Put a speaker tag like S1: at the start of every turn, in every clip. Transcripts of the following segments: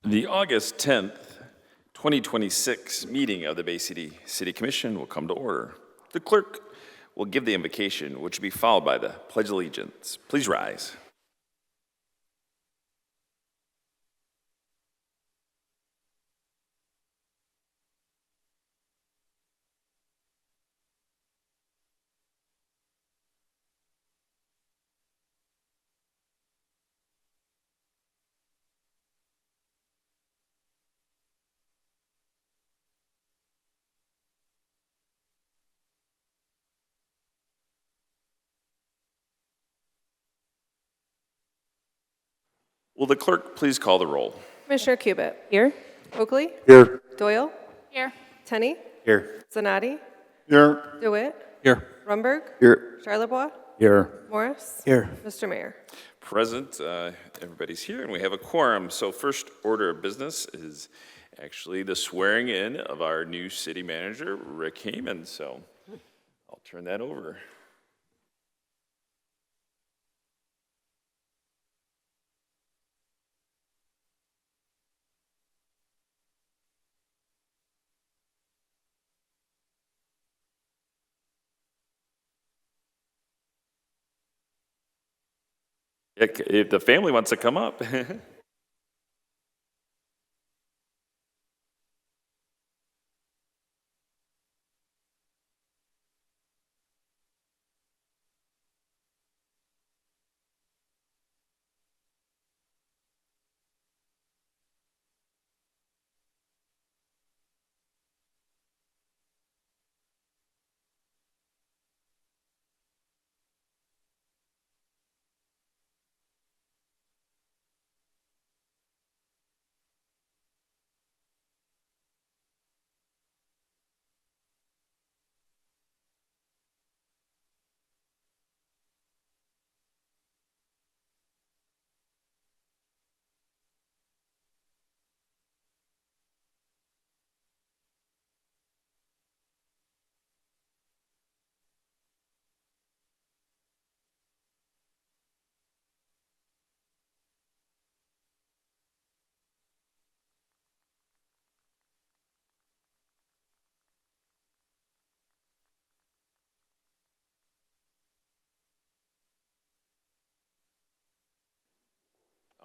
S1: The August 10th, 2026 meeting of the Bay City City Commission will come to order. The clerk will give the invocation, which will be followed by the Pledge of Allegiance. Please rise. Will the clerk please call the roll?
S2: Commissioner Cubit.
S3: Here.
S2: Oakley.
S4: Here.
S2: Doyle.
S3: Here.
S2: Tenney.
S4: Here.
S2: Zanatti.
S4: Here.
S2: DeWitt.
S4: Here.
S2: Rumberg.
S4: Here.
S2: Charlebois.
S4: Here.
S2: Morris.
S4: Here.
S2: Mr. Mayor.
S1: Present, everybody's here, and we have a quorum. So first order of business is actually the swearing in of our new city manager, Rick Heyman. So I'll turn that over. If the family wants to come up.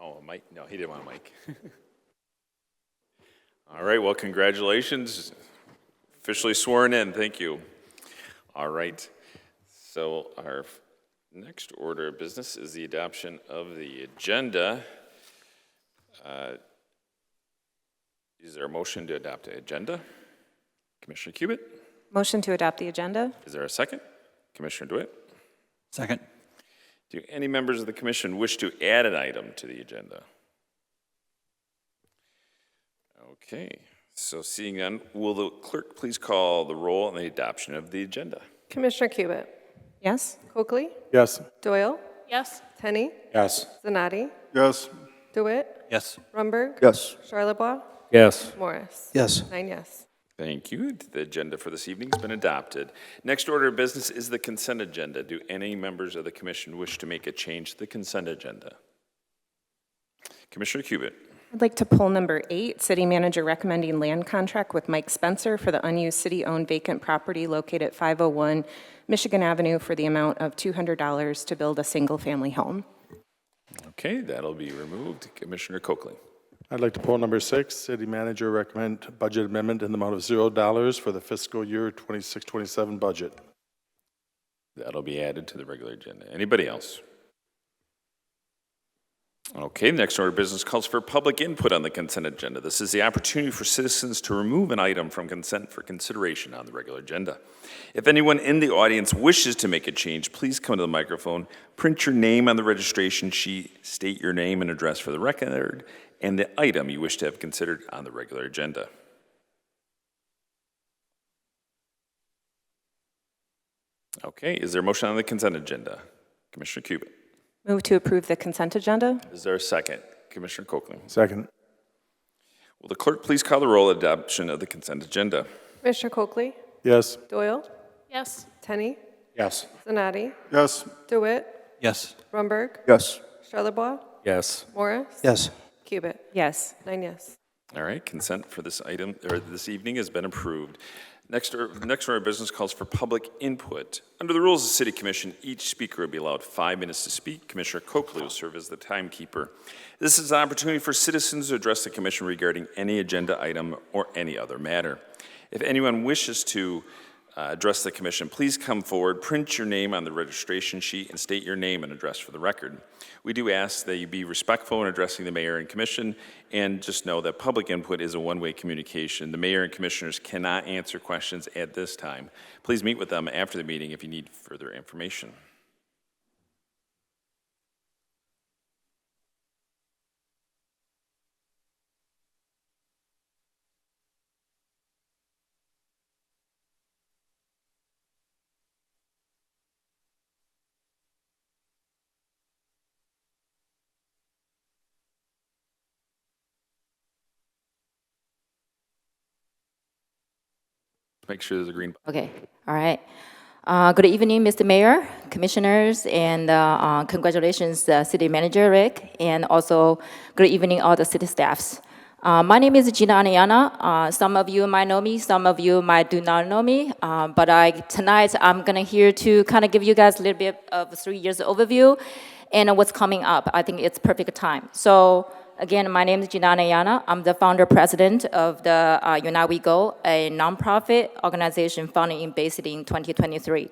S1: Oh, a mic? No, he didn't want a mic. All right, well, congratulations. Officially sworn in, thank you. All right, so our next order of business is the adoption of the agenda. Is there a motion to adopt the agenda? Commissioner Cubit?
S3: Motion to adopt the agenda.
S1: Is there a second? Commissioner DeWitt?
S4: Second.
S1: Do any members of the commission wish to add an item to the agenda? Okay, so seeing none, will the clerk please call the roll on the adoption of the agenda?
S2: Commissioner Cubit.
S3: Yes.
S2: Oakley.
S4: Yes.
S2: Doyle.
S3: Yes.
S2: Tenney.
S4: Yes.
S2: Zanatti.
S4: Yes.
S2: DeWitt.
S4: Yes.
S2: Rumberg.
S4: Yes.
S2: Charlebois.
S4: Yes.
S2: Morris.
S4: Yes.
S2: 9 yes.
S1: Thank you. The agenda for this evening has been adopted. Next order of business is the consent agenda. Do any members of the commission wish to make a change to the consent agenda? Commissioner Cubit.
S3: I'd like to pull number 8, city manager recommending land contract with Mike Spencer for the unused city-owned vacant property located at 501 Michigan Avenue for the amount of $200 to build a single-family home.
S1: Okay, that'll be removed. Commissioner Coakley.
S4: I'd like to pull number 6, city manager recommend budget amendment in the amount of $0 for the fiscal year 26-27 budget.
S1: That'll be added to the regular agenda. Anybody else? Okay, the next order of business calls for public input on the consent agenda. This is the opportunity for citizens to remove an item from consent for consideration on the regular agenda. If anyone in the audience wishes to make a change, please come to the microphone, print your name on the registration sheet, state your name and address for the record, and the item you wish to have considered on the regular agenda. Okay, is there a motion on the consent agenda? Commissioner Cubit.
S3: Move to approve the consent agenda.
S1: Is there a second? Commissioner Coakley.
S4: Second.
S1: Will the clerk please call the roll adoption of the consent agenda?
S2: Commissioner Coakley.
S4: Yes.
S2: Doyle.
S3: Yes.
S2: Tenney.
S4: Yes.
S2: Zanatti.
S4: Yes.
S2: DeWitt.
S4: Yes.
S2: Rumberg.
S4: Yes.
S2: Charlebois.
S4: Yes.
S2: Morris.
S4: Yes.
S2: Cubit.
S3: Yes.
S2: 9 yes.
S1: All right, consent for this item, or this evening has been approved. Next order of business calls for public input. Under the rules of the City Commission, each speaker will be allowed 5 minutes to speak. Commissioner Coakley will serve as the timekeeper. This is an opportunity for citizens to address the commission regarding any agenda item or any other matter. If anyone wishes to address the commission, please come forward, print your name on the registration sheet, and state your name and address for the record. We do ask that you be respectful in addressing the mayor and commission, and just know that public input is a one-way communication. The mayor and commissioners cannot answer questions at this time. Please meet with them after the meeting if you need further information. Make sure there's a green button.
S5: Okay, all right. Good evening, Mr. Mayor, commissioners, and congratulations, City Manager Rick, and also good evening, all the city staffs. My name is Gina Anayana. Some of you might know me, some of you might do not know me, but tonight I'm gonna here to kind of give you guys a little bit of 3 years overview and what's coming up. I think it's perfect time. So again, my name is Gina Anayana. I'm the founder president of the Unite We Go, a nonprofit organization founded in Bay City in 2023,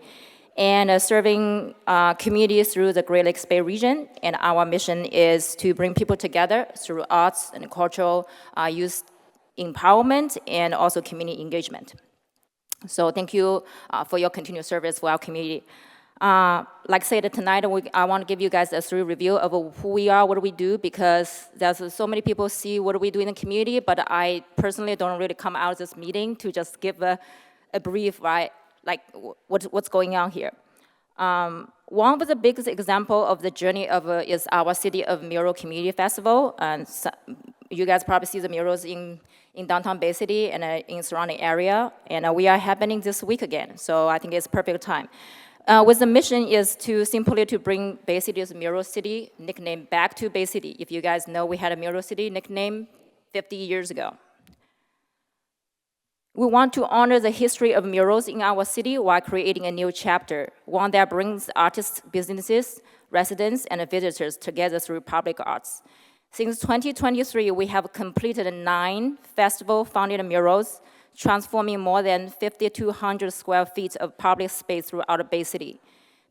S5: and serving communities through the Great Lakes Bay region. And our mission is to bring people together through arts and cultural youth empowerment and also community engagement. So thank you for your continued service for our community. Like I said, tonight I want to give you guys a thorough review of who we are, what we do, because there's so many people see what we do in the community, but I personally don't really come out of this meeting to just give a brief, right, like what's going on here. One of the biggest example of the journey is our City of Mural Community Festival. And so, you guys probably see the murals in downtown Bay City and in surrounding area, and we are happening this week again, so I think it's perfect time. With the mission is to simply to bring Bay City's Mural City nickname back to Bay City. If you guys know, we had a Mural City nickname 50 years ago. We want to honor the history of murals in our city while creating a new chapter, one that brings artists, businesses, residents, and visitors together through public arts. Since 2023, we have completed 9 festival-funded murals, transforming more than 5,200 square feet of public space throughout Bay City.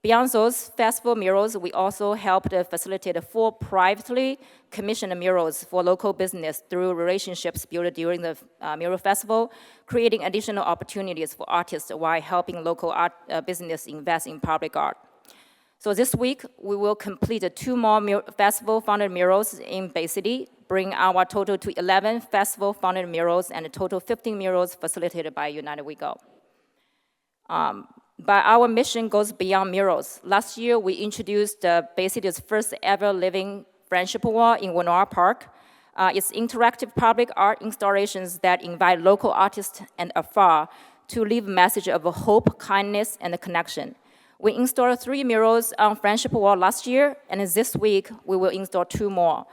S5: Beyond those festival murals, we also helped facilitate 4 privately commissioned murals for local business through relationships built during the mural festival, creating additional opportunities for artists while helping local art business invest in public art. So this week, we will complete 2 more festival-funded murals in Bay City, bring our total to 11 festival-funded murals and a total 15 murals facilitated by United We Go. But our mission goes beyond murals. Last year, we introduced Bay City's first ever living friendship wall in Winona Park. It's interactive public art installations that invite local artists and afar to leave a message of hope, kindness, and connection. We installed 3 murals on Friendship Wall last year, and this week we will install 2 more.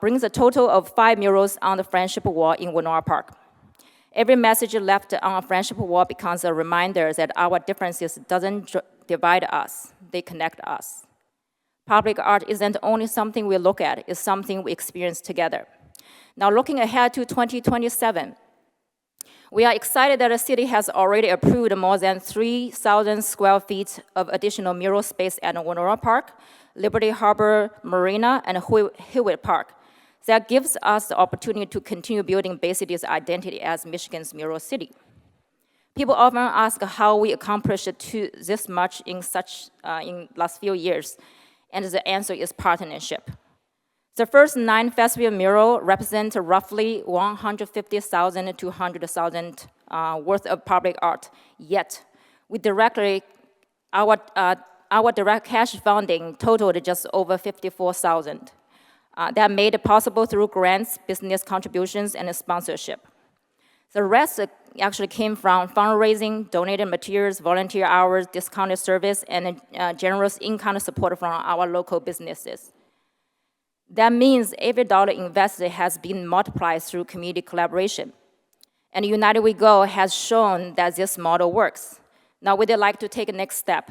S5: Brings a total of 5 murals on the Friendship Wall in Winona Park. Every message left on a Friendship Wall becomes a reminder that our differences doesn't divide us, they connect us. Public art isn't only something we look at, it's something we experience together. Now looking ahead to 2027, we are excited that the city has already approved more than 3,000 square feet of additional mural space at Winona Park, Liberty Harbor Marina, and Hewitt Park. That gives us the opportunity to continue building Bay City's identity as Michigan's mural city. People often ask how we accomplished this much in last few years, and the answer is partnership. The first 9 festival murals represent roughly 150,000 to 200,000 worth of public art. Yet, our direct cash funding totaled just over 54,000. That made it possible through grants, business contributions, and sponsorship. The rest actually came from fundraising, donated materials, volunteer hours, discounted service, and generous in-kind support from our local businesses. That means every dollar invested has been multiplied through community collaboration. And United We Go has shown that this model works. Now we'd like to take the next step.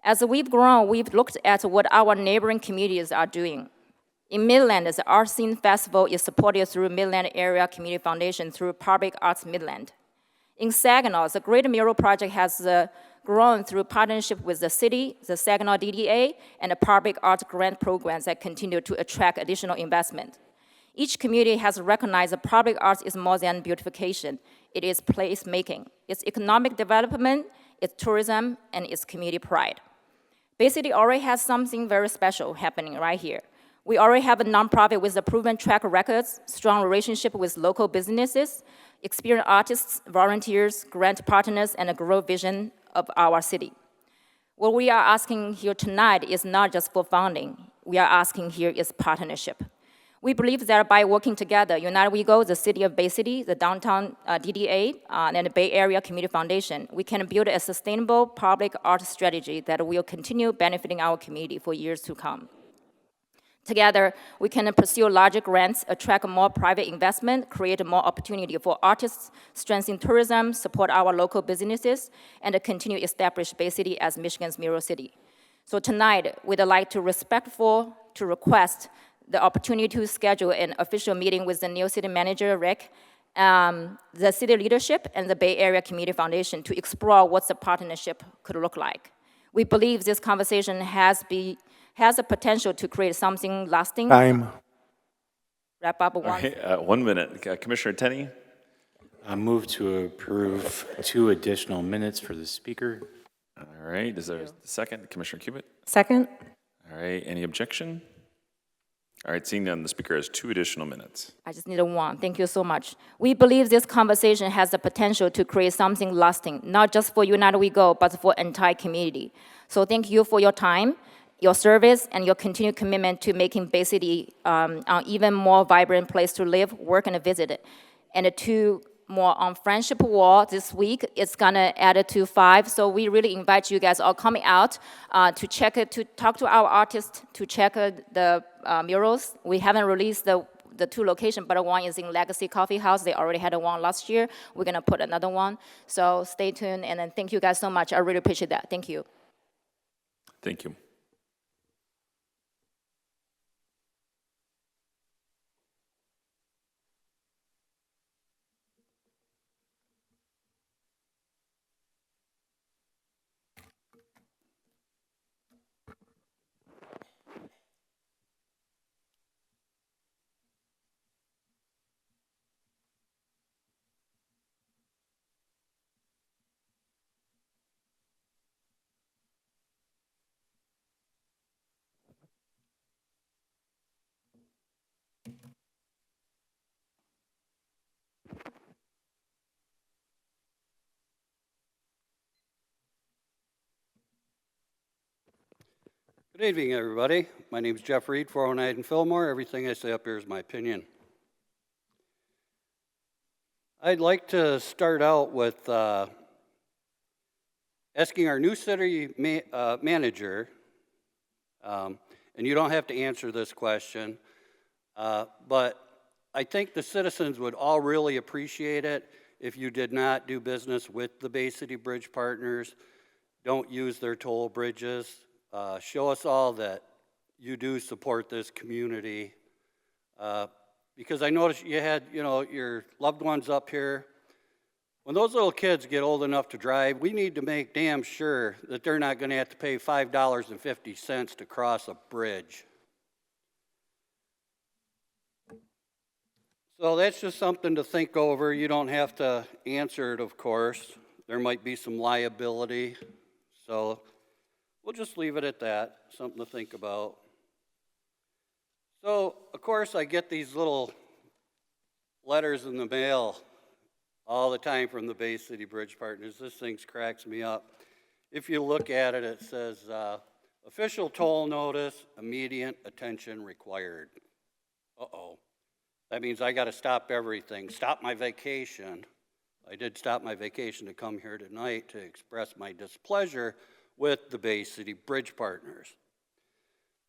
S5: As we've grown, we've looked at what our neighboring communities are doing. In Midland, the Art Scene Festival is supported through Midland Area Community Foundation through Public Arts Midland. In Saginaw, the Great Mural Project has grown through partnership with the city, the Saginaw DDA, and the public art grant programs that continue to attract additional investment. Each community has recognized that public arts is more than beautification. It is placemaking. It's economic development, it's tourism, and it's community pride. Bay City already has something very special happening right here. We already have a nonprofit with a proven track records, strong relationship with local businesses, experienced artists, volunteers, grant partners, and a growth vision of our city. What we are asking here tonight is not just for funding. We are asking here is partnership. We believe that by working together, United We Go, the City of Bay City, the Downtown DDA, and the Bay Area Community Foundation, we can build a sustainable public art strategy that will continue benefiting our community for years to come. Together, we can pursue larger grants, attract more private investment, create more opportunity for artists, strengthen tourism, support our local businesses, and continue to establish Bay City as Michigan's Mural City. So tonight, we'd like to request the opportunity to schedule an official meeting with the new city manager, Rick, the city leadership, and the Bay Area Community Foundation to explore what the partnership could look like. We believe this conversation has the potential to create something lasting.
S4: Time.
S5: Wrap up
S1: All right, 1 minute. Commissioner Tenney?
S6: I move to approve 2 additional minutes for the speaker.
S1: All right, is there a second? Commissioner Cubit?
S2: Second.
S1: All right, any objection? All right, seeing none, the speaker has 2 additional minutes.
S5: I just need one. Thank you so much. We believe this conversation has the potential to create something lasting, not just for United We Go, but for entire community. So thank you for your time, your service, and your continued commitment to making Bay City an even more vibrant place to live, work, and visit. And 2 more on Friendship Wall this week. It's gonna add it to 5. So we really invite you guys all coming out to check it, to talk to our artists, to check the murals. We haven't released the 2 locations, but one is in Legacy Coffee House. They already had one last year. We're gonna put another one. So stay tuned, and then thank you guys so much. I really appreciate that. Thank you.
S1: Thank you.
S7: Good evening, everybody. My name is Jeff Reed, 409 in Fillmore. Everything I say up here is my opinion. I'd like to start out with asking our new city manager, and you don't have to answer this question, but I think the citizens would all really appreciate it if you did not do business with the Bay City Bridge Partners, don't use their toll bridges. Show us all that you do support this community, because I noticed you had, your loved ones up here. When those little kids get old enough to drive, we need to make damn sure that they're not going to have to pay $5.50 to cross a bridge. So that's just something to think over. You don't have to answer it, of course. There might be some liability, so we'll just leave it at that, something to think about. So, of course, I get these little letters in the mail all the time from the Bay City Bridge Partners. This thing cracks me up. If you look at it, it says, official toll notice, immediate attention required. Uh-oh. That means I got to stop everything, stop my vacation. I did stop my vacation to come here tonight to express my displeasure with the Bay City Bridge Partners.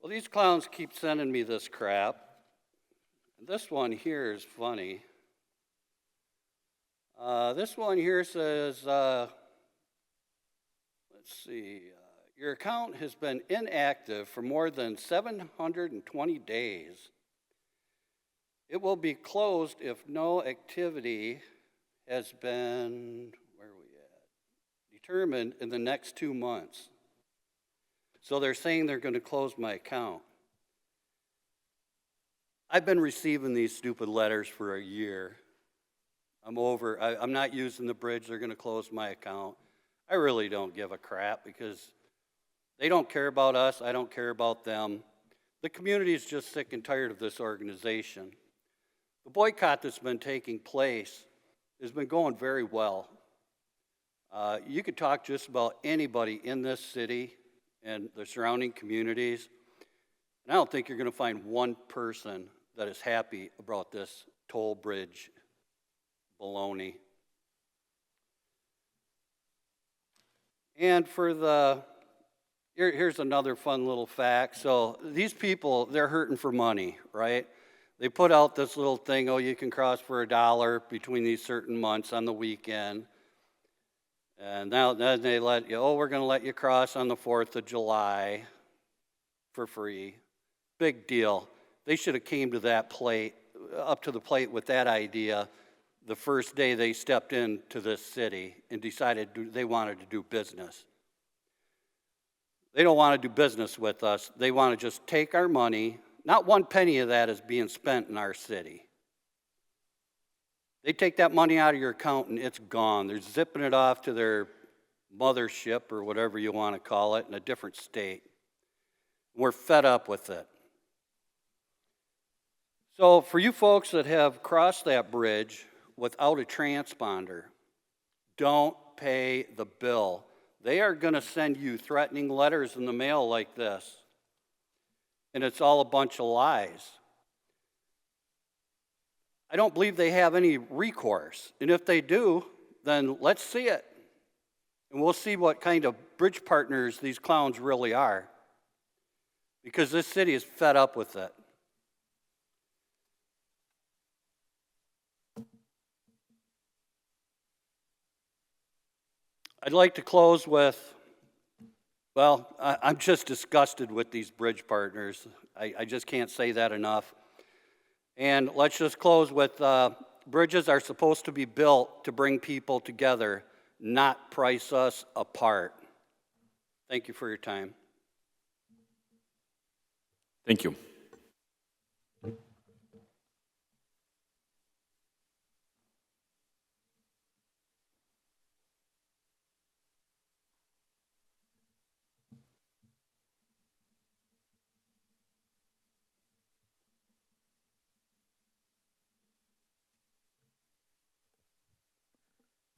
S7: Well, these clowns keep sending me this crap. This one here is funny. This one here says, let's see, your account has been inactive for more than 720 days. It will be closed if no activity has been, where are we at, determined in the next 2 months. So they're saying they're going to close my account. I've been receiving these stupid letters for a year. I'm over, I'm not using the bridge, they're going to close my account. I really don't give a crap because they don't care about us, I don't care about them. The community is just sick and tired of this organization. The boycott that's been taking place has been going very well. You could talk just about anybody in this city and the surrounding communities, and I don't think you're going to find one person that is happy about this toll bridge baloney. And for here's another fun little fact. So these people, they're hurting for money, right? They put out this little thing, oh, you can cross for $1 between these certain months on the weekend. And now then they let you, oh, we're going to let you cross on the 4th of July for free. Big deal. They should have came to that plate, up to the plate with that idea the first day they stepped into this city and decided they wanted to do business. They don't want to do business with us. They want to just take our money. Not one penny of that is being spent in our city. They take that money out of your account and it's gone. They're zipping it off to their mothership or whatever you want to call it in a different state. We're fed up with it. So for you folks that have crossed that bridge without a transponder, don't pay the bill. They are going to send you threatening letters in the mail like this. And it's all a bunch of lies. I don't believe they have any recourse. And if they do, then let's see it. And we'll see what kind of bridge partners these clowns really are. Because this city is fed up with it. I'd like to close with, well, I'm just disgusted with these bridge partners. I just can't say that enough. And let's just close with, bridges are supposed to be built to bring people together, not price us apart. Thank you for your time.
S1: Thank you.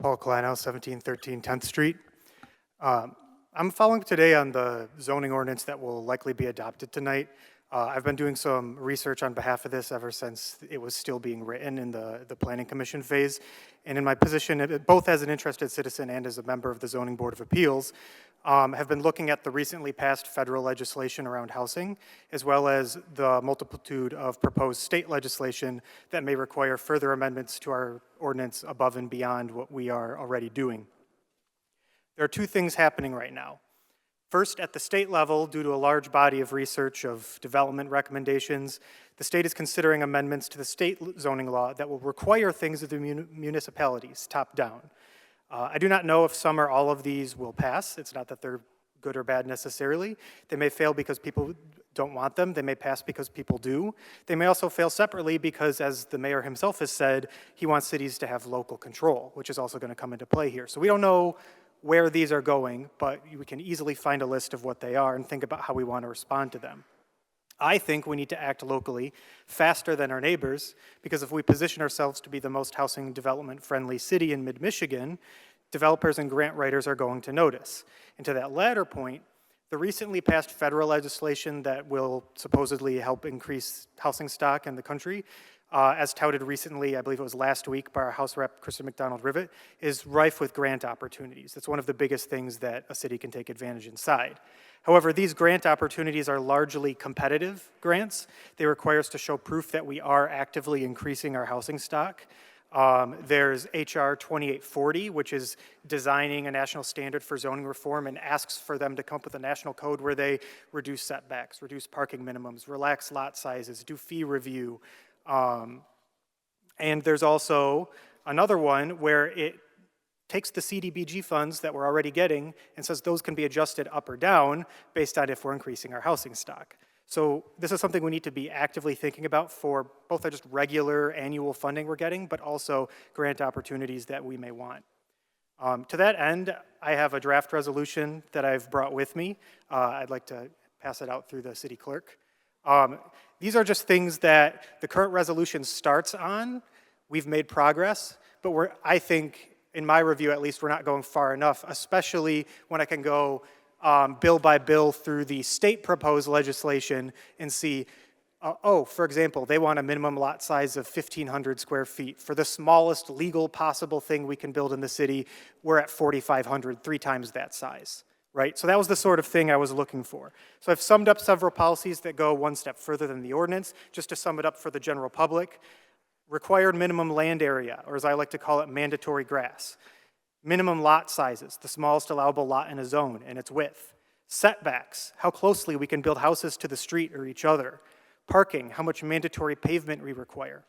S8: Paul Colano, 1713 10th Street. I'm following today on the zoning ordinance that will likely be adopted tonight. I've been doing some research on behalf of this ever since it was still being written in the Planning Commission phase. And in my position, both as an interested citizen and as a member of the Zoning Board of Appeals, have been looking at the recently passed federal legislation around housing, as well as the multitude of proposed state legislation that may require further amendments to our ordinance above and beyond what we are already doing. There are two things happening right now. First, at the state level, due to a large body of research of development recommendations, the state is considering amendments to the state zoning law that will require things of the municipalities, top down. I do not know if some or all of these will pass. It's not that they're good or bad necessarily. They may fail because people don't want them. They may pass because people do. They may also fail separately because, as the mayor himself has said, he wants cities to have local control, which is also going to come into play here. So we don't know where these are going, but we can easily find a list of what they are and think about how we want to respond to them. I think we need to act locally faster than our neighbors, because if we position ourselves to be the most housing development friendly city in mid-Michigan, developers and grant writers are going to notice. And to that latter point, the recently passed federal legislation that will supposedly help increase housing stock in the country as touted recently, I believe it was last week by our House Rep. Kristen McDonald-Rivet, is rife with grant opportunities. It's one of the biggest things that a city can take advantage inside. However, these grant opportunities are largely competitive grants. They require us to show proof that we are actively increasing our housing stock. There's HR 2840, which is designing a national standard for zoning reform and asks for them to come up with a national code where they reduce setbacks, reduce parking minimums, relax lot sizes, do fee review. And there's also another one where it takes the CDBG funds that we're already getting and says those can be adjusted up or down based on if we're increasing our housing stock. So this is something we need to be actively thinking about for both the just regular annual funding we're getting, but also grant opportunities that we may want. To that end, I have a draft resolution that I've brought with me. I'd like to pass it out through the city clerk. These are just things that the current resolution starts on. We've made progress, but I think, in my review at least, we're not going far enough, especially when I can go bill by bill through the state proposed legislation and see, for example, they want a minimum lot size of 1,500 square feet. For the smallest legal possible thing we can build in the city, we're at 4,500, 3 times that size, right? So that was the sort of thing I was looking for. So I've summed up several policies that go one step further than the ordinance. Just to sum it up for the general public: required minimum land area, or as I like to call it, mandatory grass. Minimum lot sizes, the smallest allowable lot in a zone and its width. Setbacks, how closely we can build houses to the street or each other. Parking, how much mandatory pavement we require.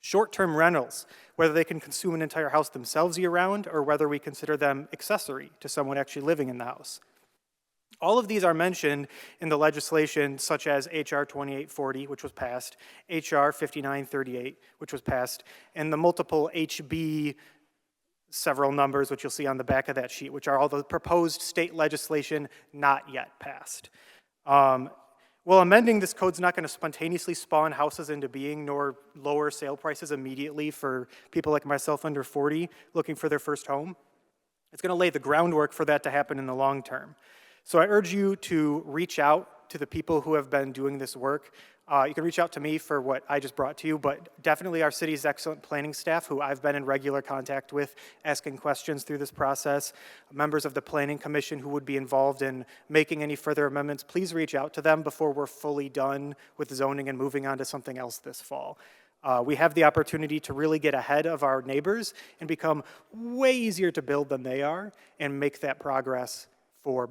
S8: Short-term rentals, whether they can consume an entire house themselves year-round or whether we consider them accessory to someone actually living in the house. All of these are mentioned in the legislation such as HR 2840, which was passed, HR 5938, which was passed, and the multiple HB several numbers, which you'll see on the back of that sheet, which are all the proposed state legislation not yet passed. Well, amending this code's not going to spontaneously spawn houses into being, nor lower sale prices immediately for people like myself under 40 looking for their first home. It's going to lay the groundwork for that to happen in the long term. So I urge you to reach out to the people who have been doing this work. You can reach out to me for what I just brought to you, but definitely our city's excellent planning staff, who I've been in regular contact with, asking questions through this process. Members of the Planning Commission who would be involved in making any further amendments, please reach out to them before we're fully done with zoning and moving on to something else this fall. We have the opportunity to really get ahead of our neighbors and become way easier to build than they are and make that progress for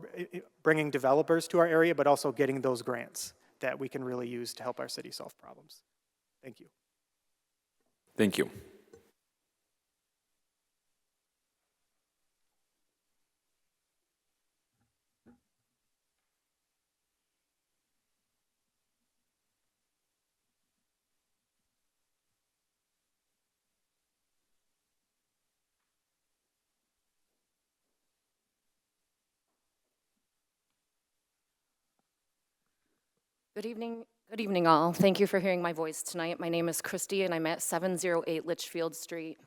S8: bringing developers to our area, but also getting those grants that we can really use to help our city solve problems. Thank you.
S1: Thank you.
S9: Good evening all. Thank you for hearing my voice tonight. My name is Christy and I'm at 708 Litchfield Street.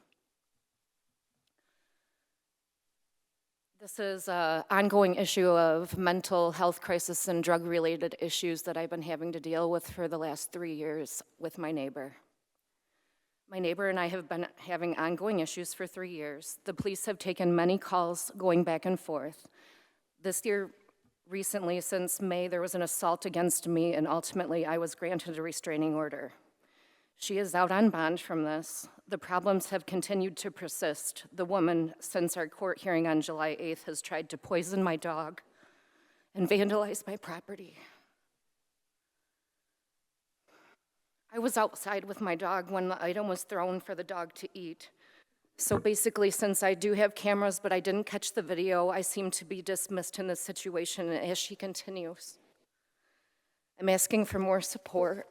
S9: This is an ongoing issue of mental health crisis and drug-related issues that I've been having to deal with for the last 3 years with my neighbor. My neighbor and I have been having ongoing issues for 3 years. The police have taken many calls going back and forth. This year, recently, since May, there was an assault against me, and ultimately I was granted a restraining order. She is out on bond from this. The problems have continued to persist. The woman, since our court hearing on July 8th, has tried to poison my dog and vandalize my property. I was outside with my dog when the item was thrown for the dog to eat. So basically, since I do have cameras, but I didn't catch the video, I seem to be dismissed in this situation as she continues. I'm asking for more support,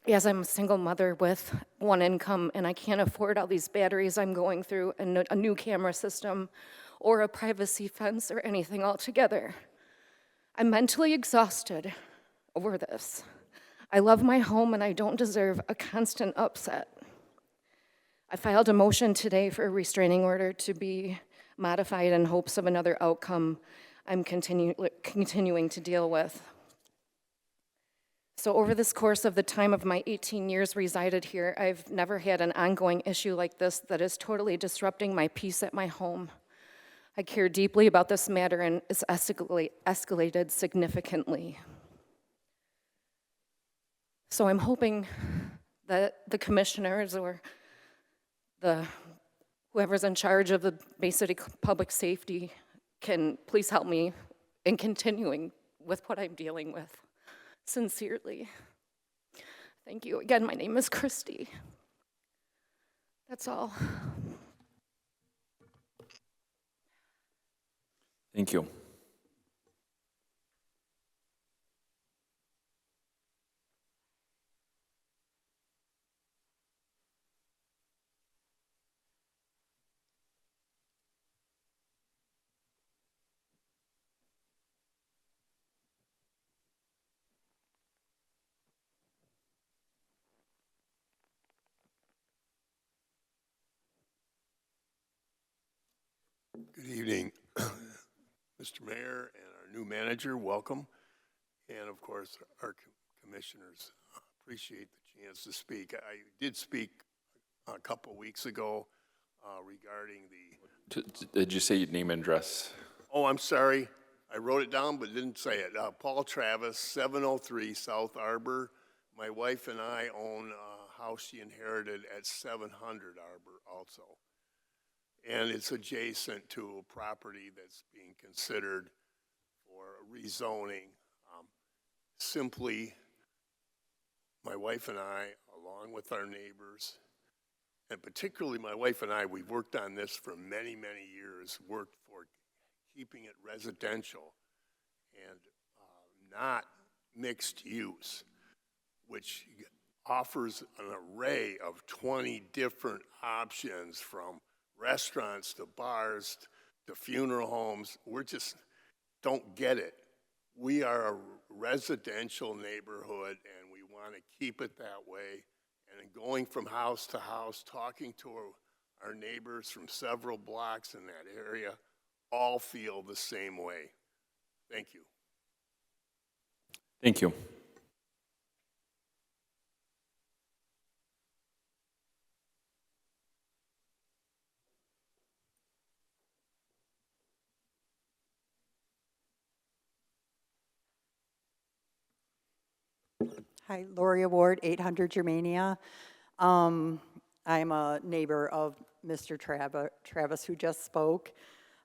S9: as I'm a single mother with one income, and I can't afford all these batteries I'm going through, and a new camera system, or a privacy fence, or anything altogether. I'm mentally exhausted over this. I love my home, and I don't deserve a constant upset. I filed a motion today for a restraining order to be modified in hopes of another outcome I'm continuing to deal with. So So over this course of the time of my 18 years resided here, I've never had an ongoing issue like this that is totally disrupting my peace at my home. I care deeply about this matter and it's escalated significantly. So I'm hoping that the commissioners or whoever's in charge of the Bay City Public Safety can please help me in continuing with what I'm dealing with. Sincerely. Thank you. Again, my name is Christy. That's all.
S1: Thank you.
S10: Good evening, Mr. Mayor and our new manager, welcome. And of course, our commissioners, appreciate the chance to speak. I did speak a couple weeks ago regarding the...
S1: Did you say your name and address?
S10: Oh, I'm sorry. I wrote it down but didn't say it. Paul Travis, 703 South Arbor. My wife and I own a house she inherited at 700 Arbor also. And it's adjacent to a property that's being considered for rezoning. Simply, my wife and I, along with our neighbors, and particularly my wife and I, we've worked on this for many, many years, worked for keeping it residential and not mixed use, which offers an array of 20 different options from restaurants to bars to funeral homes. We're just don't get it. We are a residential neighborhood and we want to keep it that way. And going from house to house, talking to our neighbors from several blocks in that area, all feel the same way. Thank you.
S1: Thank you.
S11: Hi, Lori Award, 800 Germania. I'm a neighbor of Mr. Travis, who just spoke.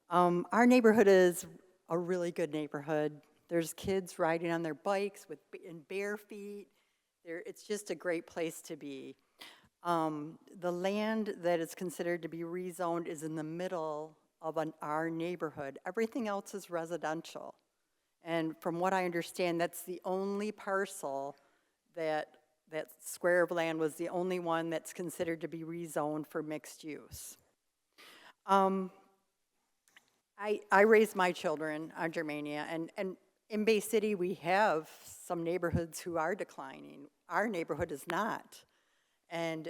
S11: Our neighborhood is a really good neighborhood. There's kids riding on their bikes in bare feet. It's just a great place to be. The land that is considered to be rezoned is in the middle of our neighborhood. Everything else is residential. And from what I understand, that's the only parcel that square of land was the only one that's considered to be rezoned for mixed use. I raised my children on Germania, and in Bay City we have some neighborhoods who are declining. Our neighborhood is not. And,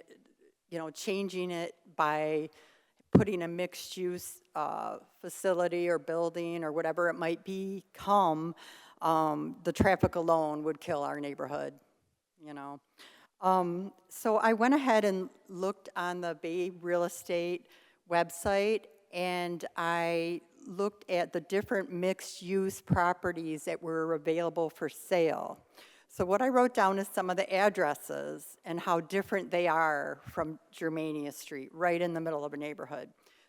S11: you know, changing it by putting a mixed use facility or building or whatever it might become, the traffic alone would kill our neighborhood. You know, so I went ahead and looked on the Bay Real Estate website, and I looked at the different mixed-use properties that were available for sale. So what I wrote down is some of the addresses and how different they are from Germania Street, right in the middle of a neighborhood.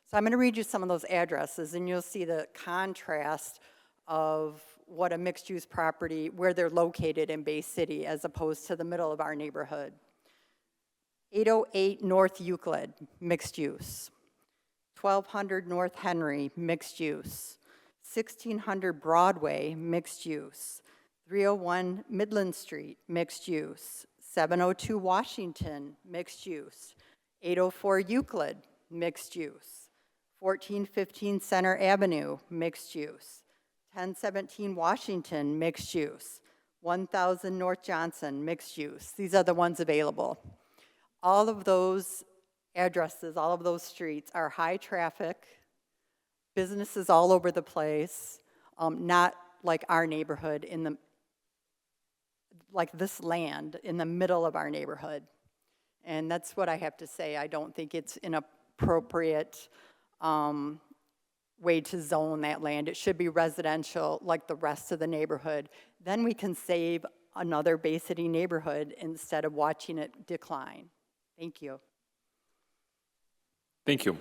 S11: So I'm going to read you some of those addresses, and you'll see the contrast of what a mixed-use property, where they're located in Bay City as opposed to the middle of our neighborhood. 808 North Euclid, mixed use. 1200 North Henry, mixed use. 1600 Broadway, mixed use. 301 Midland Street, mixed use. 702 Washington, mixed use. 804 Euclid, mixed use. 1415 Center Avenue, mixed use. 1017 Washington, mixed use. 1000 North Johnson, mixed use. These are the ones available. All of those addresses, all of those streets are high traffic, businesses all over the place, not like our neighborhood like this land in the middle of our neighborhood. And that's what I have to say. I don't think it's an appropriate way to zone that land. It should be residential like the rest of the neighborhood. Then we can save another Bay City neighborhood instead of watching it decline. Thank you.
S1: Thank you.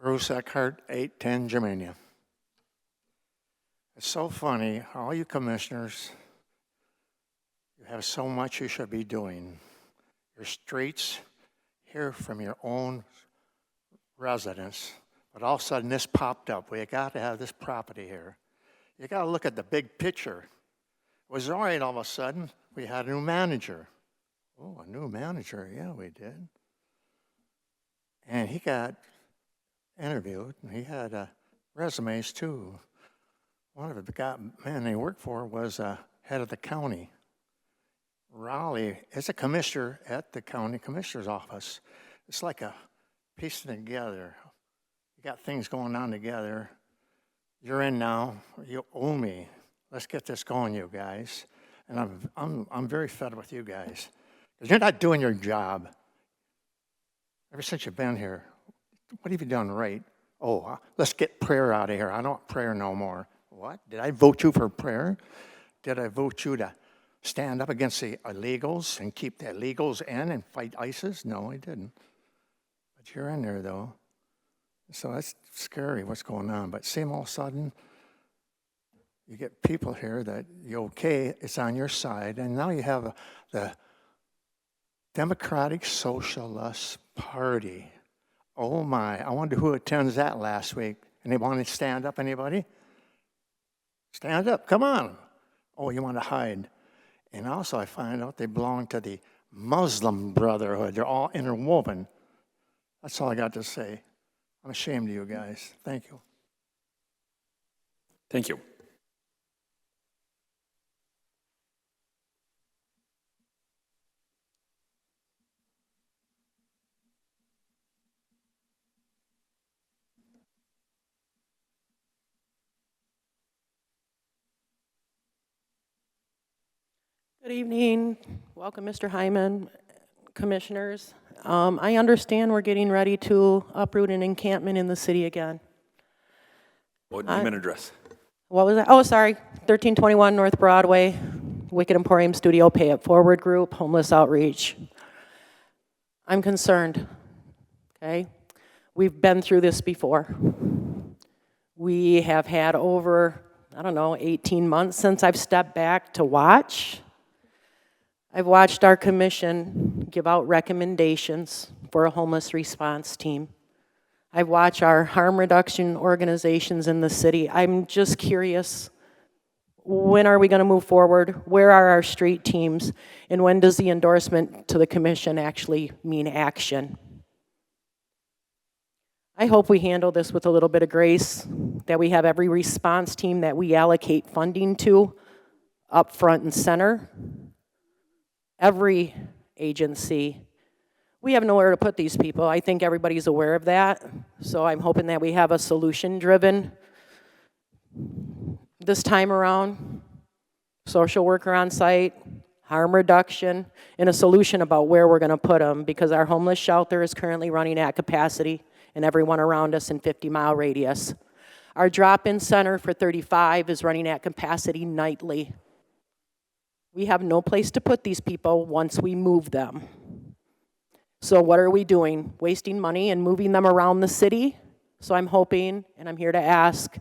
S12: Bruce Eckhart, 810 Germania. It's so funny, all you commissioners, you have so much you should be doing. Your streets, hear from your own residents, but all of a sudden this popped up. We got to have this property here. You got to look at the big picture. It was all right all of a sudden, we had a new manager. Oh, a new manager, yeah, we did. And he got interviewed, and he had resumes too. One of the men he worked for was head of the county. Raleigh is a commissioner at the county commissioner's office. It's like a piecing together. You got things going on together. You're in now. You owe me. Let's get this going, you guys. And I'm very fed with you guys because you're not doing your job. Ever since you've been here, what have you done right? Oh, let's get prayer out of here. I don't want prayer no more. What? Did I vote you for prayer? Did I vote you to stand up against the illegals and keep the illegals in and fight ISIS? No, I didn't. But you're in there, though. So that's scary what's going on. But see, all of a sudden, you get people here that it's on your side. And now you have the Democratic Socialist Party. Oh my, I wonder who attends that last week. Anyone to stand up, anybody? Stand up, come on. Oh, you want to hide. And also I find out they belong to the Muslim Brotherhood. They're all interwoven. That's all I got to say. I'm ashamed of you guys. Thank you.
S1: Thank you.
S13: Good evening. Welcome, Mr. Hyman, commissioners. I understand we're getting ready to uproot an encampment in the city again.
S1: What name and address?
S13: What was that? Oh, sorry. 1321 North Broadway, Wicked Emporium Studio, Pay It Forward Group, Homeless Outreach. I'm concerned, okay? We've been through this before. We have had over, 18 months since I've stepped back to watch. I've watched our commission give out recommendations for a homeless response team. I've watched our harm reduction organizations in the city. I'm just curious, when are we going to move forward? Where are our street teams? And when does the endorsement to the commission actually mean action? I hope we handle this with a little bit of grace, that we have every response team that we allocate funding to up front and center. Every agency. We have nowhere to put these people. I think everybody's aware of that. So I'm hoping that we have a solution-driven this time around. Social worker on site, harm reduction, and a solution about where we're going to put them, because our homeless shelter is currently running at capacity and everyone around us in 50-mile radius. Our drop-in center for 35 is running at capacity nightly. We have no place to put these people once we move them. So what are we doing? Wasting money and moving them around the city? So I'm hoping, and I'm here to ask,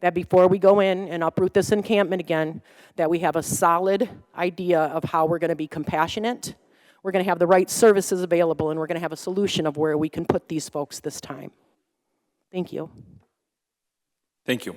S13: that before we go in and uproot this encampment again, that we have a solid idea of how we're going to be compassionate, we're going to have the right services available, and we're going to have a solution of where we can put these folks this time. Thank you.
S1: Thank you.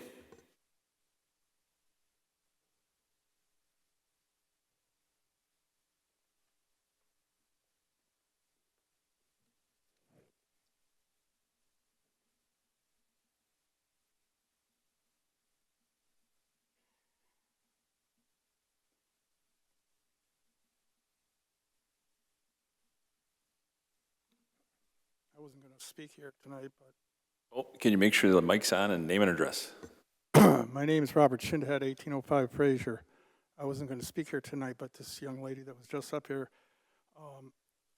S14: wasn't going to speak here tonight,
S1: Oh, can you make sure the mic's on and name and address?
S14: but my name is Robert Schindhead, 1805 Fraser. I wasn't going to speak here tonight, but this young lady that was just up here,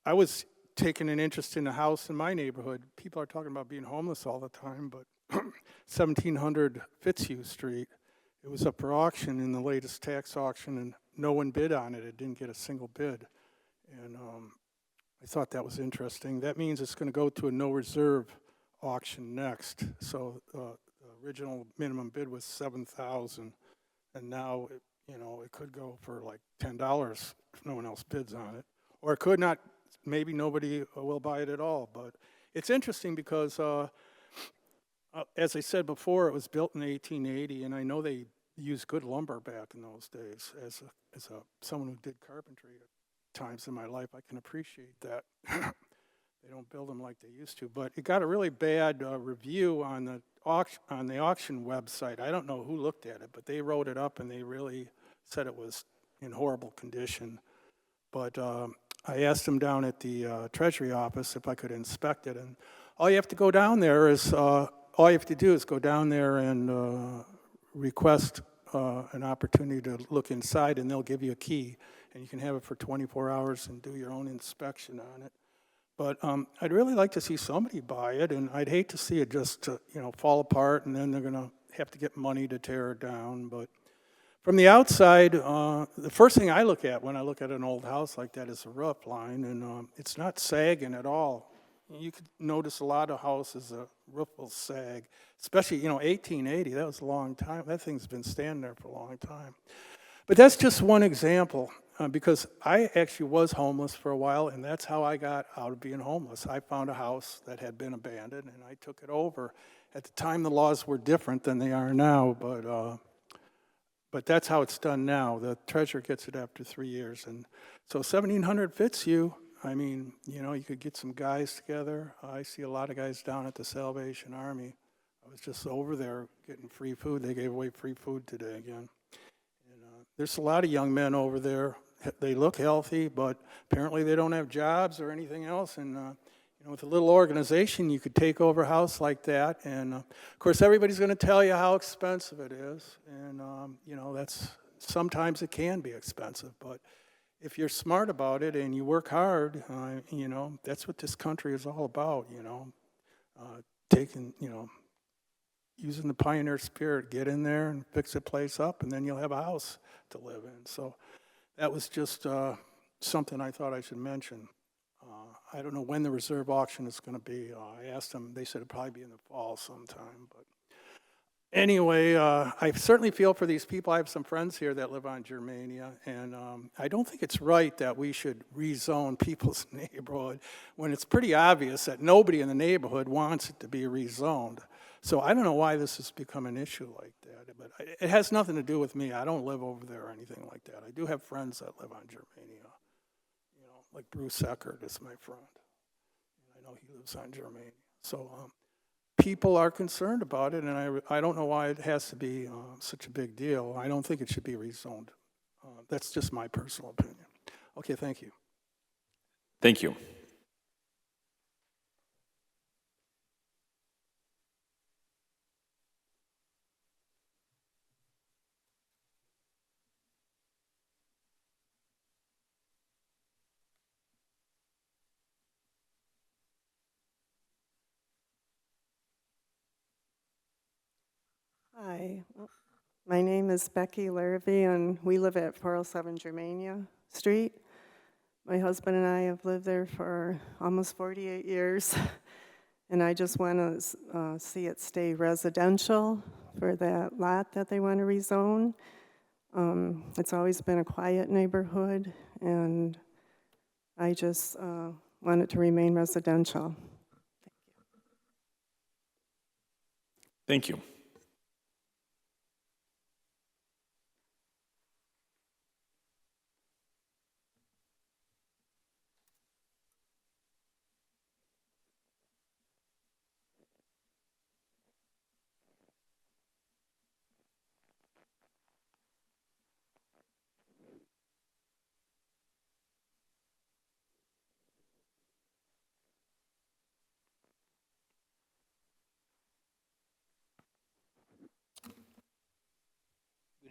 S14: I was taking an interest in a house in my neighborhood. People are talking about being homeless all the time, but 1700 Fitzhugh Street, it was up for auction in the latest tax auction, and no one bid on it. It didn't get a single bid. And I thought that was interesting. That means it's going to go to a no reserve auction next. So the original minimum bid was $7,000, and now it could go for like $10 if no one else bids on it, or it could not. Maybe nobody will buy it at all. But it's interesting because, as I said before, it was built in 1880, and I know they used good lumber back in those days. As someone who did carpentry at times in my life, I can appreciate that. They don't build them like they used to. But it got a really bad review on the auction website. I don't know who looked at it, but they wrote it up and they really said it was in horrible condition. But I asked them down at the Treasury office if I could inspect it, and all you have to go down there is all you have to do is go down there and request an opportunity to look inside, and they'll give you a key, and you can have it for 24 hours and do your own inspection on it. But I'd really like to see somebody buy it, and I'd hate to see it just fall apart, and then they're going to have to get money to tear it down. But from the outside, the first thing I look at when I look at an old house like that is the roof line, and it's not sagging at all. You could notice a lot of houses, the roof will sag, especially, 1880, that was a long time. That thing's been standing there for a long time. But that's just one example, because I actually was homeless for a while, and that's how I got out of being homeless. I found a house that had been abandoned, and I took it over. At the time, the laws were different than they are now, but that's how it's done now. The treasurer gets it after 3 years. And so 1700 Fitzhugh, I mean, you could get some guys together. I see a lot of guys down at the Salvation Army. I was just over there getting free food. They gave away free food today again. And there's a lot of young men over there. They look healthy, but apparently they don't have jobs or anything else. And with a little organization, you could take over a house like that. And of course, everybody's going to tell you how expensive it is. And that's sometimes it can be expensive, but if you're smart about it and you work hard, that's what this country is all about, using the pioneer spirit, get in there and fix a place up, and then you'll have a house to live in. So that was just something I thought I should mention. I don't know when the reserve auction is going to be. I asked them, they said it'd probably be in the fall sometime, but anyway, I certainly feel for these people. I have some friends here that live on Germania, and I don't think it's right that we should rezone people's neighborhood when it's pretty obvious that nobody in the neighborhood wants it to be rezoned. So I don't know why this has become an issue like that, but it has nothing to do with me. I don't live over there or anything like that. I do have friends that live on Germania, like Bruce Eckert is my friend. I know he lives on Germania. So people are concerned about it, and I don't know why it has to be such a big deal. I don't think it should be rezoned. That's just my personal opinion. Okay, thank you.
S1: Thank you.
S15: Hi, my name is Becky Larrabee, and we live at 407 Germania Street. My husband and I have lived there for almost 48 years, and I just want to see it stay residential for that lot that they want to rezone. It's always been a quiet neighborhood, and I just want it to remain residential.
S1: Thank you.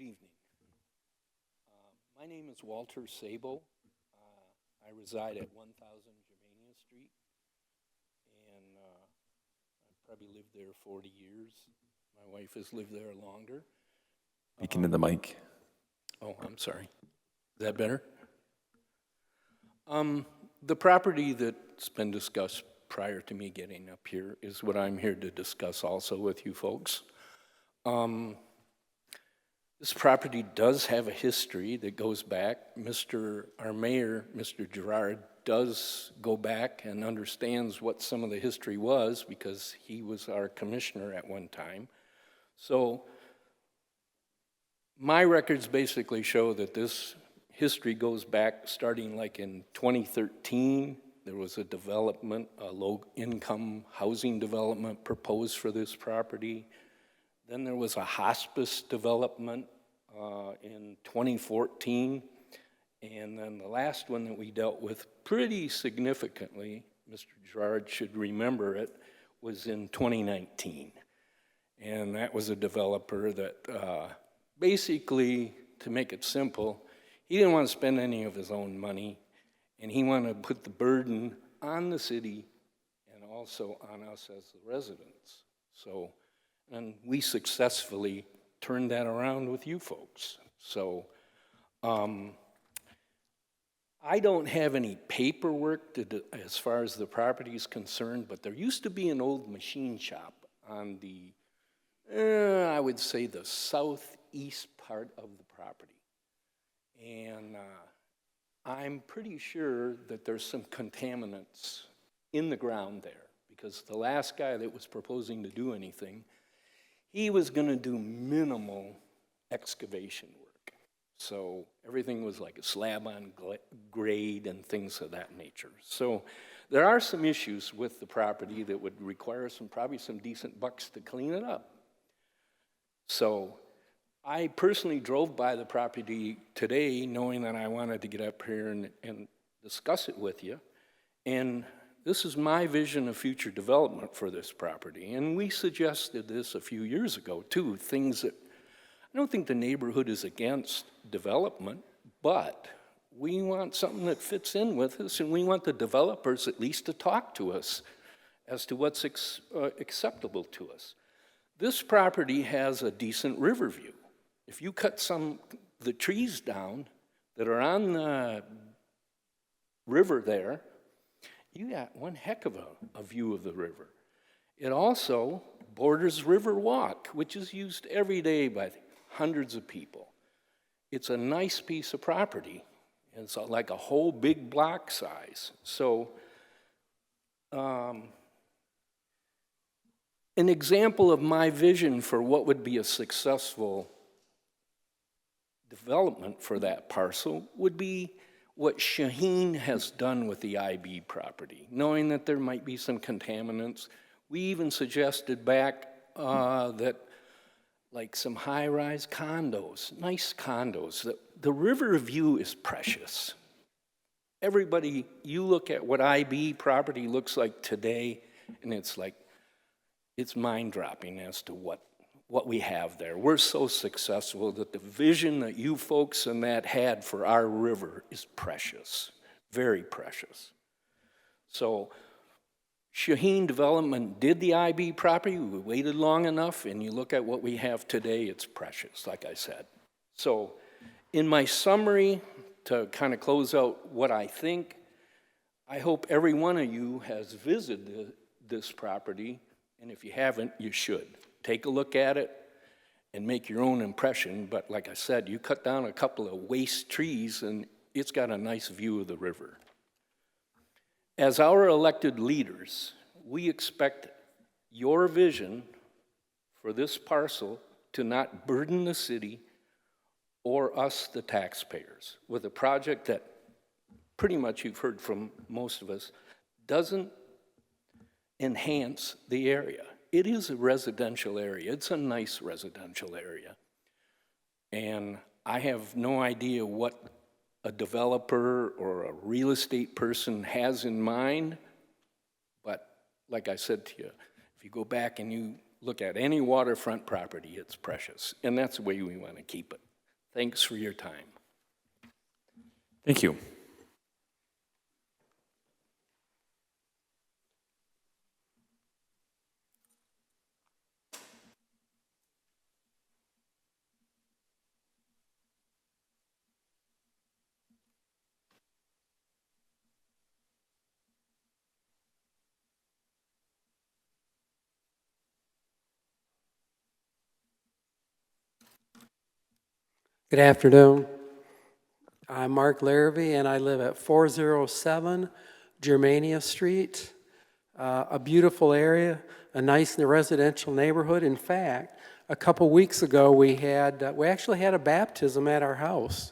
S16: Good evening. My name is Walter Sabo. I reside at 1000 Germania Street, and I've probably lived there 40 years. My wife has lived there longer.
S1: Speaking to the mic.
S16: Oh, I'm sorry. Is that better? The property that's been discussed prior to me getting up here is what I'm here to discuss also with you folks. This property does have a history that goes back. Our mayor, Mr. Gerard, does go back and understands what some of the history was because he was our commissioner at one time. So my records basically show that this history goes back starting like in 2013. There was a development, a low-income housing development proposed for this property. Then there was a hospice development in 2014. And then the last one that we dealt with pretty significantly, Mr. Gerard should remember it, was in 2019. And that was a developer that basically, to make it simple, he didn't want to spend any of his own money, and he wanted to put the burden on the city and also on us as the residents. So, and we successfully turned that around with you folks. So, I don't have any paperwork as far as the property is concerned, but there used to be an old machine shop on the, I would say the southeast part of the property. And I'm pretty sure that there's some contaminants in the ground there because the last guy that was proposing to do anything, he was going to do minimal excavation work. So everything was like a slab on grade and things of that nature. So there are some issues with the property that would require probably some decent bucks to clean it up. So I personally drove by the property today knowing that I wanted to get up here and discuss it with you. And this is my vision of future development for this property. And we suggested this a few years ago too, things that I don't think the neighborhood is against development, but we want something that fits in with us, and we want the developers at least to talk to us as to what's acceptable to us. This property has a decent river view. If you cut the trees down that are on the river there, you got one heck of a view of the river. It also borders River Walk, which is used every day by hundreds of people. It's a nice piece of property. It's like a whole big block size. So, an example of my vision for what would be a successful development for that parcel would be what Shaheen has done with the IB property, knowing that there might be some contaminants. We even suggested back that like some high-rise condos, nice condos. The river view is precious. Everybody, you look at what IB property looks like today, and it's like, it's mind-dropping as to what we have there. We're so successful that the vision that you folks and that had for our river is precious, very precious. So Shaheen Development did the IB property. We waited long enough, and you look at what we have today, it's precious, like I said. So in my summary, to kind of close out what I think, I hope every one of you has visited this property, and if you haven't, you should. Take a look at it and make your own impression, but like I said, you cut down a couple of waste trees, and it's got a nice view of the river. As our elected leaders, we expect your vision for this parcel to not burden the city or us, the taxpayers, with a project that pretty much you've heard from most of us doesn't enhance the area. It is a residential area. It's a nice residential area. And I have no idea what a developer or a real estate person has in mind, but like I said to you, if you go back and you look at any waterfront property, it's precious, and that's the way we want to keep it. Thanks for your time.
S1: Thank you.
S17: Good afternoon. I'm Mark Larrabee, and I live at 407 Germania Street. A beautiful area, a nice residential neighborhood. In fact, a couple weeks ago, we actually had a baptism at our house,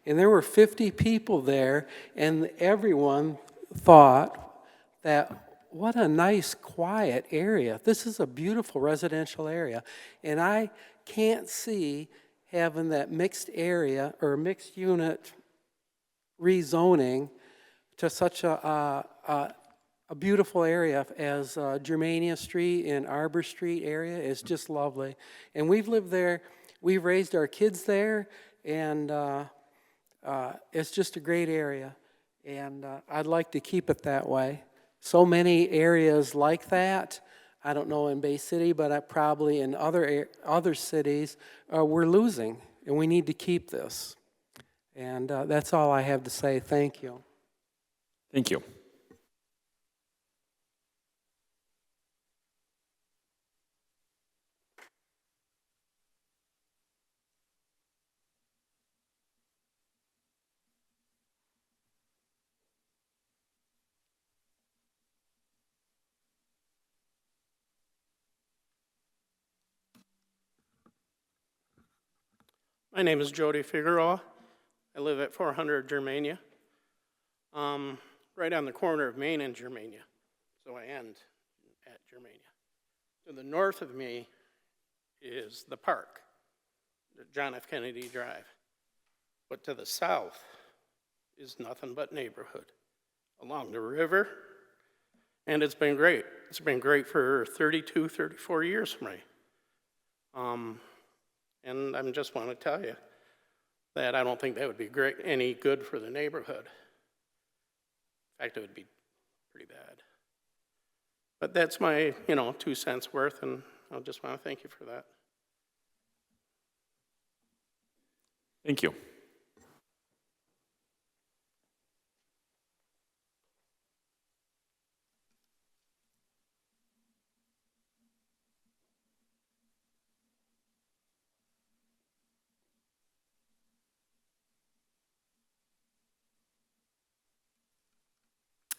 S17: and there were 50 people there, and everyone thought that what a nice, quiet area. This is a beautiful residential area, and I can't see having that mixed area or mixed unit rezoning to such a beautiful area as Germania Street and Arbor Street area is just lovely. And we've lived there, we've raised our kids there, and it's just a great area. And I'd like to keep it that way. So many areas like that. I don't know in Bay City, but probably in other cities, we're losing, and we need to keep this. And that's all I have to say. Thank you.
S1: Thank you.
S18: My name is Jody Figueroa. I live at 400 Germania, right on the corner of Main and Germania. So I end at Germania. To the north of me is the park, the John F. Kennedy Drive. But to the south is nothing but neighborhood along the river, and it's been great. It's been great for 32, 34 years for me. And I just want to tell you that I don't think that would be any good for the neighborhood. In fact, it would be pretty bad. But that's my, 2 cents worth, and I just want to thank you for that.
S1: Thank you.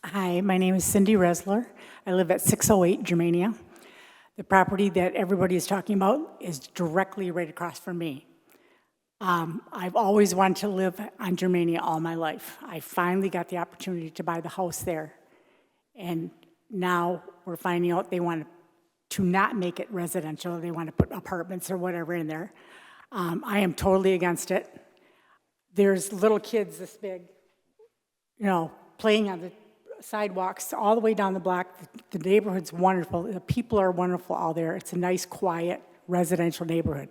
S19: Hi, my name is Cindy Resler. I live at 608 Germania. The property that everybody is talking about is directly right across from me. I've always wanted to live on Germania all my life. I finally got the opportunity to buy the house there. And now we're finding out they want to not make it residential. They want to put apartments or whatever in there. I am totally against it. There's little kids this big, playing on the sidewalks all the way down the block. The neighborhood's wonderful. The people are wonderful all there. It's a nice, quiet, residential neighborhood.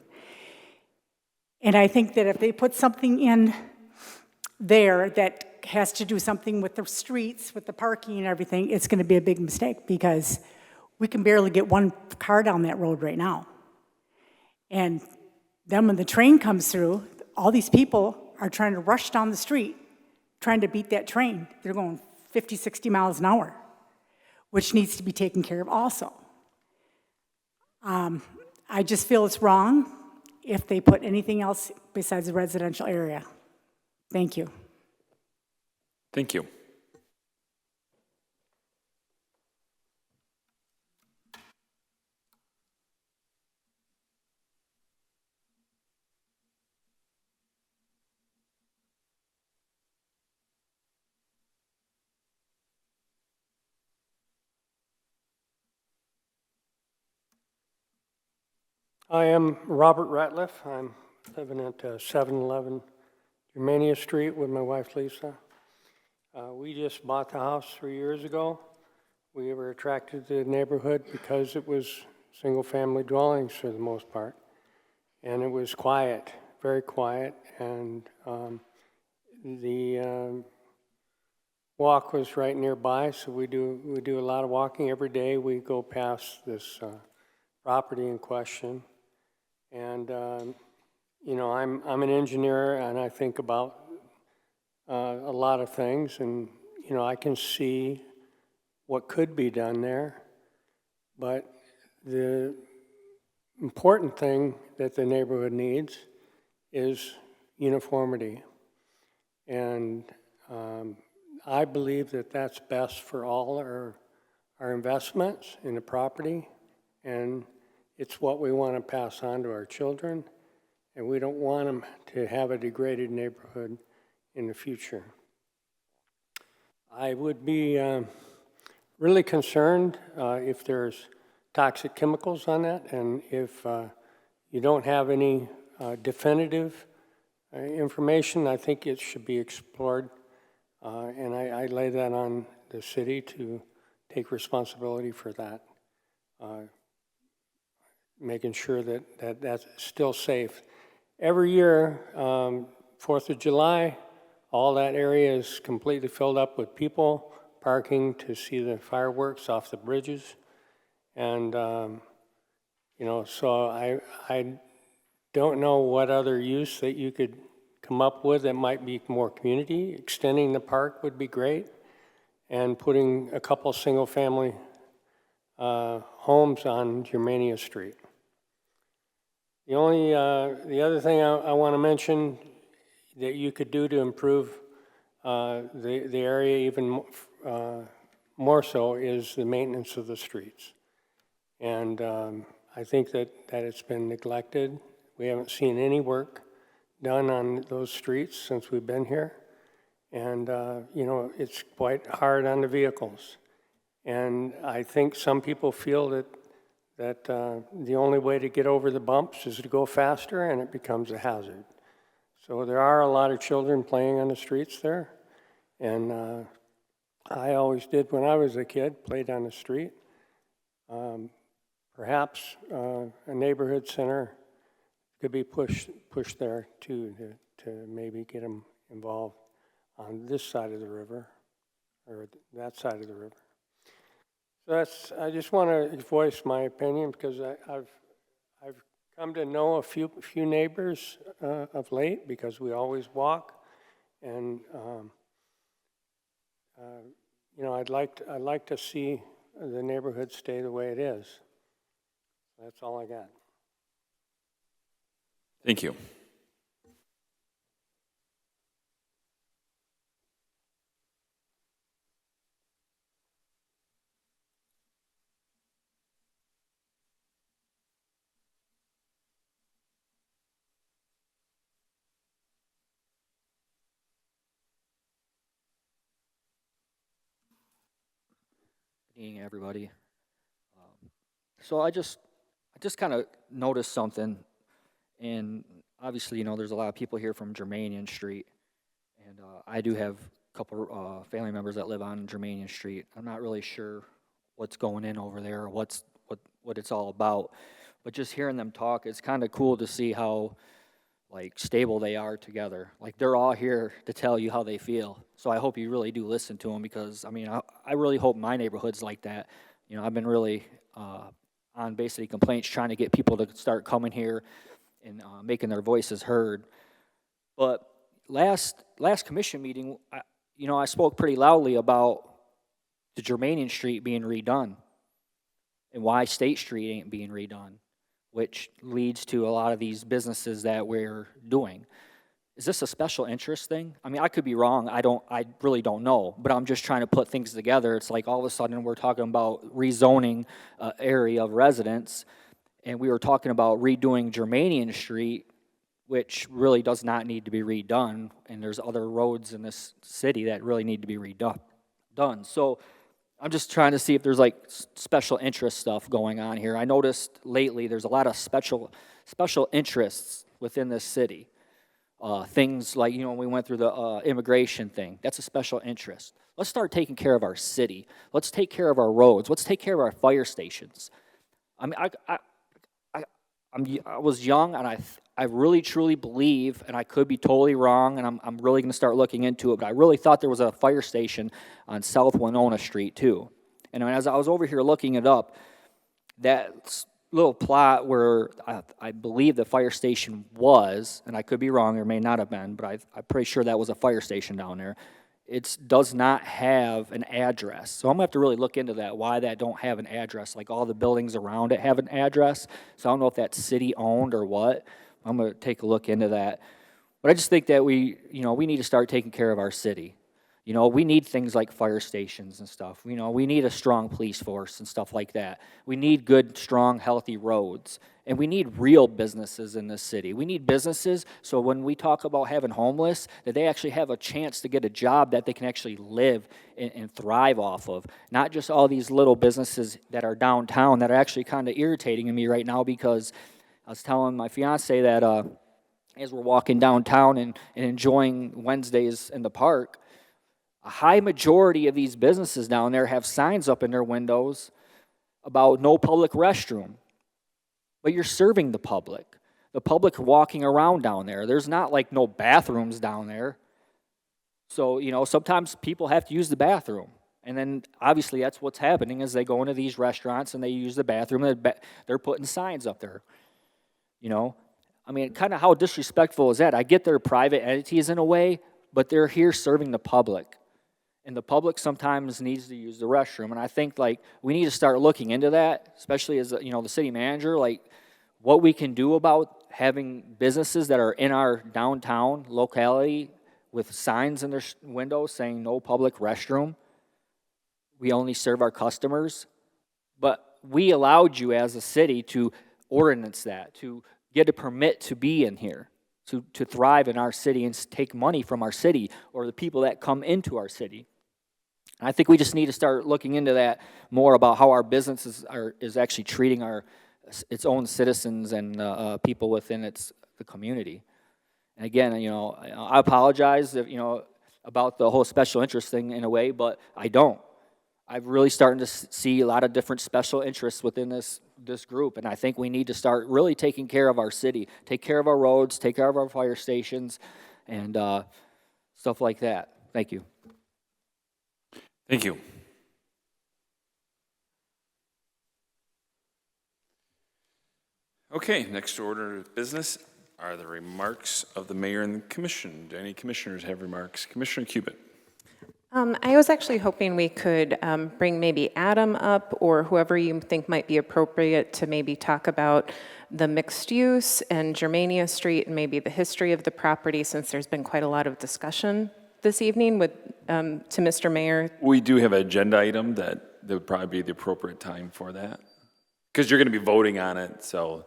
S19: And I think that if they put something in there that has to do something with the streets, with the parking and everything, it's going to be a big mistake because we can barely get one car down that road right now. And then when the train comes through, all these people are trying to rush down the street, trying to beat that train. They're going 50, 60 miles an hour, which needs to be taken care of also. I just feel it's wrong if they put anything else besides the residential area. Thank you.
S1: Thank you.
S20: I am Robert Ratliff. I'm living at 711 Germania Street with my wife Lisa. We just bought the house 3 years ago. We were attracted to the neighborhood because it was single-family dwellings for the most part, and it was quiet very quiet, and the walk was right nearby, so we do a lot of walking every day. We go past this property in question, and you know, I'm an engineer, and I think about a lot of things, and you know, I can see what could be done there, but the important thing that the neighborhood needs is uniformity, and I believe that that's best for all our investments in the property, and it's what we want to pass on to our children, and we don't want them to have a degraded neighborhood in the future. I would be really concerned if there's toxic chemicals on that, and if you don't have any definitive information, I think it should be explored, and I lay that on the city to take responsibility for that, making sure that that's still safe. Every year, 4th of July, all that area is completely filled up with people parking to see the fireworks off the bridges. And, you know, so I don't know what other use that you could come up with that might be more community. Extending the park would be great, and putting a couple single-family homes on Germania Street. The other thing I want to mention that you could do to improve the area even more so is the maintenance of the streets. And I think that it's been neglected. We haven't seen any work done on those streets since we've been here. And, you know, it's quite hard on the vehicles. And I think some people feel that the only way to get over the bumps is to go faster, and it becomes a hazard. So there are a lot of children playing on the streets there. And I always did when I was a kid, played on the street. Perhaps a neighborhood center could be pushed there too, to maybe get them involved on this side of the river or that side of the river. So I just want to voice my opinion, because I've come to know a few neighbors of late, because we always walk, and you know, I'd like to see the neighborhood stay the way it is. That's all I got.
S1: Thank you.
S21: Good evening, everybody. So I just kind of noticed something, and obviously, you know, there's a lot of people here from Germanian Street, and I do have a couple family members that live on Germanian Street. I'm not really sure what's going in over there, or what it's all about, but just hearing them talk, it's kind of cool to see how like stable they are together. Like, they're all here to tell you how they feel. So I hope you really do listen to them, because I mean, I really hope my neighborhood's like that. You know, I've been really on basically complaints, trying to get people to start coming here and making their voices heard. But last commission meeting, I spoke pretty loudly about the Germanian Street being redone and why State Street ain't being redone, which leads to a lot of these businesses that we're doing. Is this a special interest thing? I mean, I could be wrong. I really don't know, but I'm just trying to put things together. It's like all of a sudden we're talking about rezoning an area of residents, and we were talking about redoing Germanian Street, which really does not need to be redone, and there's other roads in this city that really need to be redone. So I'm just trying to see if there's like special interest stuff going on here. I noticed lately there's a lot of special interests within this city. Things like, you know, we went through the immigration thing. That's a special interest. Let's start taking care of our city. Let's take care of our roads. Let's take care of our fire stations. I mean, I was young, and I really truly believe, and I could be totally wrong, and I'm really going to start looking into it, but I really thought there was a fire station on South Winona Street too. And as I was over here looking it up, that little plot where I believe the fire station was, and I could be wrong, or may not have been, but I'm pretty sure that was a fire station down there. It does not have an address. So I'm going to have to really look into that, why that don't have an address. Like all the buildings around it have an address. So I don't know if that's city-owned or what. I'm going to take a look into that. But I just think that we need to start taking care of our city. We need things like fire stations and stuff. We need a strong police force and stuff like that. We need good, strong, healthy roads. And we need real businesses in this city. We need businesses so when we talk about having homeless, that they actually have a chance to get a job that they can actually live and thrive off of. Not just all these little businesses that are downtown that are actually kind of irritating me right now, because I was telling my fiance that as we're walking downtown and enjoying Wednesdays in the park, a high majority of these businesses down there have signs up in their windows about no public restroom. But you're serving the public. The public walking around down there. There's not like no bathrooms down there. So, sometimes people have to use the bathroom. And then obviously that's what's happening is they go into these restaurants and they use the bathroom and they're putting signs up there. Kind of how disrespectful is that? I get they're private entities in a way, but they're here serving the public. And the public sometimes needs to use the restroom. And I think we need to start looking into that, especially as the city manager, what we can do about having businesses that are in our downtown locality with signs in their windows saying no public restroom. We only serve our customers. But we allowed you as a city to ordinance that, to get a permit to be in here, to thrive in our city and take money from our city or the people that come into our city. I think we just need to start looking into that more about how our businesses is actually treating its own citizens and people within the community. And again, I apologize if, about the whole special interest thing in a way, but I don't. I'm really starting to see a lot of different special interests within this group, and I think we need to start really taking care of our city, take care of our roads, take care of our fire stations, and stuff like that. Thank you.
S1: Thank you. Okay, next order of business are the remarks of the mayor and the commission. Do any commissioners have remarks? Commissioner Cubitt.
S2: I was actually hoping we could bring maybe Adam up or whoever you think might be appropriate to maybe talk about the mixed use and Germania Street and maybe the history of the property, since there's been quite a lot of discussion this evening to Mr. Mayor.
S1: We do have an agenda item that would probably be the appropriate time for that. Because you're going to be voting on it, so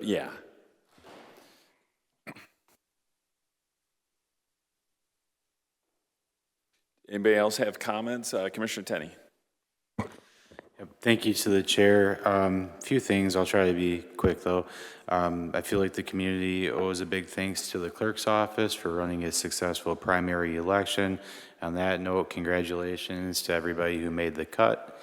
S1: yeah. Anybody else have comments? Commissioner Tenney.
S6: Thank you to the chair. A few things. I'll try to be quick, though. I feel like the community owes a big thanks to the clerk's office for running a successful primary election. On that note, congratulations to everybody who made the cut.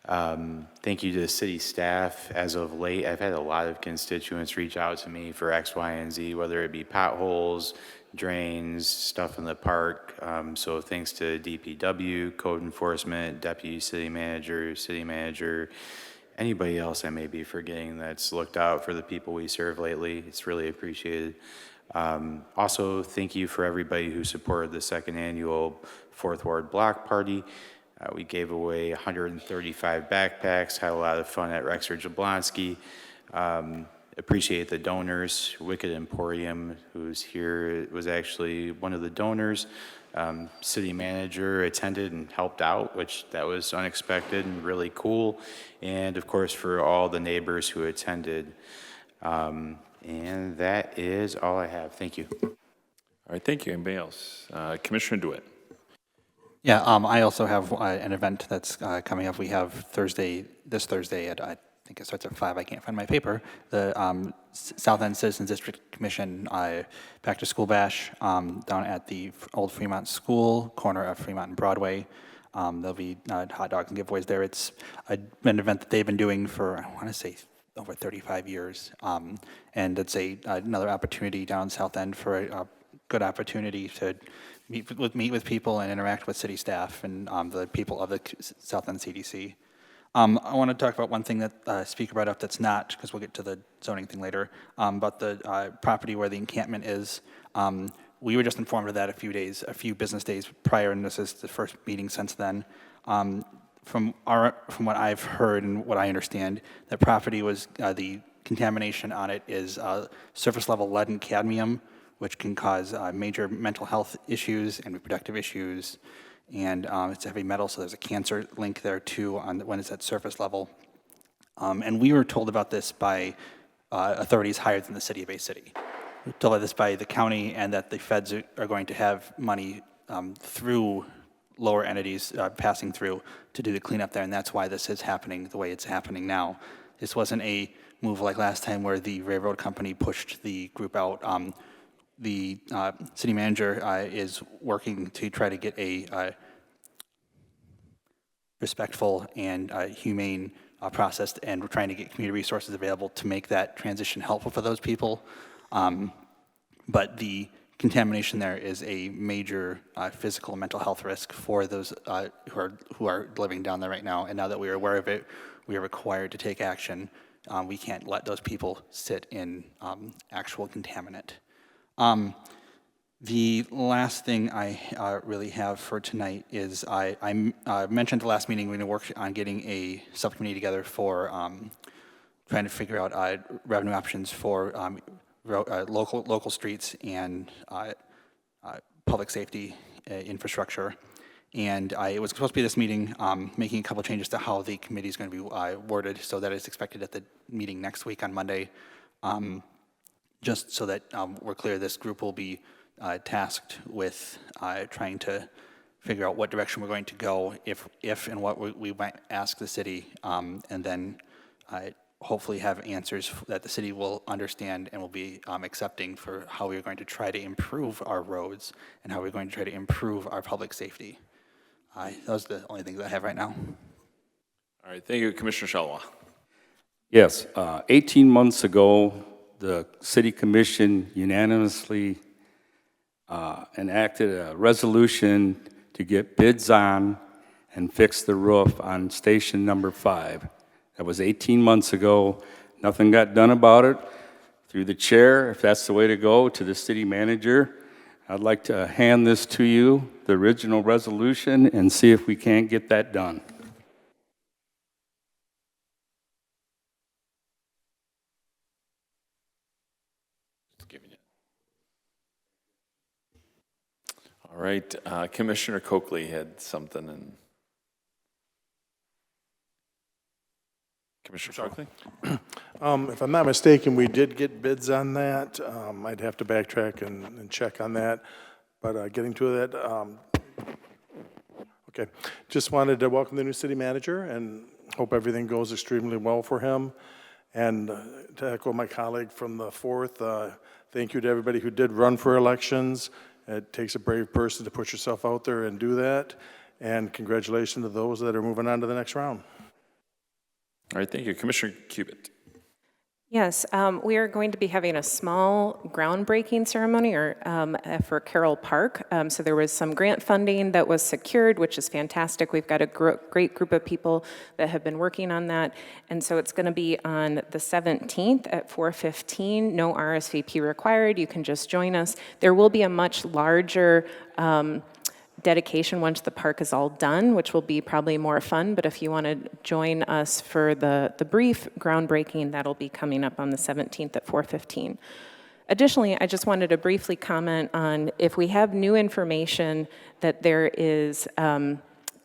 S6: Thank you to the city staff. As of late, I've had a lot of constituents reach out to me for X, Y, and Z, whether it be potholes, drains, stuff in the park. So thanks to DPW, code enforcement, deputy city manager, anybody else I may be forgetting that's looked out for the people we serve lately. It's really appreciated. Also, thank you for everybody who supported the second annual Fourth Ward Block Party. We gave away 135 backpacks, had a lot of fun at Rexford Jablonski. Appreciate the donors. Wicked Emporium, who's here, was actually one of the donors. City manager attended and helped out, which that was unexpected and really cool. And of course, for all the neighbors who attended. And that is all I have. Thank you.
S1: All right, thank you. Anybody else? Commissioner DeWitt.
S3: Yeah, I also have an event that's coming up. We have this Thursday at, I think it starts at 5, I can't find my paper, the South End Citizens District Commission Back to School Bash down at the old Fremont School, corner of Fremont and Broadway. There'll be hot dogs and giveaways there. It's an event that they've been doing for, I want to say, over 35 years. And it's another opportunity down South End for a good opportunity to meet with people and interact with city staff and the people of the South End CDC. I want to talk about one thing that the speaker brought up that's not, because we'll get to the zoning thing later, but the property where the encampment is. We were just informed of that a few business days prior, and this is the first meeting since then. From what I've heard and what I understand, that property was the contamination on it is surface level lead and cadmium, which can cause major mental health issues and reproductive issues. And it's heavy metal, so there's a cancer link there too when it's at surface level. And we were told about this by authorities higher than the city of Bay City. We were told about this by the county, and that the feds are going to have money through lower entities passing through to do the cleanup there, and that's why this is happening the way it's happening now. This wasn't a move like last time where the railroad company pushed the group out. The city manager is working to try to get a respectful and humane process, and we're trying to get community resources available to make that transition helpful for those people. But the contamination there is a major physical and mental health risk for those who are living down there right now. And now that we are aware of it, we are required to take action. We can't let those people sit in actual contaminant. The last thing I really have for tonight is I mentioned the last meeting we're going to work on getting a subcommittee together for trying to figure out revenue options for local streets and public safety infrastructure. And it was supposed to be this meeting, making a couple changes to how the committee is going to be worded, so that it's expected at the meeting next week on Monday. Just so that we're clear, this group will be tasked with trying to figure out what direction we're going to go, if and what we might ask the city, and then hopefully have answers that the city will understand and will be accepting for how we're going to try to improve our roads and how we're going to try to improve our public safety. Those are the only things I have right now.
S1: All right, thank you, Commissioner Shalwa.
S4: Yes, 18 months ago, the City Commission unanimously enacted a resolution to get bids on and fix the roof on station number 5. That was 18 months ago. Nothing got done about it. Through the chair, if that's the way to go, to the city manager, I'd like to hand this to you, the original resolution, and see if we can't get that done.
S1: All right, Commissioner Coakley had something, and Commissioner Coakley?
S22: If I'm not mistaken, we did get bids on that. I'd have to backtrack and check on that. But getting to that, okay. Just wanted to welcome the new city manager and hope everything goes extremely well for him. And to echo my colleague from the 4th, thank you to everybody who did run for elections. It takes a brave person to put yourself out there and do that. And congratulations to those that are moving on to the next round.
S1: All right, thank you. Commissioner Cubit.
S2: Yes, we are going to be having a small groundbreaking ceremony for Carroll Park. So there was some grant funding that was secured, which is fantastic. We've got a great group of people that have been working on that. And so it's going to be on the 17th at 4:15. No RSVP required. You can just join us. There will be a much larger dedication once the park is all done, which will be probably more fun. But if you want to join us for the brief groundbreaking, that'll be coming up on the 17th at 4:15. Additionally, I just wanted to briefly comment on if we have new information that there is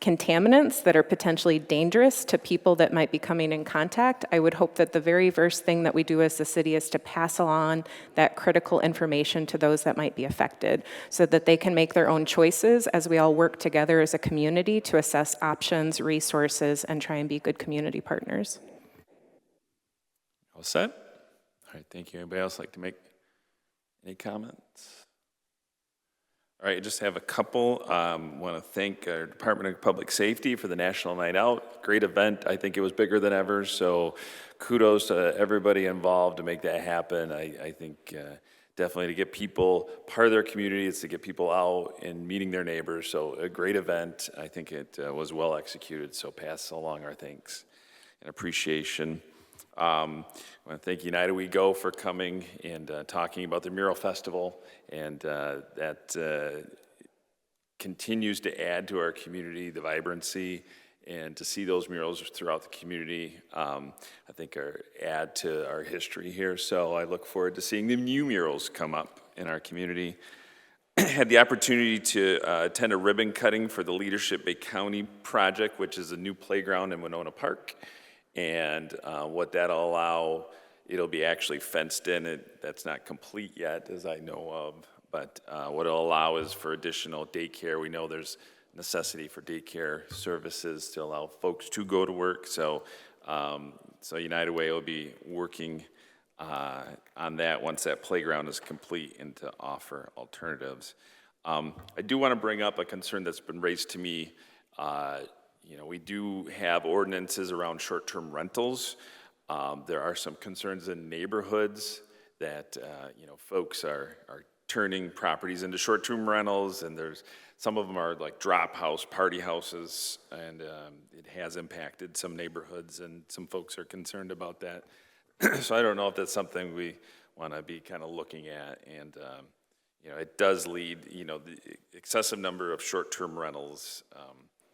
S2: contaminants that are potentially dangerous to people that might be coming in contact, I would hope that the very first thing that we do as the city is to pass along that critical information to those that might be affected so that they can make their own choices as we all work together as a community to assess options, resources, and try and be good community partners.
S1: All set? All right, thank you. Anybody else like to make any comments? All right, I just have a couple. Want to thank our Department of Public Safety for the National Night Out. Great event. I think it was bigger than ever, so kudos to everybody involved to make that happen. I think definitely to get people part of their community, it's to get people out and meeting their neighbors. So a great event. I think it was well executed, so pass along our thanks and appreciation. I want to thank United We Go for coming and talking about the Mural Festival, and that continues to add to our community, the vibrancy, and to see those murals throughout the community, I think add to our history here. So I look forward to seeing the new murals come up in our community. Had the opportunity to attend a ribbon cutting for the Leadership Bay County project, which is a new playground in Winona Park. And what that'll allow, it'll be actually fenced in. That's not complete yet, as I know of. But what it'll allow is for additional daycare. We know there's necessity for daycare services to allow folks to go to work. So, so United Way will be working on that once that playground is complete and to offer alternatives. I do want to bring up a concern that's been raised to me. You know, we do have ordinances around short-term rentals. There are some concerns in neighborhoods that, you know, folks are turning properties into short-term rentals, and there's some of them are like drop house, party houses, and it has impacted some neighborhoods, and some folks are concerned about that. So I don't know if that's something we want to be kind of looking at, and you know, it does lead, you know, the excessive number of short-term rentals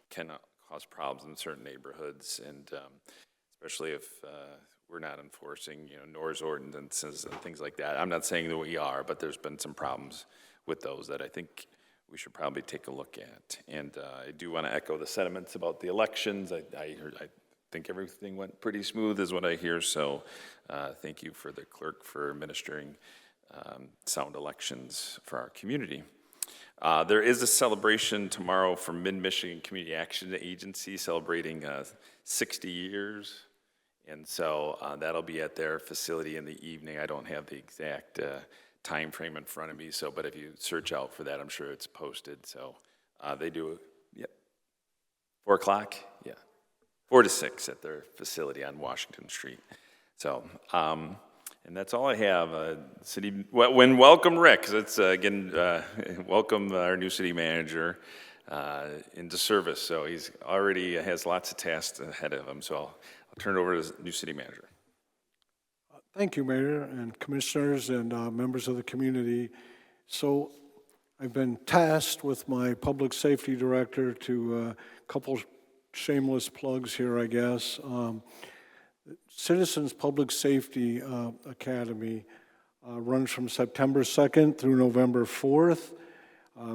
S1: can cause problems in certain neighborhoods, and especially if we're not enforcing, you know, NORS ordinances and things like that. I'm not saying that we are, but there's been some problems with those that I think we should probably take a look at. And I do want to echo the sentiments about the elections. I think everything went pretty smooth is what I hear, so thank you for the clerk for administering sound elections for our community. There is a celebration tomorrow from Mid-Michigan Community Action Agency celebrating 60 years. And so that'll be at their facility in the evening. I don't have the exact time frame in front of me, so but if you search out for that, I'm sure it's posted. So they do, yep, 4 o'clock, yeah, 4 to 6 at their facility on Washington Street. So, and that's all I have. Welcome Rick, 'cause it's again, welcome our new city manager into service. So he's already has lots of tasks ahead of him. So I'll turn it over to the new city manager.
S5: Thank you, Mayor and Commissioners and members of the community. So I've been tasked with my Public Safety Director to a couple shameless plugs here, I guess. Citizens Public Safety Academy runs from September 2nd through November 4th.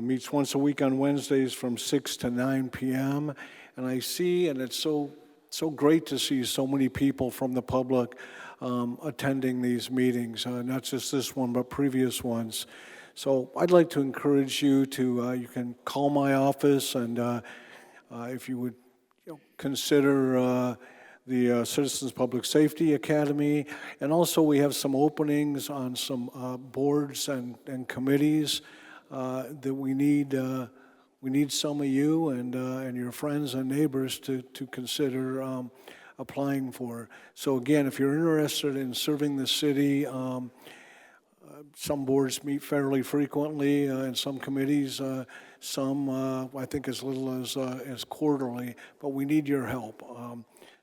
S5: Meets once a week on Wednesdays from 6 to 9 p.m. And I see, and it's so great to see so many people from the public attending these meetings, not just this one, but previous ones. So I'd like to encourage you to, you can call my office, and if you would consider the Citizens Public Safety Academy. And also we have some openings on some boards and committees that we need some of you and your friends and neighbors to consider applying for. So again, if you're interested in serving the city, some boards meet fairly frequently, and some committees, some I think as little as quarterly. But we need your help.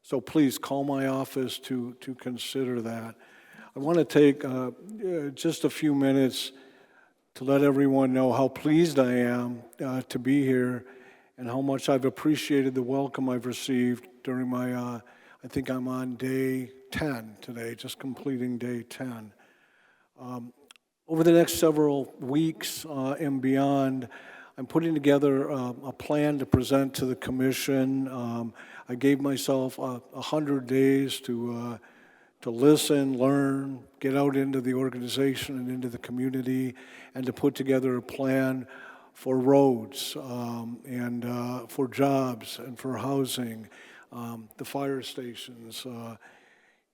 S5: So please call my office to consider that. I want to take just a few minutes to let everyone know how pleased I am to be here and how much I've appreciated the welcome I've received during my, I think I'm on day 10 today, just completing day 10. Over the next several weeks and beyond, I'm putting together a plan to present to the commission. I gave myself 100 days to listen, learn, get out into the organization and into the community, and to put together a plan for roads and for jobs and for housing, the fire stations,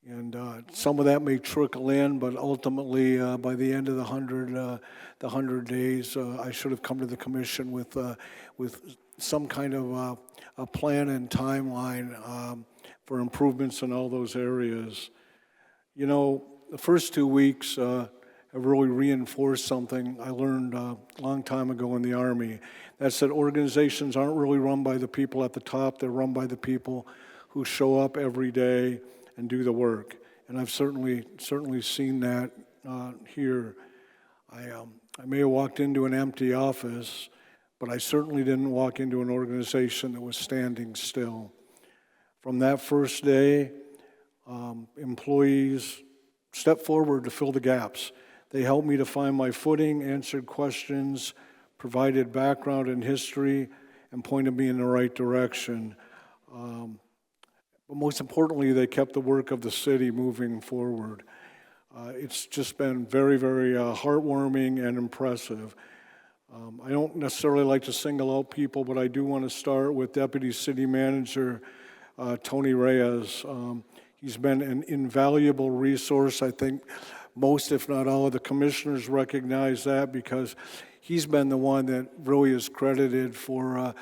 S5: And some of that may trickle in, but ultimately, by the end of the 100 days, I should have come to the commission with some kind of a plan and timeline for improvements in all those areas. You know, the first 2 weeks have really reinforced something I learned a long time ago in the Army. That's that organizations aren't really run by the people at the top, they're run by the people who show up every day and do the work. And I've certainly seen that here. I may have walked into an empty office, but I certainly didn't walk into an organization that was standing still. From that first day, employees stepped forward to fill the gaps. They helped me to find my footing, answered questions, provided background and history, and pointed me in the right direction. But most importantly, they kept the work of the city moving forward. It's just been very, very heartwarming and impressive. I don't necessarily like to single out people, but I do want to start with Deputy City Manager Tony Reyes. He's been an invaluable resource. I think most, if not all, of the commissioners recognize that because he's been the one that really is credited for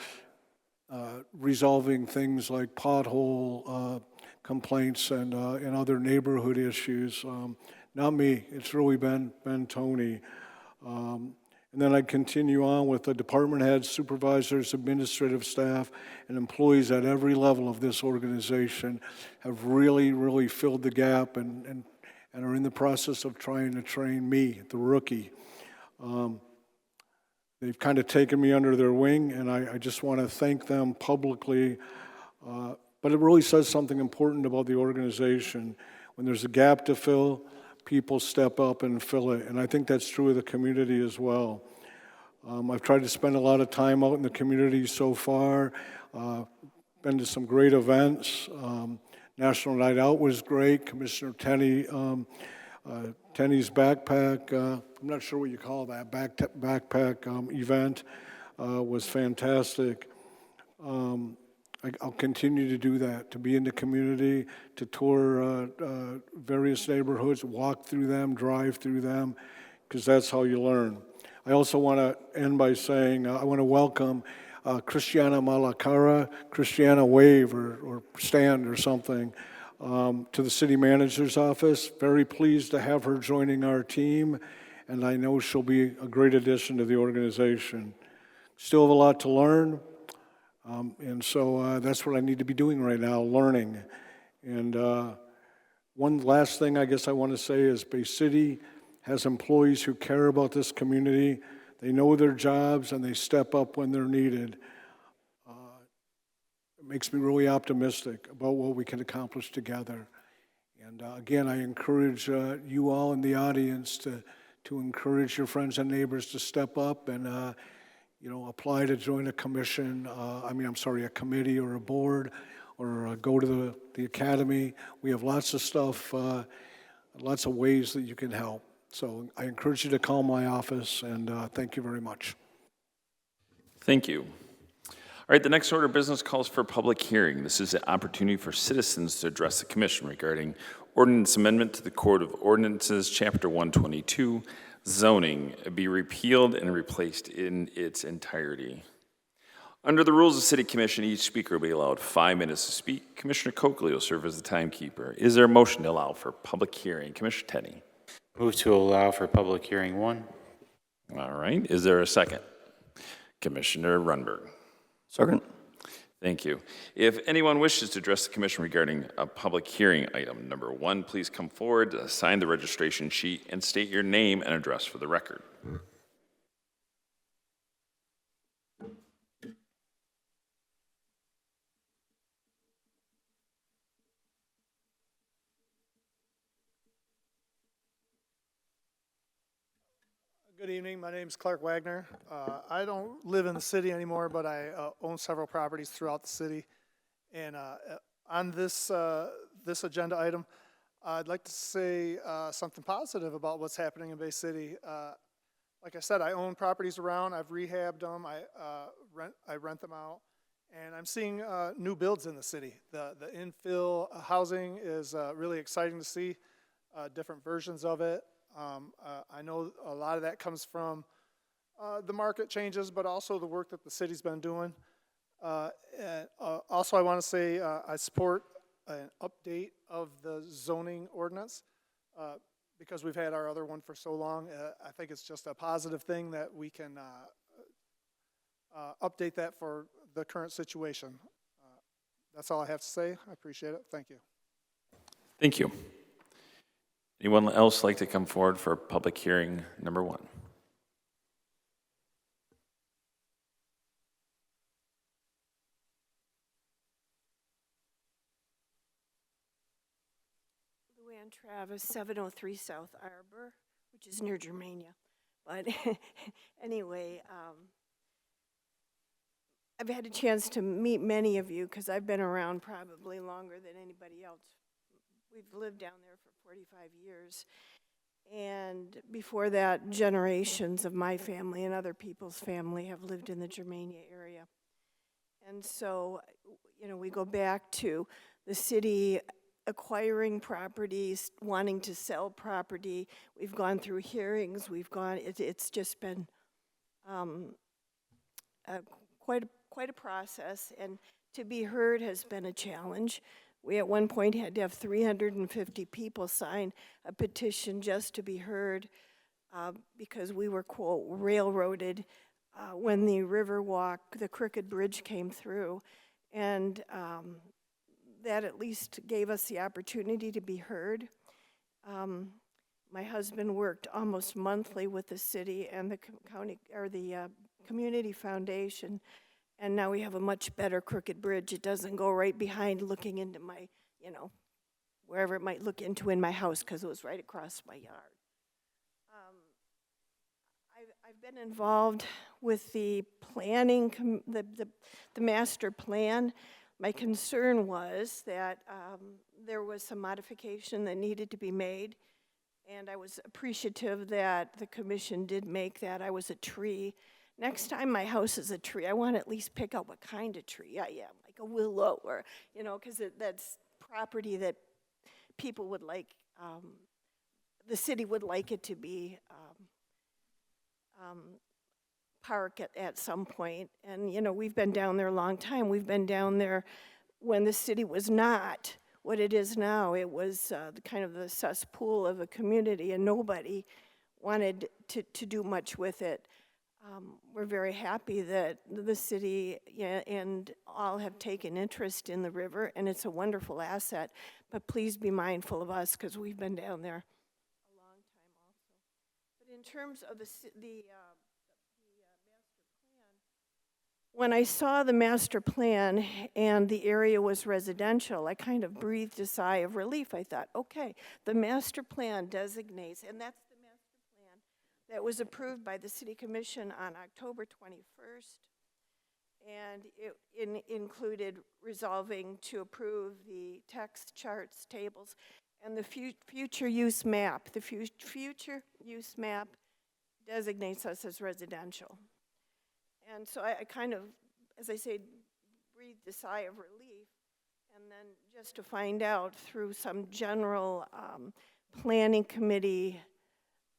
S5: resolving things like pothole complaints and other neighborhood issues. Not me. It's really been Tony. And then I continue on with the department heads, supervisors, administrative staff, and employees at every level of this organization have really filled the gap and are in the process of trying to train me, the rookie. They've kind of taken me under their wing, and I just want to thank them publicly. But it really says something important about the organization. When there's a gap to fill, people step up and fill it, and I think that's true of the community as well. I've tried to spend a lot of time out in the community so far, been to some great events. National Night Out was great. Commissioner Tenney's backpack, I'm not sure what you call that, backpack event was fantastic. I'll continue to do that, to be in the community, to tour various neighborhoods, walk through them, drive through them, because that's how you learn. I also want to end by saying I want to welcome Christiana Malacara, Christiana wave or stand or something, to the city manager's office. Very pleased to have her joining our team, and I know she'll be a great addition to the organization. Still have a lot to learn. And so that's what I need to be doing right now, learning. And one last thing I guess I want to say is Bay City has employees who care about this community. They know their jobs and they step up when they're needed. It makes me really optimistic about what we can accomplish together. And again, I encourage you all in the audience to encourage your friends and neighbors to step up and apply to join a commission, a committee or a board, or go to the academy. We have lots of stuff, lots of ways that you can help. So I encourage you to call my office, and thank you very much.
S1: Thank you. All right, the next order of business calls for a public hearing. This is an opportunity for citizens to address the commission regarding ordinance amendment to the Code of Ordinances, Chapter 122, zoning, be repealed and replaced in its entirety. Under the rules of City Commission, each speaker will be allowed 5 minutes to speak. Commissioner Coakley will serve as the timekeeper. Is there a motion to allow for public hearing? Commissioner Tenney.
S6: Move to allow for public hearing 1.
S1: All right. Is there a second? Commissioner Runberg.
S7: Second.
S1: Thank you. If anyone wishes to address the commission regarding a public hearing item number 1, please come forward, sign the registration sheet, and state your name and address for the record.
S8: Good evening. My name is Clark Wagner. I don't live in the city anymore, but I own several properties throughout the city. And on this agenda item, I'd like to say something positive about what's happening in Bay City. Like I said, I own properties around. I've rehabbed them. I rent them out, And I'm seeing new builds in the city. The infill housing is really exciting to see, different versions of it. I know a lot of that comes from the market changes, but also the work that the city's been doing. Also, I want to say I support an update of the zoning ordinance because we've had our other one for so long. I think it's just a positive thing that we can update that for the current situation. That's all I have to say. I appreciate it. Thank you.
S1: Thank you. Anyone else like to come forward for public hearing number 1?
S7: Luann Travis, 703 South Arbor, which is near Germania. But anyway, I've had a chance to meet many of you because I've been around probably longer than anybody else. We've lived down there for 45 years. And before that, generations of my family and other people's family have lived in the Germania area. And so, you know, we go back to the city acquiring properties, wanting to sell property. We've gone through hearings. It's just been quite a process, and to be heard has been a challenge. We at one point had to have 350 people sign a petition just to be heard because we were, quote, railroaded when the Riverwalk, the Crooked Bridge came through. And that at least gave us the opportunity to be heard. My husband worked almost monthly with the city and the county, or the community foundation. And now we have a much better Crooked Bridge. It doesn't go right behind looking into my, you know, wherever it might look into in my house because it was right across my yard. I've been involved with the planning, the master plan. My concern was that there was some modification that needed to be made. And I was appreciative that the commission did make that. I was a tree. Next time my house is a tree, I want to at least pick out what kind of tree I am, like a willow or, you know, because that's property that people would like, the city would like it to be park at some point. And, you know, we've been down there a long time. We've been down there when the city was not what it is now. It was kind of the cesspool of a community, and nobody wanted to do much with it. We're very happy that the city and all have taken interest in the river, and it's a wonderful asset. But please be mindful of us because we've been down there a long time also. But in terms of the master plan, when I saw the master plan and the area was residential, I kind of breathed a sigh of relief. I thought, okay, the master plan designates, and that's the master plan that was approved by the City Commission on October 21st, and it included resolving to approve the text charts, tables, and the future use map. The future use map designates us as residential. And so I kind of, as I say, breathed a sigh of relief, and then just to find out through some general planning committee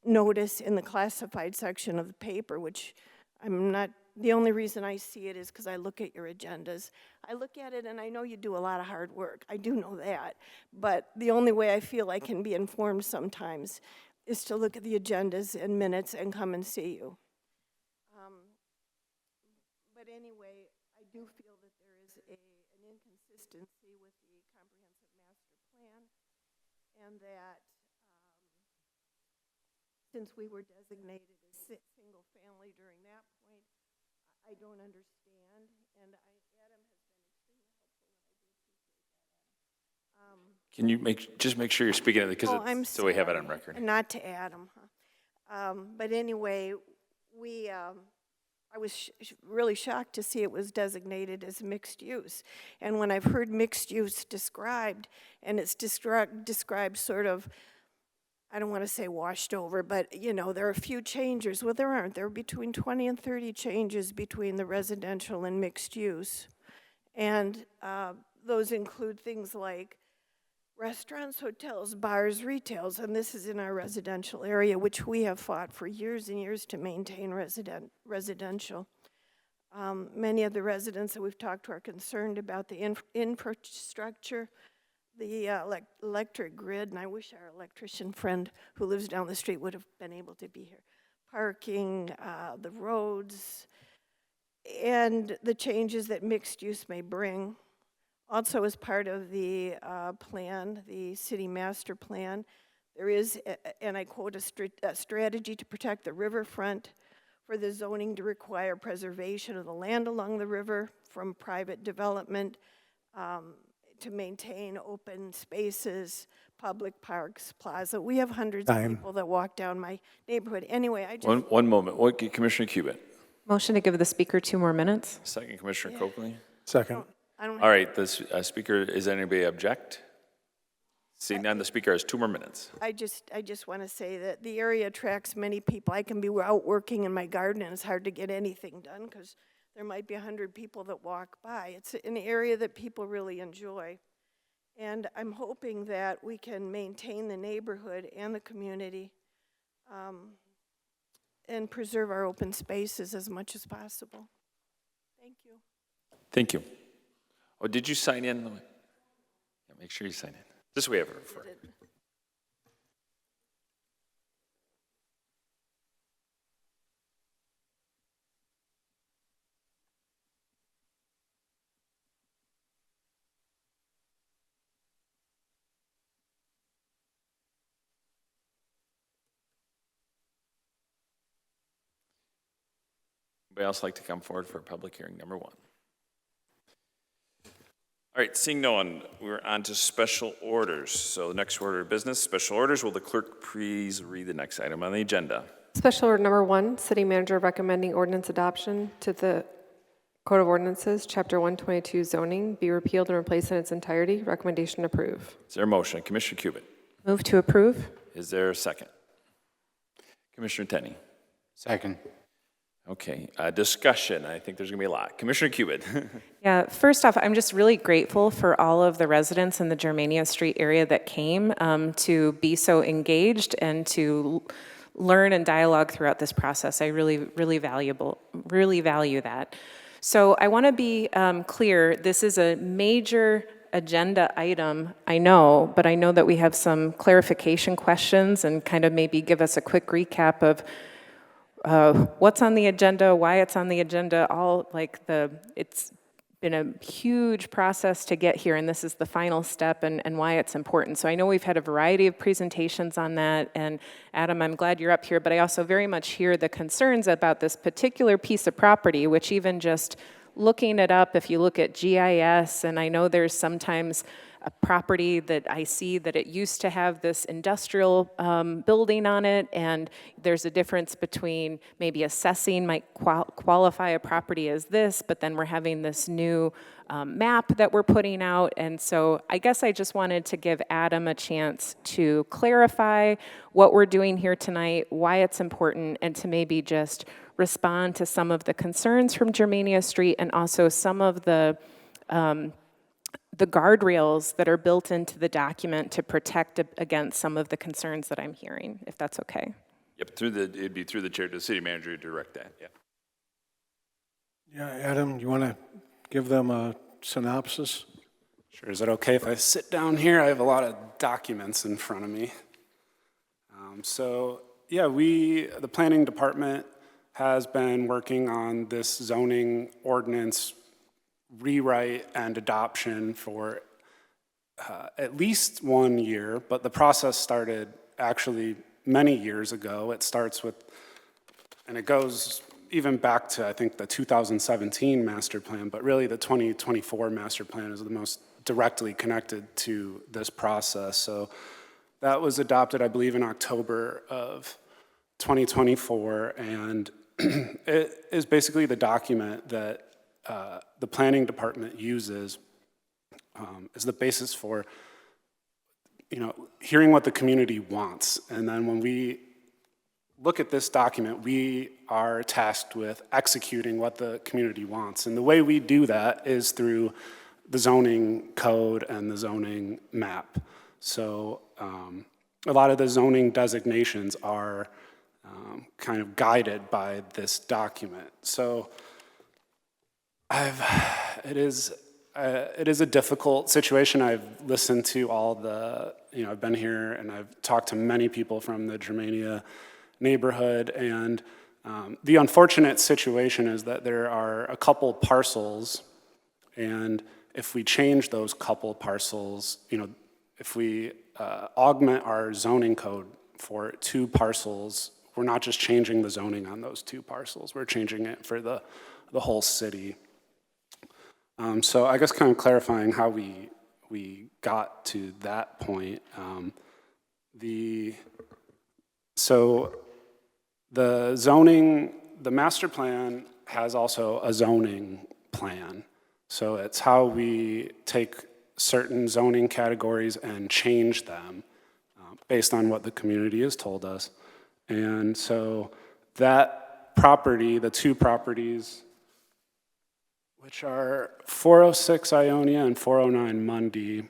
S7: notice in the classified section of the paper, which I'm not, the only reason I see it is because I look at your agendas. I look at it and I know you do a lot of hard work. I do know that. But the only way I feel I can be informed sometimes is to look at the agendas and minutes and come and see you. But anyway, I do feel that there is an inconsistency with the comprehensive master plan, and that since we were designated as single family during that point, I don't understand, and Adam has been extremely helpful, and I do appreciate that, Adam.
S1: Can you just make sure you're speaking because so we have it on record.
S7: Not to Adam, huh? But anyway, I was really shocked to see it was designated as mixed use. And when I've heard mixed use described, and it's described sort of, I don't want to say washed over, but you know, there are a few changes. Well, there aren't. There are between 20 and 30 changes between the residential and mixed use. And those include things like restaurants, hotels, bars, retails, and this is in our residential area, which we have fought for years and years to maintain residential. Many of the residents that we've talked to are concerned about the infrastructure, the electric grid, and I wish our electrician friend who lives down the street would have been able to be here. Parking, the roads, and the changes that mixed use may bring. Also, as part of the plan, the city master plan, there is, and I quote, a strategy to protect the riverfront for the zoning to require preservation of the land along the river from private development, to maintain open spaces, public parks, plaza. We have hundreds of people that walk down my neighborhood. Anyway, I just...
S1: One moment. Commissioner Cubitt.
S2: Motion to give the speaker 2 more minutes.
S1: Second, Commissioner Coakley.
S22: Second.
S7: I don't
S1: All right, the speaker, is anybody object? Seeing none, the speaker has 2 more minutes.
S7: I just want to say that the area attracts many people. I can be out working in my garden and it's hard to get anything done because there might be 100 people that walk by. It's an area that people really enjoy. And I'm hoping that we can maintain the neighborhood and the community and preserve our open spaces as much as possible. Thank you.
S1: Thank you. Oh, did you sign in? Yeah, make sure you sign in. This way, I have a refer. Anybody else like to come forward for public hearing number 1? All right, seeing no one, we're on to special orders. So the next order of business, special orders. Will the clerk please read the next item on the agenda?
S9: Special order number 1, city manager recommending ordinance adoption to the Code of Ordinances, Chapter 122 zoning, be repealed and replaced in its entirety. Recommendation approve.
S1: Is there a motion? Commissioner Cubitt.
S2: Move to approve.
S1: Is there a second? Commissioner Tenney.
S6: Second.
S1: Okay, discussion. I think there's going to be a lot. Commissioner Cubitt.
S2: Yeah, first off, I'm just really grateful for all of the residents in the Germania Street area that came to be so engaged and to learn and dialogue throughout this process. I really value that. So I want to be clear, this is a major agenda item, I know, but I know that we have some clarification questions and kind of maybe give us a quick recap of what's on the agenda, why it's on the agenda, it's been a huge process to get here, and this is the final step and why it's important. So I know we've had a variety of presentations on that, and Adam, I'm glad you're up here, but I also very much hear the concerns about this particular piece of property, which even just looking it up, if you look at GIS, and I know there's sometimes a property that I see that it used to have this industrial building on it, and there's a difference between maybe assessing might qualify a property as this, but then we're having this new map that we're putting out, and so I guess I just wanted to give Adam a chance to clarify what we're doing here tonight, why it's important, and to maybe just respond to some of the concerns from Germania Street and also some of the guardrails that are built into the document to protect against some of the concerns that I'm hearing, if that's okay.
S1: Yep, it'd be through the chair to the city manager to direct that, yeah.
S5: Yeah, Adam, you want to give them a synopsis?
S10: Sure, is it okay if I sit down here? I have a lot of documents in front of me. The planning department has been working on this zoning ordinance rewrite and adoption for at least 1 year, but the process started actually many years ago. It starts with, and it goes even back to, I think, the 2017 master plan, but really the 2024 master plan is the most directly connected to this process. So that was adopted, I believe, in October of 2024, and it is basically the document that the planning department uses as the basis for, hearing what the community wants. And then when we look at this document, we are tasked with executing what the community wants. And the way we do that is through the zoning code and the zoning map. So a lot of the zoning designations are kind of guided by this document. So it is a difficult situation. I've listened to all the, I've been here and I've talked to many people from the Germania neighborhood, and the unfortunate situation is that there are a couple parcels, and if we change those couple parcels, if we augment our zoning code for 2 parcels, we're not just changing the zoning on those 2 parcels, we're changing it for the whole city. So I guess kind of clarifying how we got to that point. The zoning, the master plan has also a zoning plan. So it's how we take certain zoning categories and change them based on what the community has told us. And so that property, the 2 properties, which are 406 Ionia and 409 Mundy,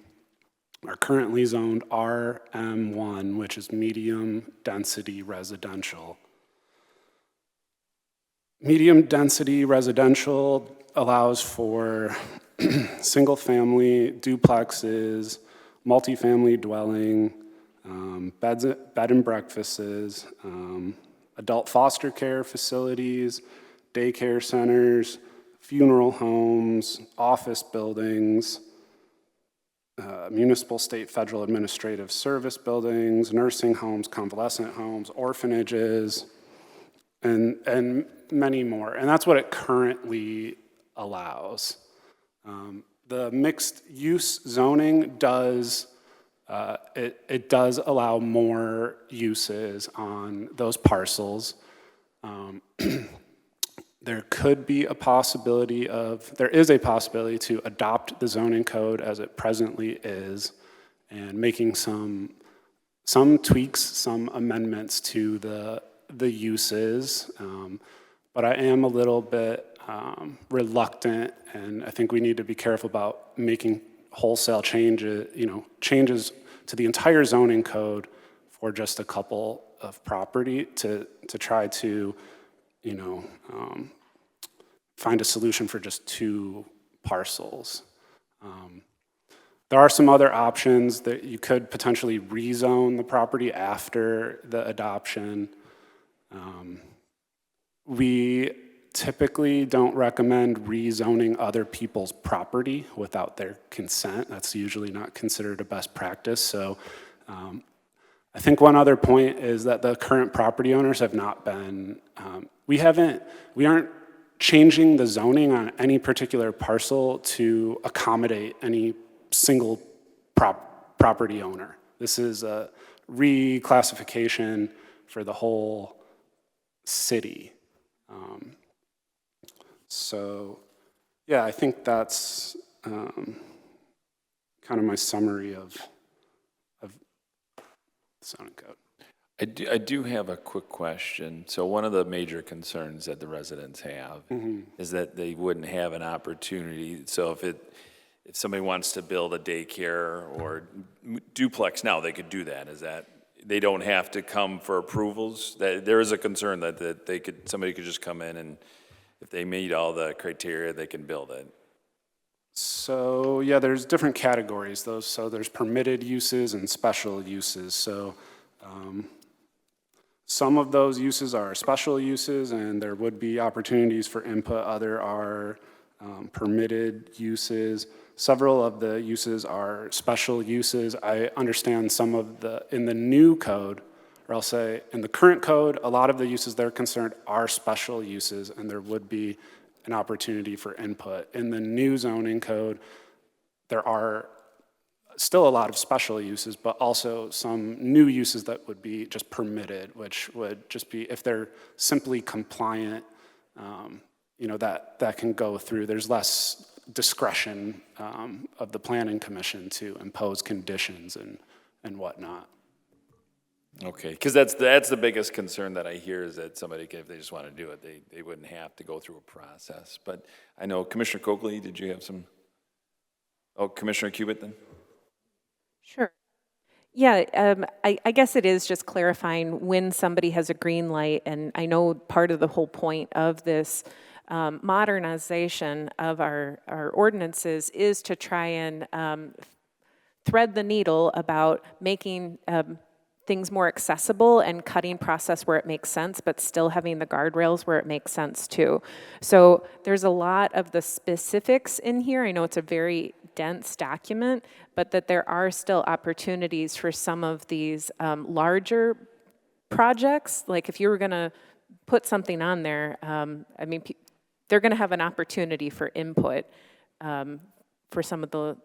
S10: are currently zoned RM1, which is medium density residential. Medium density residential allows for single family duplexes, multifamily dwelling, bed and breakfasts, adult foster care facilities, daycare centers, funeral homes, office buildings, municipal, state, federal administrative service buildings, nursing homes, convalescent homes, orphanages, and many more. And that's what it currently allows. The mixed use zoning does, it does allow more uses on those parcels. There is a possibility to adopt the zoning code as it presently is and making some tweaks, some amendments to the uses. But I am a little bit reluctant, and I think we need to be careful about making wholesale changes to the entire zoning code for just a couple of property to try to find a solution for just 2 parcels. There are some other options that you could potentially rezone the property after the adoption. We typically don't recommend rezoning other people's property without their consent. That's usually not considered a best practice. So I think one other point is that the current property owners have not been, we aren't changing the zoning on any particular parcel to accommodate any single property owner. This is a reclassification for the whole city. So yeah, I think that's kind of my summary of the zoning code.
S1: I do have a quick question. So one of the major concerns that the residents have is that they wouldn't have an opportunity. So if somebody wants to build a daycare or duplex now, they could do that. Is that they don't have to come for approvals? That there is a concern that somebody could just come in and if they meet all the criteria, they can build it.
S10: So yeah, there's different categories. So there's permitted uses and special uses. So some of those uses are special uses, and there would be opportunities for input. Other are permitted uses. Several of the uses are special uses. I understand some of in the new code, or I'll say in the current code, a lot of the uses they're concerned are special uses, and there would be an opportunity for input. In the new zoning code, there are still a lot of special uses, but also some new uses that would be just permitted, which would just be, if they're simply compliant, that can go through. There's less discretion of the planning commission to impose conditions and whatnot.
S1: Okay, because that's the biggest concern that I hear is that somebody, if they just want to do it, they wouldn't have to go through a process. But I know Commissioner Coakley, did you have some? Oh, Commissioner Cubit then?
S2: Sure. Yeah, I guess it is just clarifying when somebody has a green light, and I know part of the whole point of this modernization of our ordinances is to try and thread the needle about making things more accessible and cutting process where it makes sense, but still having the guardrails where it makes sense too. So there's a lot of the specifics in here. I know it's a very dense document, but that there are still opportunities for some of these larger projects. Like if you were gonna put something on there, I mean, they're gonna have an opportunity for input for some of the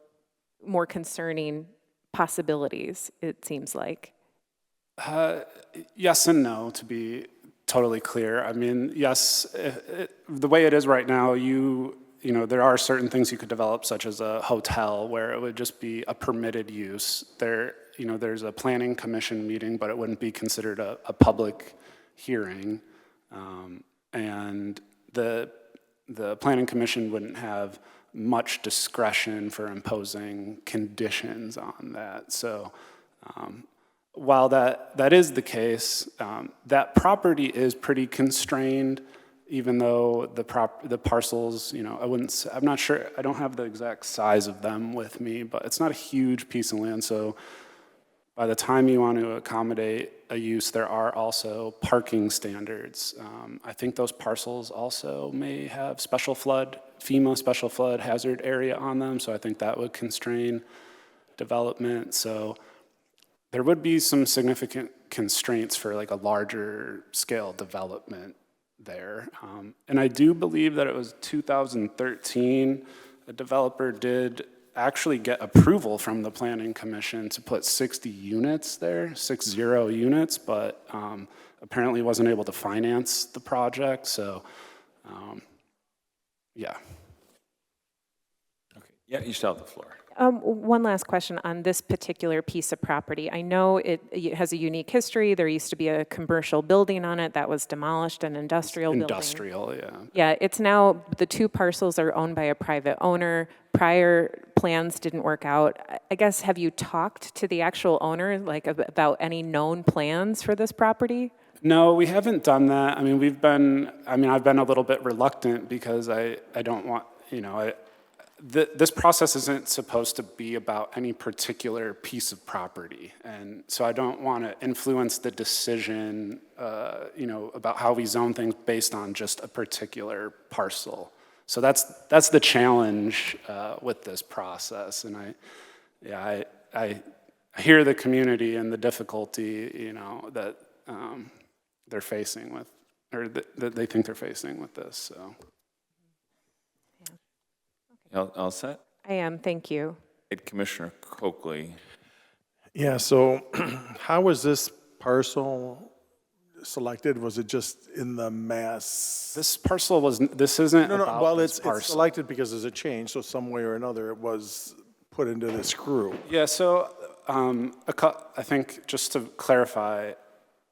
S2: more concerning possibilities, it seems like.
S10: Yes and no, to be totally clear. I mean, yes, the way it is right now, you know, there are certain things you could develop, such as a hotel, where it would just be a permitted use. There, you know, there's a planning commission meeting, but it wouldn't be considered a public hearing, and the planning commission wouldn't have much discretion for imposing conditions on that. So. While that is the case, that property is pretty constrained, even though the parcels, you know, I'm not sure, I don't have the exact size of them with me, but it's not a huge piece of land. So by the time you want to accommodate a use, there are also parking standards. I think those parcels also may have FEMA special flood hazard area on them. So I think that would constrain development. So there would be some significant constraints for like a larger scale development there. And I do believe that it was 2013, a developer did actually get approval from the Planning Commission to put 60 units there, 60 units, but apparently wasn't able to finance the project, so yeah.
S1: Okay, yeah, you still have the floor.
S2: One last question on this particular piece of property. I know it has a unique history. There used to be a commercial building on it that was demolished, an industrial building.
S10: Industrial, yeah.
S2: Yeah, it's now, the two parcels are owned by a private owner. Prior plans didn't work out. I guess, have you talked to the actual owner, like about any known plans for this property?
S10: No, we haven't done that. I mean, I've been a little bit reluctant because I don't want, you know, this process isn't supposed to be about any particular piece of property. And so I don't want to influence the decision, you know, about how we zone things based on just a particular parcel. So that's the challenge with this process. And I hear the community and the difficulty, you know, that they're facing with, or that they think they're facing with this, so.
S1: All set?
S2: I am, thank you.
S1: Commissioner Coakley.
S22: Yeah, so how was this parcel selected? Was it just in the mass?
S10: This parcel this isn't about
S22: well,
S10: this
S22: it's
S10: parcel.
S22: selected because there's a change, so some way or another it was put into this group.
S10: Yeah, so I think just to clarify,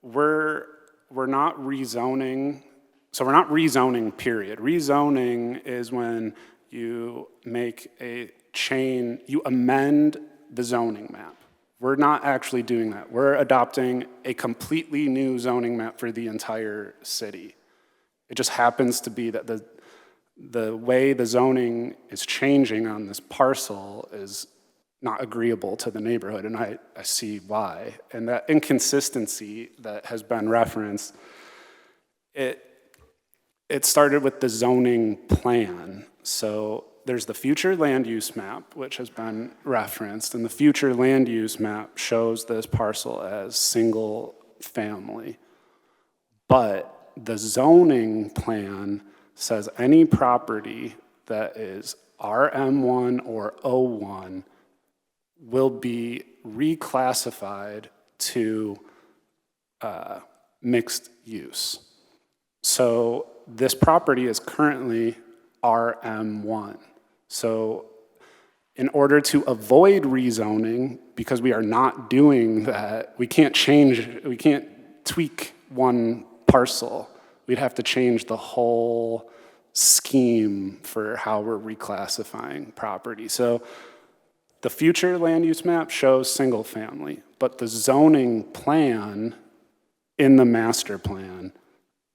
S10: we're not rezoning, so we're not rezoning, period. Rezoning is when you make a change, you amend the zoning map. We're not actually doing that. We're adopting a completely new zoning map for the entire city. It just happens to be that the way the zoning is changing on this parcel is not agreeable to the neighborhood, and I see why. And that inconsistency that has been referenced, it started with the zoning plan. So there's the future land use map, which has been referenced, and the future land use map shows this parcel as single family. But the zoning plan says any property that is RM1 or O1 will be reclassified to mixed use. So this property is currently RM1. So In order to avoid rezoning, because we are not doing that, we can't tweak one parcel. We'd have to change the whole scheme for how we're reclassifying property. So the future land use map shows single family, but the zoning plan in the master plan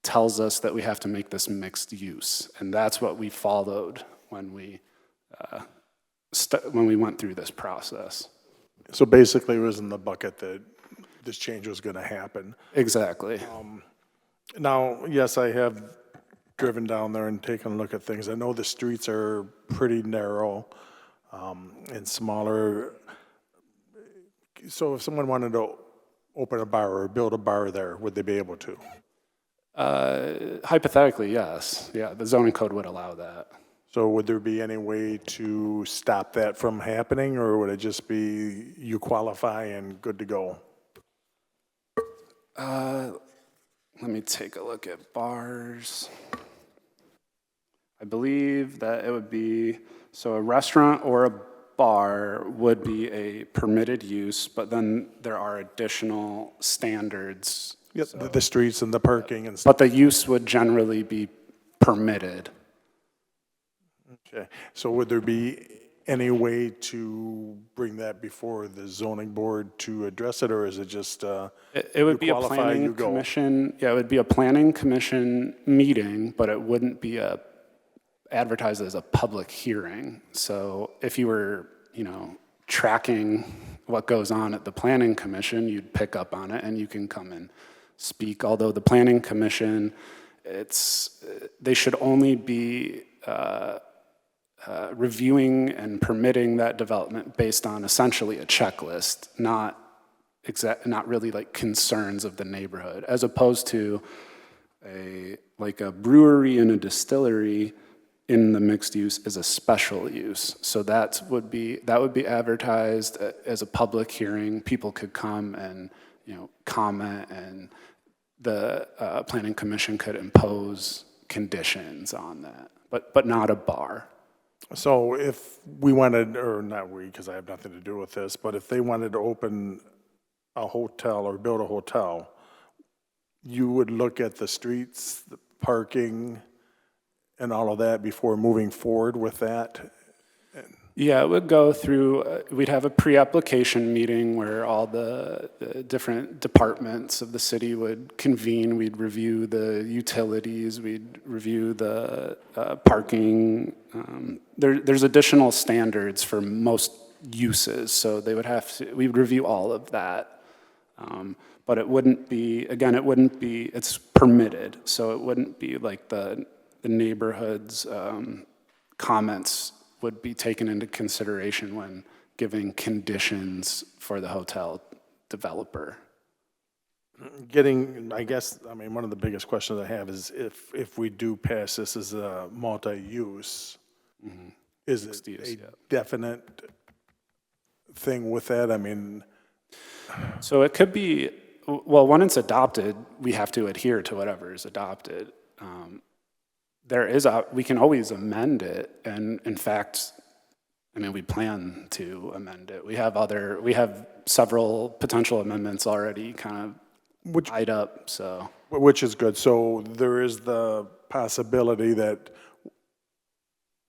S10: tells us that we have to make this mixed use. And that's what we followed when we went through this process.
S22: So basically, it was in the bucket that this change was going to happen.
S10: Exactly.
S22: Now, yes, I have driven down there and taken a look at things. I know the streets are pretty narrow and smaller. So if someone wanted to open a bar or build a bar there, would they be able to?
S10: Hypothetically, yes. Yeah, the zoning code would allow that.
S22: So would there be any way to stop that from happening, or would it just be you qualify and good to go?
S10: Let me take a look at bars. I believe that it would be, so a restaurant or a bar would be a permitted use, but then there are additional standards.
S22: Yep, the streets and the parking and stuff.
S10: But the use would generally be permitted.
S22: Okay, so would there be any way to bring that before the zoning board to address it, or is it just
S10: it would be a planning commission? Yeah, it would be a planning commission meeting, but it wouldn't be advertised as a public hearing. So if you were, tracking what goes on at the planning commission, you'd pick up on it and you can come and speak. Although the planning commission, they should only be reviewing and permitting that development based on essentially a checklist, not really like concerns of the neighborhood, as opposed to a brewery and a distillery in the mixed use is a special use. So that would be advertised as a public hearing. People could come and comment, and the planning commission could impose conditions on that, but not a bar.
S22: So if we wanted, or not we, because I have nothing to do with this, but if they wanted to open a hotel or build a hotel, you would look at the streets, the parking, and all of that before moving forward with that?
S10: Yeah, it would go through, we'd have a pre-application meeting where all the different departments of the city would convene. We'd review the utilities, we'd review the parking. There's additional standards for most uses, so we would review all of that. But it wouldn't be, it's permitted, so it wouldn't be like the neighborhood's comments would be taken into consideration when giving conditions for the hotel developer.
S22: One of the biggest questions I have is if we do pass this as a multi-use, is it a definite thing with that?
S10: So it could be, well, when it's adopted, we have to adhere to whatever is adopted. We can always amend it, and in fact, we plan to amend it. We have several potential amendments already kind of tied up, so.
S22: Which is good. So there is the possibility that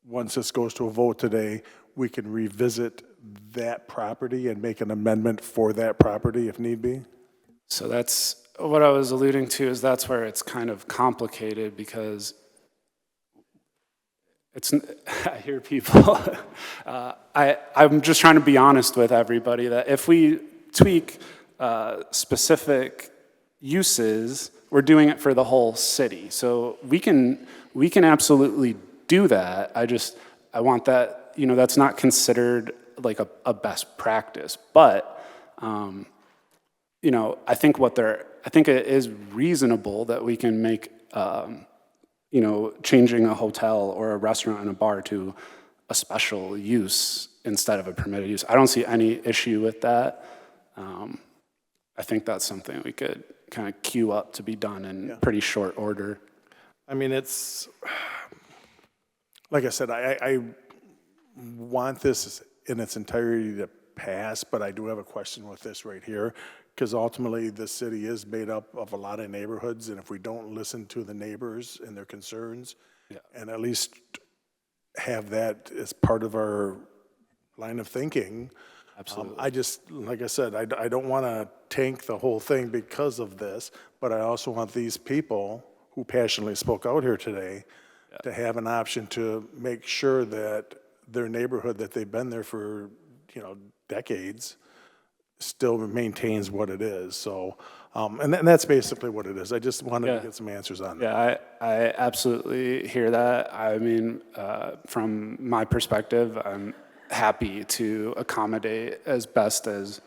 S22: once this goes to a vote today, we can revisit that property and make an amendment for that property if need be?
S10: So that's what I was alluding to, is that's where it's kind of complicated, because I hear people, I'm just trying to be honest with everybody that if we tweak specific uses, we're doing it for the whole city. So we can absolutely do that. I want that, that's not considered like a best practice. But, I think it is reasonable that we can make, changing a hotel or a restaurant and a bar to a special use instead of a permitted use. I don't see any issue with that. I think that's something we could kind of queue up to be done in pretty short order.
S22: It's, like I said, I want this in its entirety to pass, but I do have a question with this right here, because ultimately the city is made up of a lot of neighborhoods, and if we don't listen to the neighbors and their concerns, and at least have that as part of our line of thinking.
S10: Absolutely.
S22: I just, like I said, I don't want to tank the whole thing because of this, but I also want these people who passionately spoke out here today to have an option to make sure that their neighborhood, that they've been there for, decades, still maintains what it is. So, and that's basically what it is. I just wanted to get some answers on that.
S10: Yeah, I absolutely hear that. I mean, from my perspective, I'm happy to accommodate as best as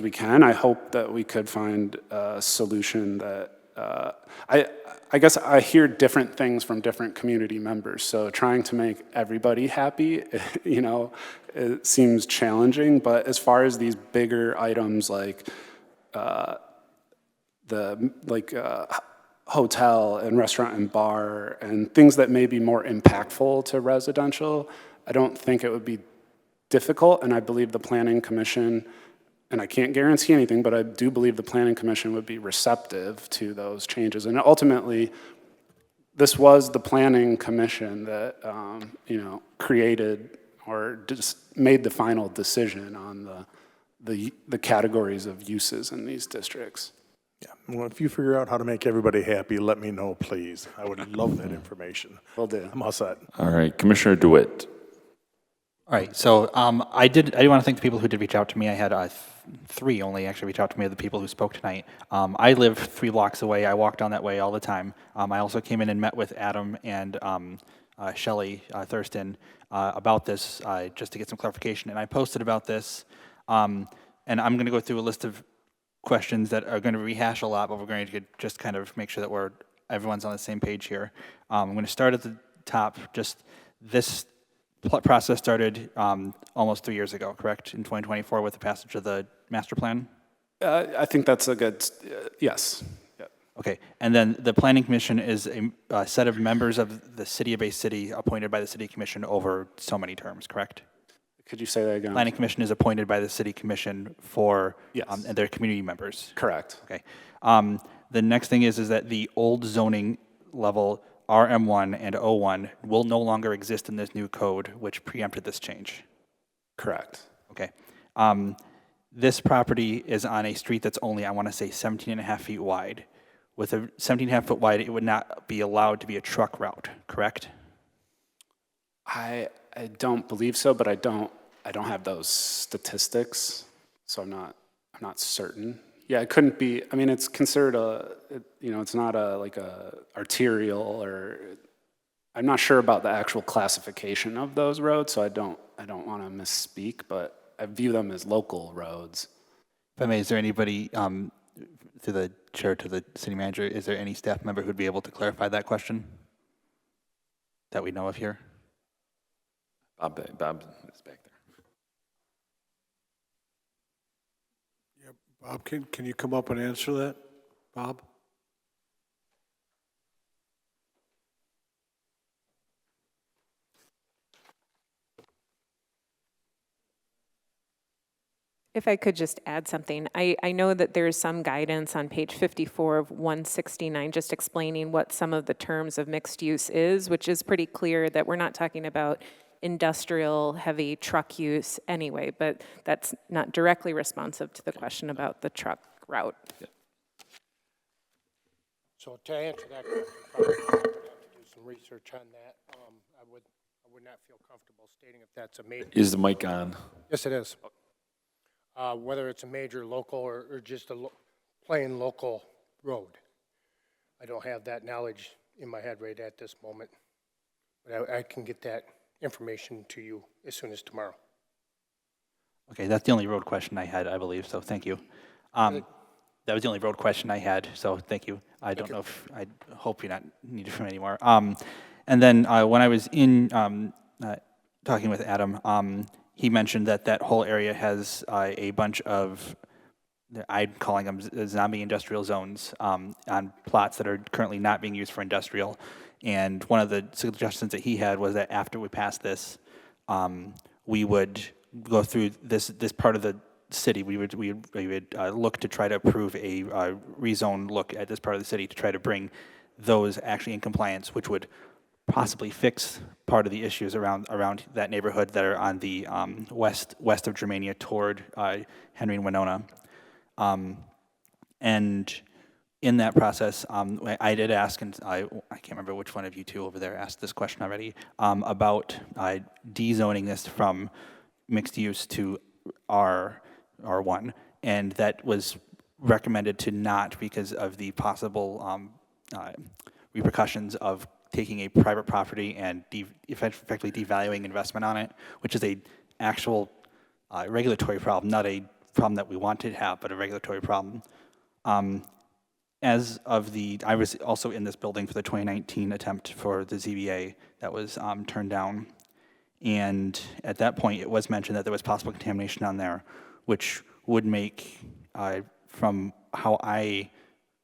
S10: we can. I hope that we could find a solution that I guess I hear different things from different community members. So trying to make everybody happy, it seems challenging. But as far as these bigger items like hotel and restaurant and bar and things that may be more impactful to residential, I don't think it would be difficult. And I believe the Planning Commission, and I can't guarantee anything, but I do believe the Planning Commission would be receptive to those changes. And ultimately, this was the Planning Commission that, created or just made the final decision on the categories of uses in these districts.
S22: Yeah. Well, if you figure out how to make everybody happy, let me know, please. I would love that information.
S10: Will do.
S22: I'm all set.
S1: All right, Commissioner DeWitt.
S3: All right, so I do want to thank the people who did reach out to me. I had three only actually reach out to me of the people who spoke tonight. I live 3 blocks away. I walk down that way all the time. I also came in and met with Adam and Shelley Thurston about this just to get some clarification. And I posted about this, and I'm going to go through a list of questions that are going to rehash a lot, but we're going to just kind of make sure that everyone's on the same page here. I'm going to start at the top. Just this process started almost 3 years ago, correct? In 2024 with the passage of the master plan?
S10: I think that's a good, yes. Yeah.
S3: Okay, and then the Planning Commission is a set of members of the City of Bay City appointed by the City Commission over so many terms, correct?
S10: Could you say that again?
S3: Planning Commission is appointed by the City Commission for and their community members.
S10: Correct.
S3: Okay. The next thing is that the old zoning level RM1 and O1 will no longer exist in this new code, which preempted this change.
S10: Correct.
S3: Okay. This property is on a street that's only, I want to say, 17 and a half feet wide. With a 17 and a half foot wide, it would not be allowed to be a truck route, correct?
S10: I don't believe so, but I don't have those statistics, so I'm not certain. Yeah, it couldn't be. I mean, it's considered it's not like a arterial, or I'm not sure about the actual classification of those roads, so I don't want to misspeak, but I view them as local roads.
S3: If I may, is there anybody to the chair, to the city manager, is there any staff member who'd be able to clarify that question that we know of here?
S1: Bob is back there.
S5: Bob, can you come up and answer that? Bob?
S2: If I could just add something, I know that there's some guidance on page 54 of 169 just explaining what some of the terms of mixed use is, which is pretty clear that we're not talking about industrial heavy truck use anyway, but that's not directly responsive to the question about the truck route.
S1: Yeah.
S18: So to answer that question, probably I would have to do some research on that. I would not feel comfortable stating if that's a major.
S1: Is the mic on?
S18: Yes, it is. Whether it's a major local or just a plain local road. I don't have that knowledge in my head right at this moment, but I can get that information to you as soon as tomorrow.
S3: Okay, that's the only road question I had, I believe, so thank you. That was the only road question I had, so thank you. I don't know if, I hope you're not needed from anymore. And then when I was in talking with Adam, he mentioned that whole area has a bunch of, I'm calling them zombie industrial zones on plots that are currently not being used for industrial. And one of the suggestions that he had was that after we pass this, we would go through this part of the city, we would look to try to approve a rezone look at this part of the city to try to bring those actually in compliance, which would possibly fix part of the issues around that neighborhood that are on the west of Germania toward Henry and Winona. And in that process, I did ask, and I can't remember which one of you two over there asked this question already, about dezoning this from mixed use to R1, and that was recommended to not because of the possible repercussions of taking a private property and effectively devaluing investment on it, which is a actual regulatory problem, not a problem that we want to have, but a regulatory problem. I was also in this building for the 2019 attempt for the ZBA that was turned down. And at that point, it was mentioned that there was possible contamination on there, which would make, from how I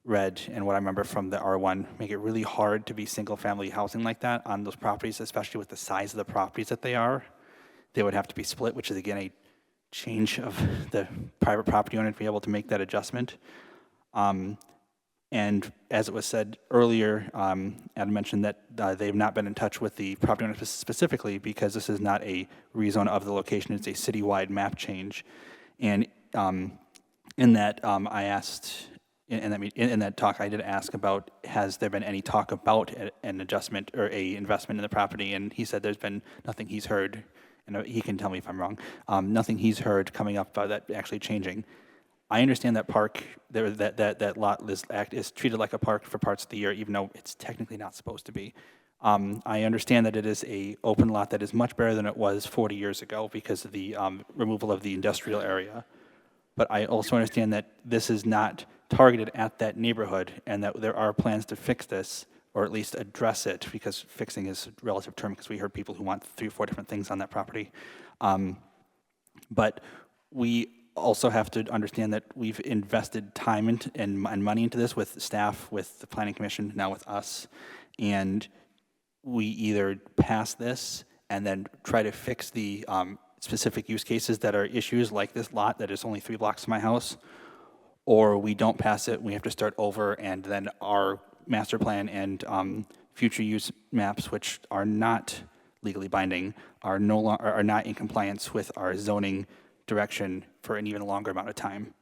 S3: read and what I remember from the R1, make it really hard to be single-family housing like that on those properties, especially with the size of the properties that they are. They would have to be split, which is, again, a change of the private property owner to be able to make that adjustment. And as it was said earlier, Adam mentioned that they have not been in touch with the property owner specifically because this is not a rezone of the location, it's a citywide map change. And in that, I asked, in that talk, I did ask about, has there been any talk about an adjustment or a investment in the property? And he said there's been nothing he's heard, and he can tell me if I'm wrong, nothing he's heard coming up about that actually changing. I understand that park, that lot is treated like a park for parts of the year, even though it's technically not supposed to be. I understand that it is a open lot that is much better than it was 40 years ago because of the removal of the industrial area. But I also understand that this is not targeted at that neighborhood and that there are plans to fix this, or at least address it, because fixing is a relative term because we heard people who want 3 or 4 different things on that property. But we also have to understand that we've invested time and money into this with staff, with the Planning Commission, now with us, and we either pass this and then try to fix the specific use cases that are issues like this lot that is only 3 blocks from my house, or we don't pass it, we have to start over, and then our master plan and future use maps, which are not legally binding, are not in compliance with our zoning direction for an even longer amount of time.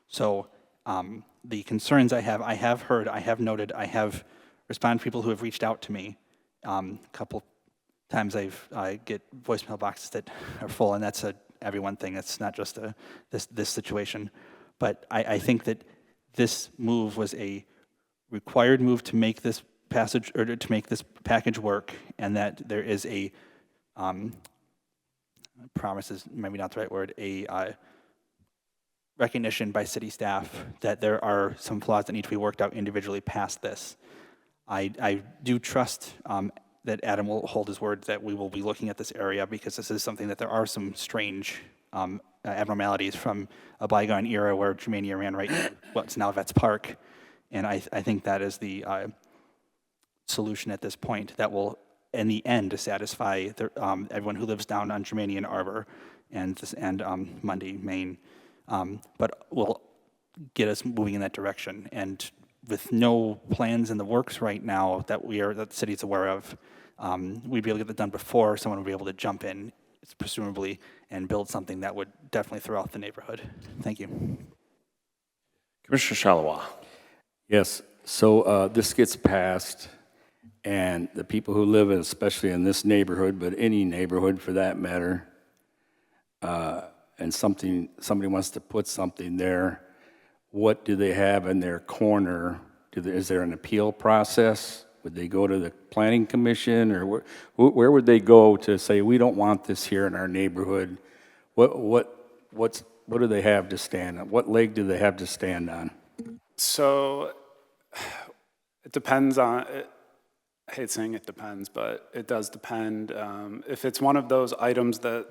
S3: So the concerns I have heard, I have noted, I have responded to people who have reached out to me. A couple times I get voicemail boxes that are full, and that's a everyone thing. It's not just this situation. But I think that this move was a required move to make this passage, or to make this package work, and that there is a promise is maybe not the right word, a recognition by city staff that there are some flaws that need to be worked out individually past this. I do trust that Adam will hold his word that we will be looking at this area, because this is something that there are some strange abnormalities from a bygone era where Germania ran right to what's now Vets Park. And I think that is the solution at this point that will, in the end, to satisfy everyone who lives down on Germania and Arbor and Mundy, Maine, but will get us moving in that direction. And with no plans in the works right now that the city's aware of, we'd be able to get that done before someone would be able to jump in, presumably, and build something that would definitely throw out the neighborhood. Thank you.
S1: Commissioner Shalawa.
S4: Yes, so this gets passed, and the people who live, especially in this neighborhood, but any neighborhood for that matter, and somebody wants to put something there, what do they have in their corner? Is there an appeal process? Would they go to the Planning Commission, or where would they go to say, we don't want this here in our neighborhood? What do they have to stand on? What leg do they have to stand on?
S10: So it depends on, I hate saying it depends, but it does depend. If it's one of those items that,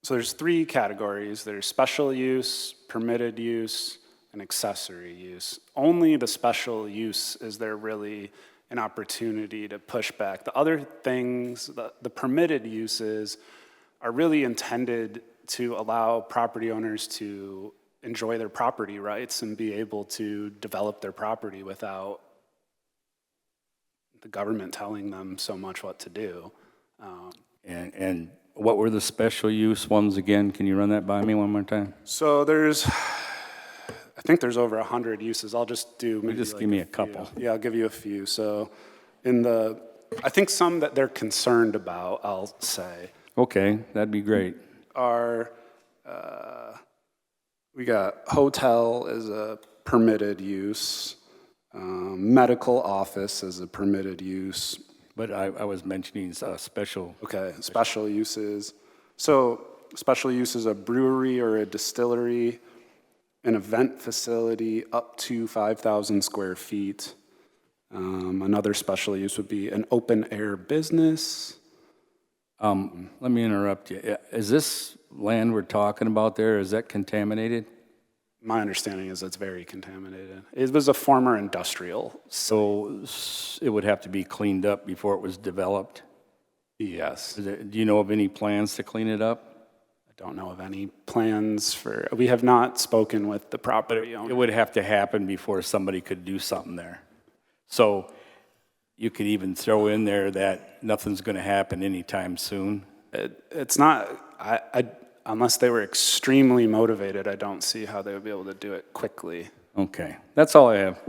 S10: so there's 3 categories. There's special use, permitted use, and accessory use. Only the special use is there really an opportunity to push back. The other things, the permitted uses, are really intended to allow property owners to enjoy their property rights and be able to develop their property without the government telling them so much what to do.
S4: And what were the special use ones again? Can you run that by me one more time?
S10: So I think there's over 100 uses. I'll just do maybe
S4: Just
S10: like
S4: give me a
S10: few.
S4: couple.
S10: Yeah, I'll give you a few. So I think some that they're concerned about, I'll say,
S4: Okay, that'd be great.
S10: are, we got hotel as a permitted use, medical office as a permitted use.
S4: But I was mentioning special.
S10: Okay, special uses. So special use is a brewery or a distillery, an event facility up to 5,000 square feet. Another special use would be an open air business.
S4: Let me interrupt you. Is this land we're talking about there, is that contaminated?
S10: My understanding is it's very contaminated. It was a former industrial.
S4: So it would have to be cleaned up before it was developed?
S10: Yes.
S4: Do you know of any plans to clean it up?
S10: I don't know of any plans we have not spoken with the property owner.
S4: It would have to happen before somebody could do something there. So you could even throw in there that nothing's going to happen anytime soon?
S10: It's not, unless they were extremely motivated, I don't see how they would be able to do it quickly.
S4: Okay, that's all I have.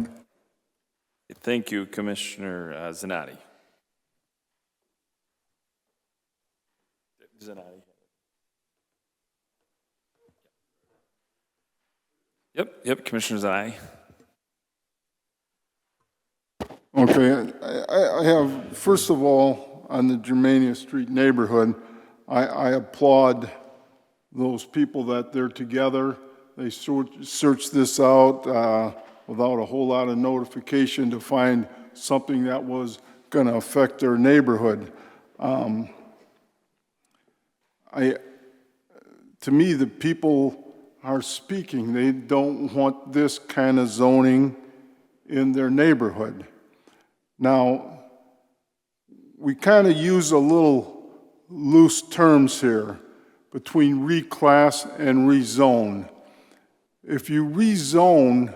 S1: Thank you, Commissioner Zanotti. Zanotti. Yep, Commissioner Zanotti.
S11: Okay, I have, first of all, on the Germania Street neighborhood, I applaud those people that they're together. They searched this out without a whole lot of notification to find something that was going to affect their neighborhood. To me, the people are speaking. They don't want this kind of zoning in their neighborhood. Now, we kind of use a little loose terms here between reclass and rezone. If you rezone,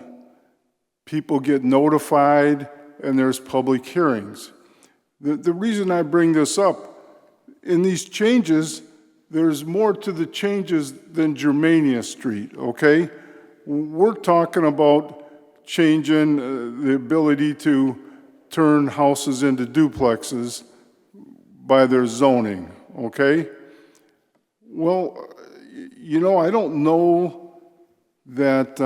S11: people get notified and there's public hearings. The reason I bring this up, in these changes, there's more to the changes than Germania Street, okay? We're talking about changing the ability to turn houses into duplexes by their zoning, okay? Well, you know, I don't know that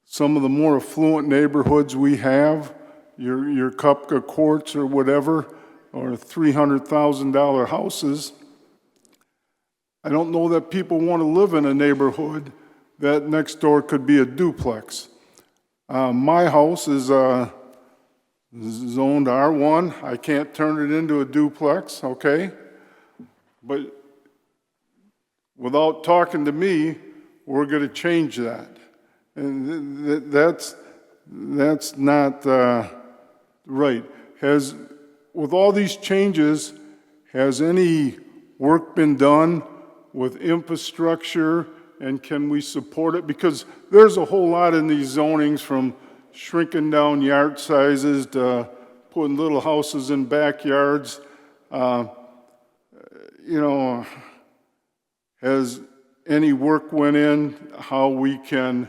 S11: some of the more affluent neighborhoods we have, your Kupka Courts or whatever, or $300,000 houses, I don't know that people want to live in a neighborhood that next door could be a duplex. My house is zoned R1. I can't turn it into a duplex, okay? But without talking to me, we're going to change that. And that's not right. With all these changes, has any work been done with infrastructure, and can we support it? Because there's a whole lot in these zonings, from shrinking down yard sizes to putting little houses in backyards. You know, has any work went in how we can,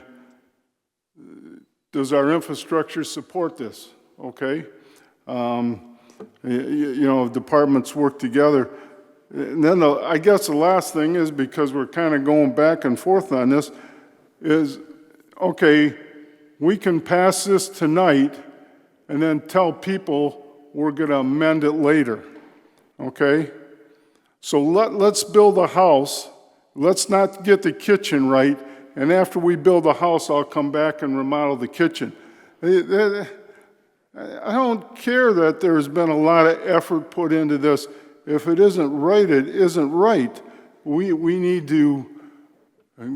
S11: does our infrastructure support this, okay? You know, departments work together. And then I guess the last thing is, because we're kind of going back and forth on this, is, okay, we can pass this tonight and then tell people we're going to amend it later, okay? So let's build a house. Let's not get the kitchen right, and after we build a house, I'll come back and remodel the kitchen. I don't care that there's been a lot of effort put into this. If it isn't right, it isn't right. We need to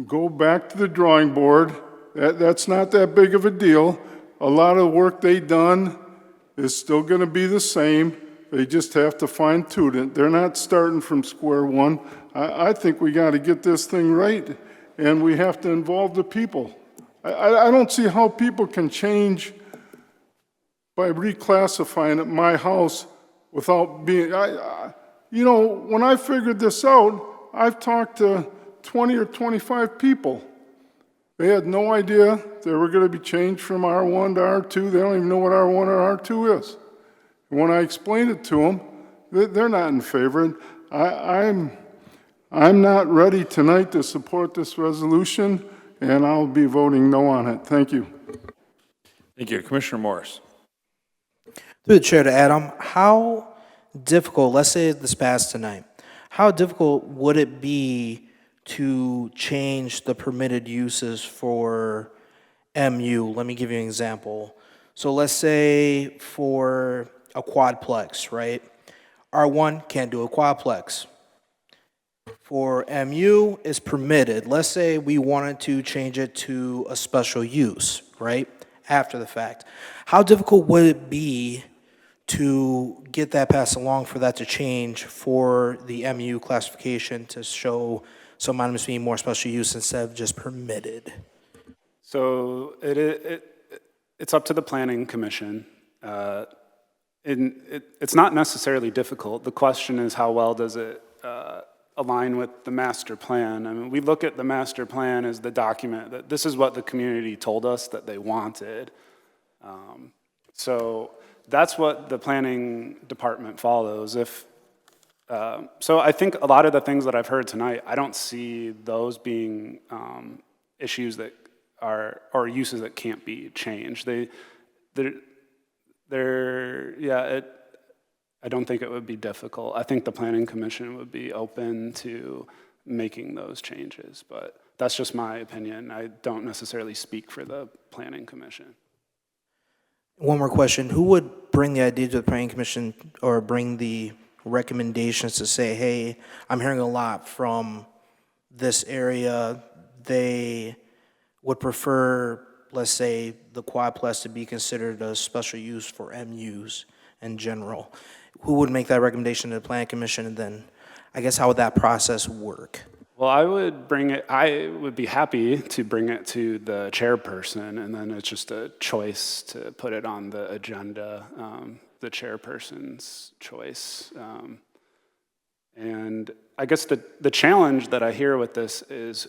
S11: go back to the drawing board. That's not that big of a deal. A lot of the work they've done is still going to be the same. They just have to fine-tune it. They're not starting from square one. I think we got to get this thing right, and we have to involve the people. I don't see how people can change by reclassifying at my house without being, you know, when I figured this out, I've talked to 20 or 25 people. They had no idea they were going to be changed from R1 to R2. They don't even know what R1 or R2 is. And when I explained it to them, they're not in favor. I'm not ready tonight to support this resolution, and I'll be voting no on it. Thank you.
S1: Thank you. Commissioner Morris.
S12: Through the chair to Adam, how difficult, let's say this passed tonight, how difficult would it be to change the permitted uses for MU? Let me give you an example. So let's say for a quadplex, right? R1 can't do a quadplex. For MU, it's permitted. Let's say we wanted to change it to a special use, right? After the fact. How difficult would it be to get that passed along for that to change for the MU classification to show some items being more special use instead of just permitted?
S10: So it's up to the Planning Commission. It's not necessarily difficult. The question is how well does it align with the master plan? I mean, we look at the master plan as the document that this is what the community told us that they wanted. So that's what the planning department follows. So I think a lot of the things that I've heard tonight, I don't see those being issues that are, or uses that can't be changed. I don't think it would be difficult. I think the Planning Commission would be open to making those changes, but that's just my opinion. I don't necessarily speak for the Planning Commission.
S12: One more question. Who would bring the idea to the Planning Commission or bring the recommendations to say, hey, I'm hearing a lot from this area. They would prefer, let's say, the quadplex to be considered a special use for MUs in general. Who would make that recommendation to the Planning Commission, and then I guess how would that process work?
S10: Well, I would be happy to bring it to the chairperson, and then it's just a choice to put it on the agenda, the chairperson's choice. And I guess the challenge that I hear with this is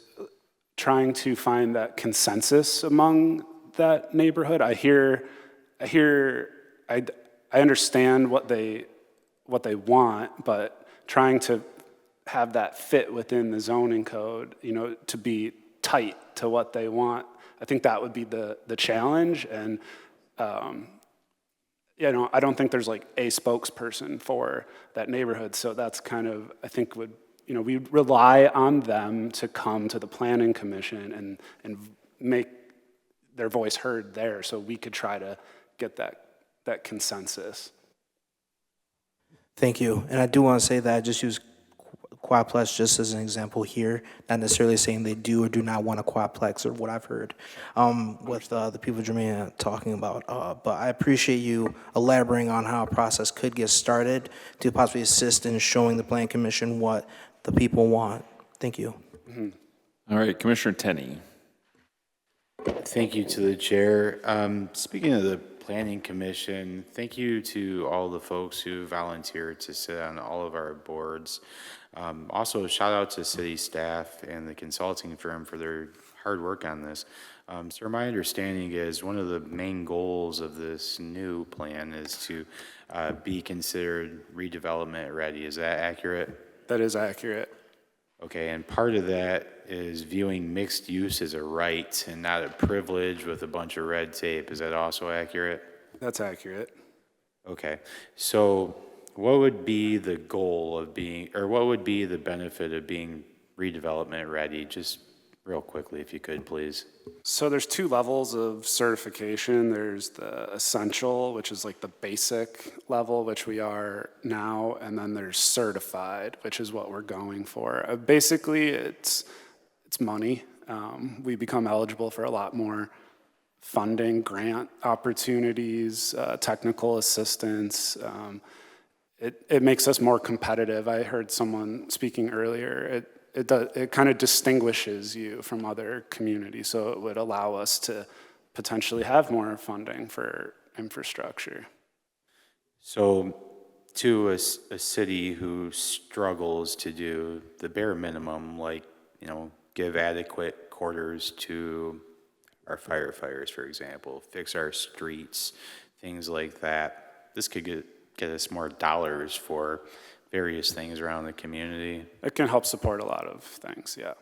S10: trying to find that consensus among that neighborhood. I understand what they want, but trying to have that fit within the zoning code, you know, to be tight to what they want. I think that would be the challenge. And, you know, I don't think there's like a spokesperson for that neighborhood. So that's kind of, I think we rely on them to come to the Planning Commission and make their voice heard there, so we could try to get that consensus.
S12: Thank you. And I do want to say that I just use quadplex just as an example here, not necessarily saying they do or do not want a quadplex or what I've heard with the people of Germania talking about. But I appreciate you elaborating on how a process could get started to possibly assist in showing the Planning Commission what the people want. Thank you.
S1: Mm-hmm. All right, Commissioner Tenney.
S6: Thank you to the chair. Speaking of the Planning Commission, thank you to all the folks who volunteered to sit on all of our boards. Also, shout out to city staff and the consulting firm for their hard work on this. Sir, my understanding is one of the main goals of this new plan is to be considered redevelopment ready. Is that accurate?
S10: That is accurate.
S6: Okay, and part of that is viewing mixed use as a right and not a privilege with a bunch of red tape. Is that also accurate?
S10: That's accurate.
S6: Okay, so what would be the goal of being, or what would be the benefit of being redevelopment ready? Just real quickly, if you could, please.
S10: So there's two levels of certification. There's the essential, which is like the basic level, which we are now, and then there's certified, which is what we're going for. Basically, it's money. We become eligible for a lot more funding, grant opportunities, technical assistance. it makes us more competitive. I heard someone speaking earlier. It kind of distinguishes you from other communities, so it would allow us to potentially have more funding for infrastructure.
S6: So to a city who struggles to do the bare minimum, like, give adequate quarters to our firefighters, for example, fix our streets, things like that, this could get us more dollars for various things around the community.
S10: It can help support a lot of things, yeah.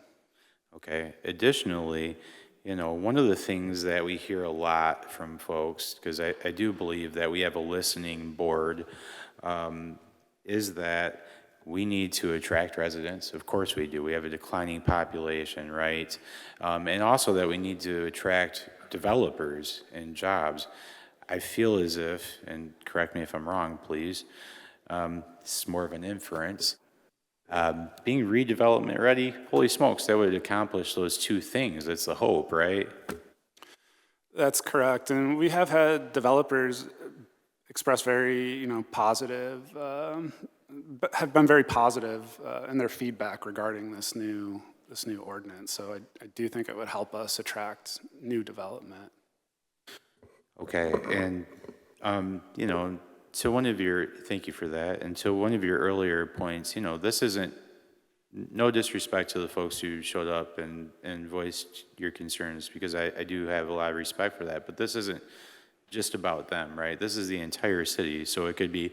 S6: Okay. Additionally, one of the things that we hear a lot from folks, because I do believe that we have a listening board, is that we need to attract residents. Of course we do. We have a declining population, right? And also that we need to attract developers and jobs. I feel as if, and correct me if I'm wrong, please, this is more of an inference, being redevelopment ready, holy smokes, that would accomplish those two things. That's the hope, right?
S10: That's correct, and we have had developers express very, positive, have been very positive in their feedback regarding this new ordinance. So I do think it would help us attract new development.
S6: Okay, and thank you for that. And to one of your earlier points, this isn't, no disrespect to the folks who showed up and voiced your concerns, because I do have a lot of respect for that, but this isn't just about them, right? This is the entire city, so it could be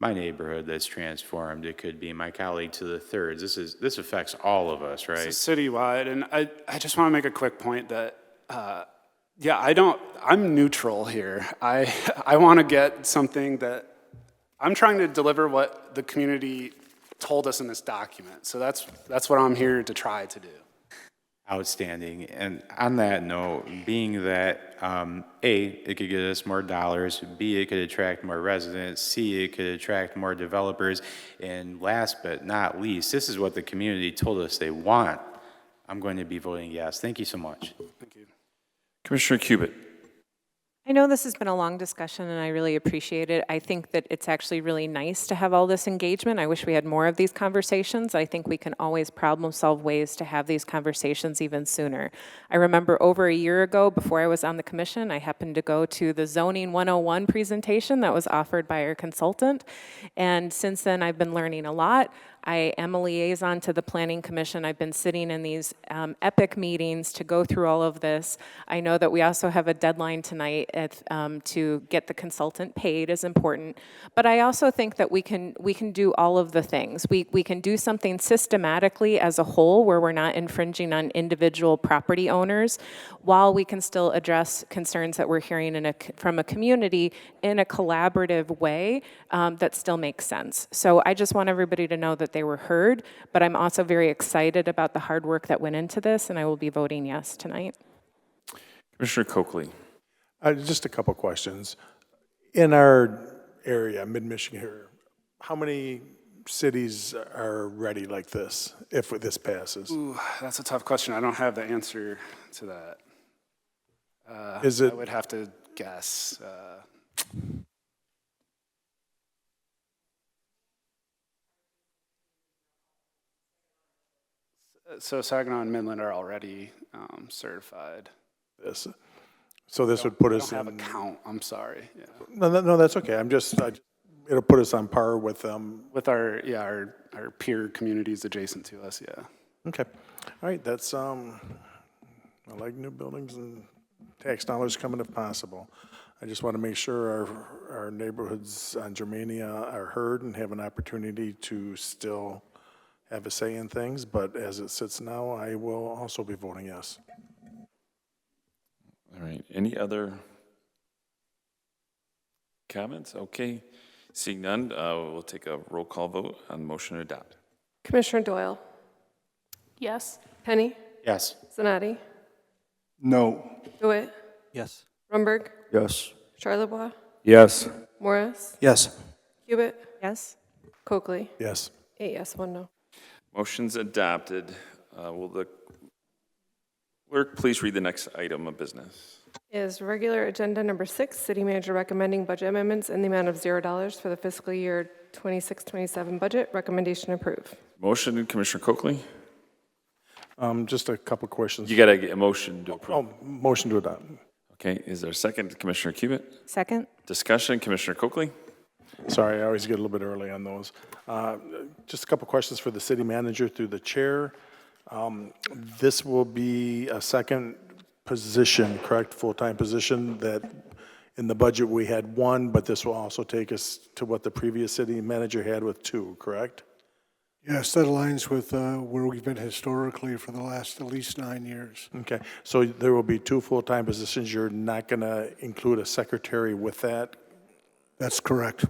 S6: my neighborhood that's transformed. It could be my colleague to the thirds. This affects all of us, right?
S10: It's citywide, and I just want to make a quick point that, I'm neutral here. I want to get something that, I'm trying to deliver what the community told us in this document. So that's what I'm here to try to do.
S6: Outstanding. And on that note, being that A, it could get us more dollars, B, it could attract more residents, C, it could attract more developers, and last but not least, this is what the community told us they want. I'm going to be voting yes. Thank you so much.
S10: Thank you.
S1: Commissioner Cubitt.
S2: I know this has been a long discussion, and I really appreciate it. I think that it's actually really nice to have all this engagement. I wish we had more of these conversations. I think we can always problem solve ways to have these conversations even sooner. I remember over a year ago, before I was on the commission, I happened to go to the Zoning 101 presentation that was offered by our consultant, and since then I've been learning a lot. I am a liaison to the Planning Commission. I've been sitting in these epic meetings to go through all of this. I know that we also have a deadline tonight to get the consultant paid is important. But I also think that we can do all of the things. We can do something systematically as a whole where we're not infringing on individual property owners, while we can still address concerns that we're hearing from a community in a collaborative way that still makes sense. So I just want everybody to know that they were heard, but I'm also very excited about the hard work that went into this, and I will be voting yes tonight.
S1: Commissioner Coakley.
S22: Just a couple questions. In our area, mid-Michigan here, how many cities are ready like this if this passes?
S10: Ooh, that's a tough question. I don't have the answer to that. I would have to guess. So Saginaw and Midland are already certified.
S22: So this would put us in...
S10: I don't have a count, I'm sorry. Yeah.
S22: No, that's okay. It'll put us on par with them.
S10: With our peer communities adjacent to us, yeah.
S22: Okay. All right, that's, I like new buildings and tax dollars coming if possible. I just want to make sure our neighborhoods on Germania are heard and have an opportunity to still have a say in things, but as it sits now, I will also be voting yes.
S1: All right, any other comments? Okay, seeing none, we'll take a roll call vote on motion to adopt.
S9: Commissioner Doyle?
S13: Yes.
S9: Penny?
S6: Yes.
S9: Zanotti?
S11: No.
S9: DeWitt?
S3: Yes.
S9: Rumberg?
S4: Yes.
S9: Charlebois?
S4: Yes.
S9: Morris?
S12: Yes.
S9: Cubitt?
S2: Yes.
S9: Coakley?
S22: Yes.
S9: 8 yes, 1 no.
S1: Motion's adopted. Will the clerk please read the next item of business?
S9: Is regular agenda number 6, city manager recommending budget amendments in the amount of $0 for the fiscal year 26-27 budget. Recommendation approve.
S1: Motion, Commissioner Coakley.
S22: Just a couple questions.
S1: You got to get a motion to approve.
S22: Oh, motion to adopt.
S1: Okay, is there a second, Commissioner Cubit?
S2: Second?
S1: Discussion, Commissioner Coakley?
S22: Sorry, I always get a little bit early on those. Just a couple questions for the city manager through the chair. This will be a second position, correct? Full-time position that in the budget we had one, but this will also take us to what the previous city manager had with two, correct?
S5: Yes, that aligns with where we've been historically for the last at least 9 years.
S22: Okay, so there will be two full-time positions. You're not going to include a secretary with that?
S5: That's correct.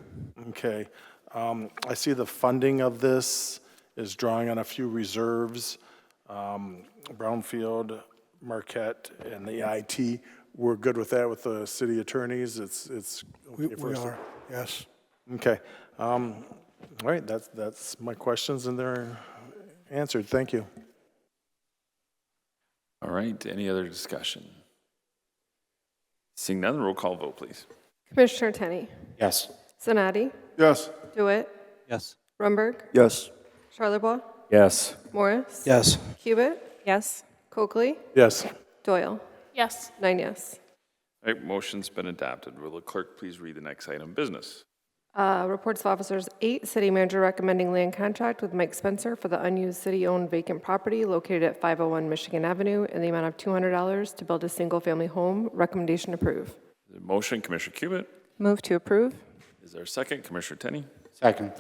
S22: Okay. I see the funding of this is drawing on a few reserves, Brownfield, Marquette, and the IT. We're good with that with the city attorneys? It's
S5: We
S22: okay for us to-
S5: are, yes.
S22: Okay. All right, that's my questions, and they're answered. Thank you.
S1: All right, any other discussion? Seeing none, roll call vote, please.
S9: Commissioner Tenney.
S6: Yes.
S9: Zanotti.
S11: Yes.
S9: DeWitt.
S3: Yes.
S9: Rumberg.
S4: Yes.
S9: Charlebois.
S4: Yes.
S9: Morris.
S12: Yes.
S9: Cubit.
S2: Yes.
S9: Coakley.
S22: Yes.
S9: Doyle.
S13: Yes.
S9: 9 yes.
S1: All right, motion's been adopted. Will the clerk please read the next item of business?
S9: Reports of officers 8, city manager recommending land contract with Mike Spencer for the unused city-owned vacant property located at 501 Michigan Avenue in the amount of $200 to build a single-family home. Recommendation approve.
S1: The motion, Commissioner Cubit.
S2: Move to approve?
S1: Is there a second, Commissioner Tenney?
S6: Second.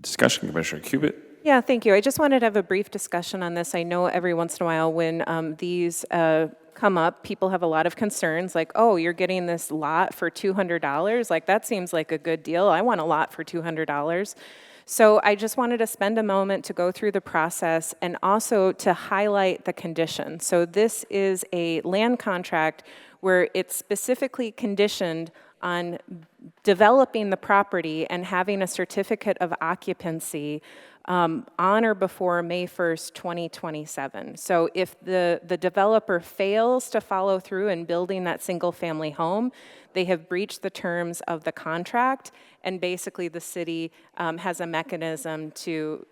S1: Discussion, Commissioner Cubit.
S2: Yeah, thank you. I just wanted to have a brief discussion on this. I know every once in a while when these come up, people have a lot of concerns like, oh, you're getting this lot for $200? Like, that seems like a good deal. I want a lot for $200. So I just wanted to spend a moment to go through the process and also to highlight the condition. So this is a land contract where it's specifically conditioned on developing the property and having a certificate of occupancy on or before May 1st, 2027. So if the developer fails to follow through in building that single-family home, they have breached the terms of the contract, and basically the city has a mechanism to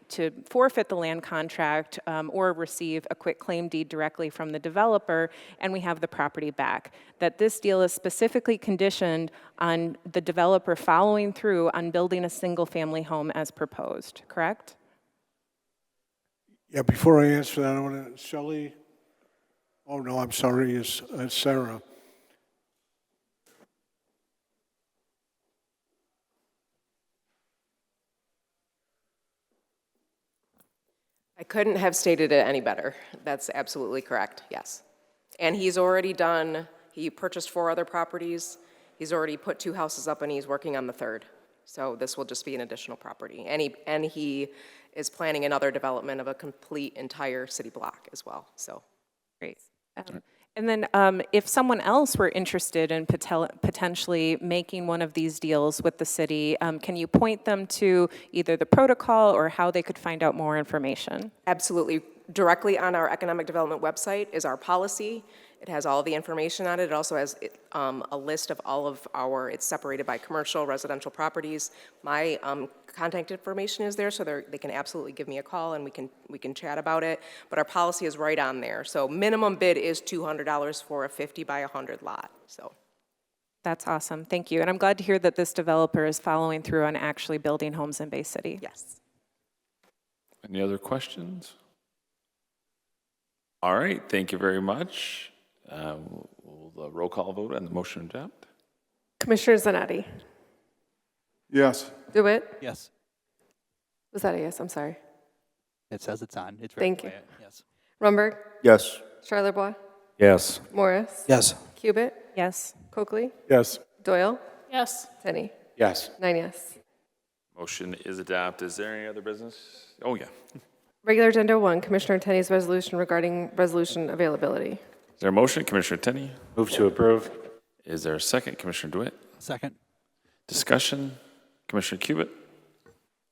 S2: forfeit the land contract or receive a quit claim deed directly from the developer, and we have the property back. That this deal is specifically conditioned on the developer following through on building a single-family home as proposed, correct?
S5: Yeah, before I answer that, I want to, Shelley, oh no, I'm sorry, it's Sarah.
S14: I couldn't have stated it any better. That's absolutely correct, yes. And he's already done, he purchased 4 other properties. He's already put 2 houses up and he's working on the 3rd. So this will just be an additional property. And he is planning another development of a complete entire city block as well, so.
S2: Great. And then if someone else were interested in potentially making one of these deals with the city, can you point them to either the protocol or how they could find out more information?
S14: Absolutely. Directly on our economic development website is our policy. It has all the information on it. It also has a list of all of our, it's separated by commercial, residential properties. My contact information is there, so they can absolutely give me a call and we can chat about it. But our policy is right on there. So minimum bid is $200 for a 50 by 100 lot, so.
S2: That's awesome. Thank you. And I'm glad to hear that this developer is following through on actually building homes in Bay City.
S14: Yes.
S1: Any other questions? All right, thank you very much. We'll roll call vote on the motion to adopt.
S9: Commissioner Zanotti.
S11: Yes.
S9: DeWitt.
S3: Yes.
S9: Was that a yes? I'm sorry.
S3: It says it's on. It's very
S9: Thank you.
S3: quiet. Yes.
S9: Rumberg.
S4: Yes.
S9: Charlebois.
S4: Yes.
S9: Morris.
S12: Yes.
S9: Cubit.
S2: Yes.
S9: Coakley.
S22: Yes.
S9: Doyle.
S13: Yes.
S9: Tenney.
S6: Yes.
S9: 9 yes.
S1: Motion is adopted. Is there any other business? Oh, yeah.
S9: Regular Agenda 1, Commissioner Tenney's resolution regarding resolution availability.
S1: Is there a motion, Commissioner Tenney?
S6: Move to approve.
S1: Is there a second, Commissioner DeWitt?
S3: Second.
S1: Discussion, Commissioner Cubit?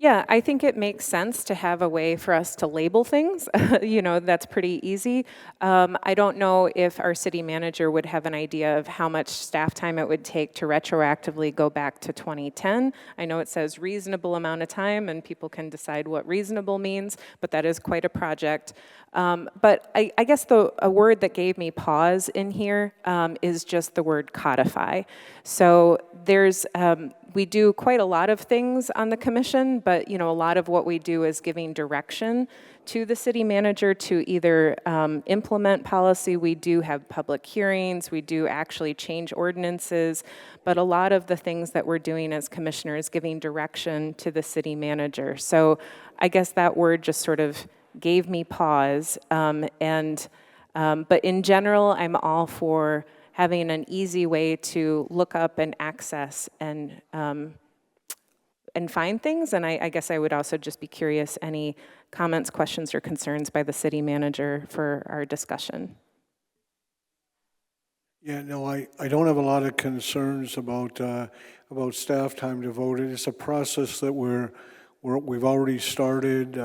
S2: Yeah, I think it makes sense to have a way for us to label things. That's pretty easy. I don't know if our city manager would have an idea of how much staff time it would take to retroactively go back to 2010. I know it says reasonable amount of time, and people can decide what reasonable means, but that is quite a project. But I guess a word that gave me pause in here is just the word codify. So we do quite a lot of things on the commission, but a lot of what we do is giving direction to the city manager to either implement policy. We do have public hearings, we do actually change ordinances, but a lot of the things that we're doing as commissioners giving direction to the city manager. So I guess that word just sort of gave me pause. But in general, I'm all for having an easy way to look up and access and find things. And I guess I would also just be curious, any comments, questions, or concerns by the city manager for our discussion?
S5: Yeah, no, I don't have a lot of concerns about staff time devoted. It's a process that we've already started.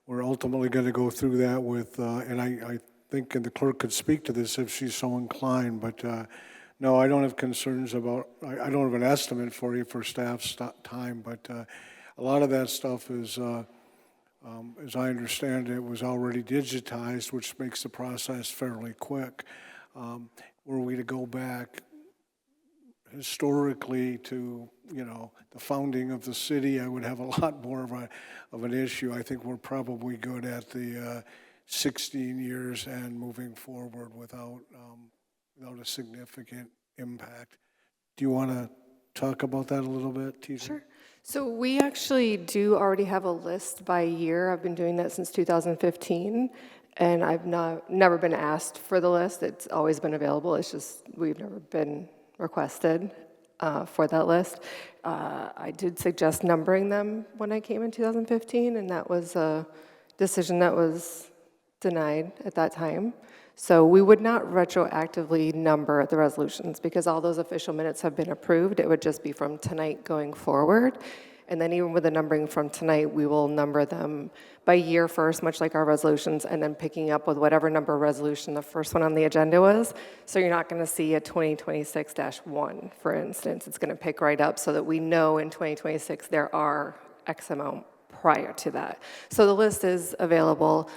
S5: We're ultimately going to go through that with, and I think the clerk could speak to this if she's so inclined, but no, I don't have concerns about, I don't have an estimate for you for staff time, but a lot of that stuff is, as I understand it, was already digitized, which makes the process fairly quick. Were we to go back historically to, the founding of the city, I would have a lot more of an issue. I think we're probably good at the 16 years and moving forward without a significant impact. Do you want to talk about that a little bit, Tisha?
S9: Sure. So we actually do already have a list by year. I've been doing that since 2015, and I've never been asked for the list. It's always been available. It's just we've never been requested for that list. I did suggest numbering them when I came in 2015, and that was a decision that was denied at that time. So we would not retroactively number the resolutions because all those official minutes have been approved. It would just be from tonight going forward. And then even with the numbering from tonight, we will number them by year first, much like our resolutions, and then picking up with whatever number resolution the first one on the agenda was. So you're not going to see a 2026-1, for instance. It's going to pick right up so that we know in 2026 there are X amount prior to that. So the list is available.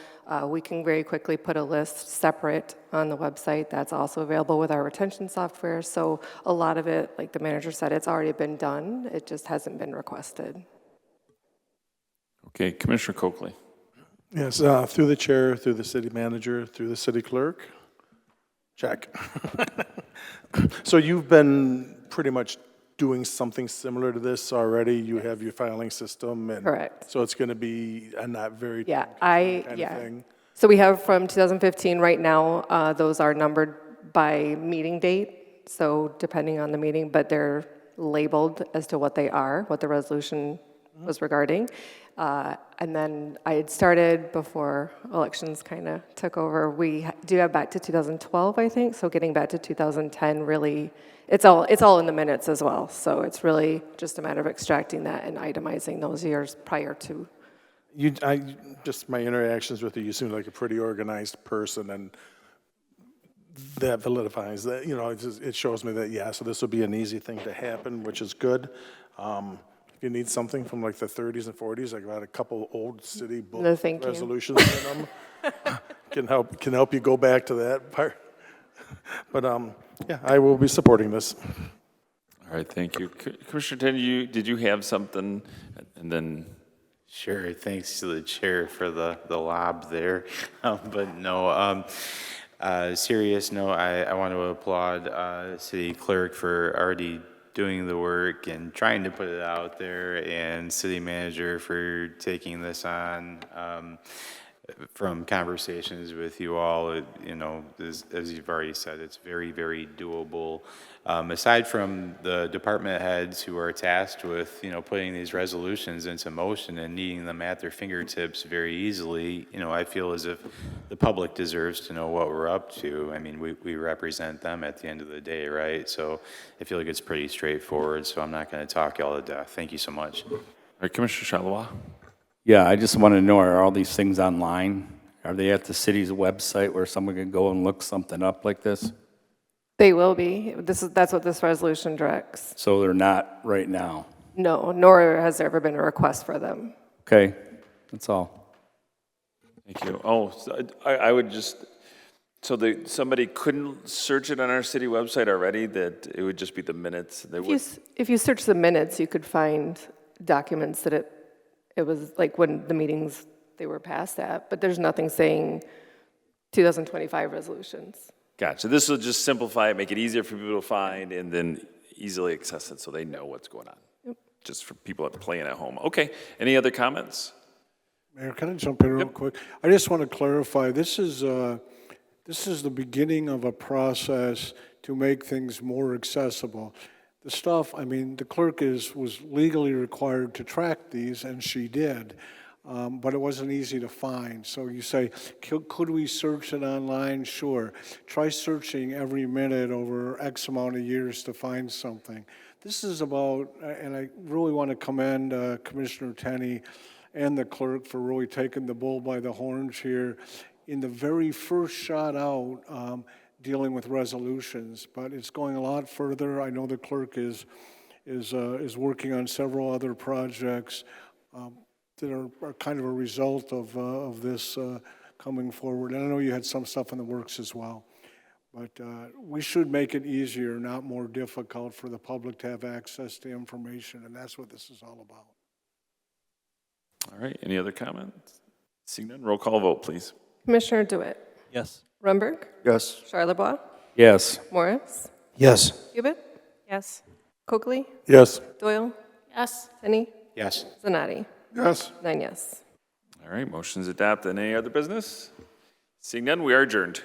S9: We can very quickly put a list separate on the website that's also available with our retention software. So a lot of it, like the manager said, it's already been done. It just hasn't been requested.
S1: Okay, Commissioner Coakley.
S22: Yes, through the chair, through the city manager, through the city clerk. Check. So you've been pretty much doing something similar to this already. You have your filing system, and
S9: correct.
S22: So it's going to be a not very
S9: kind
S22: of thing.
S9: So we have from 2015 right now. Those are numbered by meeting date. So depending on the meeting, but they're labeled as to what they are, what the resolution was regarding. And then I had started before elections kind of took over. We do have back to 2012, I think. So getting back to 2010 really. It's all in the minutes as well, so it's really just a matter of extracting that and itemizing those years prior to.
S22: Just my interactions with you seem like a pretty organized person, and that validifies that. It shows me that so this will be an easy thing to happen, which is good. If you need something from like the 30s and 40s, I got a couple old city book resolutions in them. can help you go back to that part. But I will be supporting this.
S1: All right, thank you. Commissioner Tenney, did you have something? And then.
S6: Sure, thanks to the chair for the lob there. But no, serious note, I want to applaud City Clerk for already doing the work and trying to put it out there, and City Manager for taking this on. From conversations with you all, as you've already said, it's very, very doable. Aside from the department heads who are tasked with, putting these resolutions into motion and needing them at their fingertips very easily, I feel as if the public deserves to know what we're up to. I mean, we represent them at the end of the day, right? So I feel like it's pretty straightforward, so I'm not going to talk you all to death. Thank you so much.
S1: right, Commissioner Charlevoix.
S4: Yeah, I just want to know, are all these things online? Are they at the city's website where someone can go and look something up like this?
S9: They will be. That's what this resolution directs.
S4: So they're not right now.
S9: No, nor has there ever been a request for them.
S4: Okay, that's all.
S1: Thank you. Oh, so I would just, so somebody couldn't search it on our city website already, that it would just be the minutes? They would.
S9: If you search the minutes, you could find documents that it was like when the meetings they were passed at, but there's nothing saying 2025 resolutions.
S1: Gotcha. This will just simplify it, make it easier for people to find, and then easily access it so they know what's going on.
S9: Yep.
S1: Just for people that playing at home. Okay. Any other comments?
S5: Mayor, can I jump in real quick? I just want to clarify, this is the beginning of a process to make things more accessible. The stuff, I mean, the clerk was legally required to track these, and she did, but it wasn't easy to find. So you say, could we search it online? Sure. Try searching every minute over X amount of years to find something. This is about, and I really want to commend Commissioner Tenney and the clerk for really taking the bull by the horns here in the very first shot out, dealing with resolutions. But it's going a lot further. I know the clerk is working on several other projects that are kind of a result of this coming forward. And I know you had some stuff in the works as well. But we should make it easier, not more difficult, for the public to have access to information, and that's what this is all about.
S1: All right. Any other comments? Seeing none, roll call vote, please.
S9: Commissioner DeWitt.
S3: Yes.
S9: Rumberg.
S4: Yes.
S9: Charlebois.
S4: Yes.
S9: Morris.
S12: Yes.
S9: Cubit.
S2: Yes.
S9: Coakley.
S22: Yes.
S9: Doyle.
S13: Yes.
S9: Tenney.
S6: Yes.
S9: Zanatti.
S11: Yes.
S9: 9 yes.
S1: All right. Motion's adopted. Any other business? Seeing none, we are adjourned.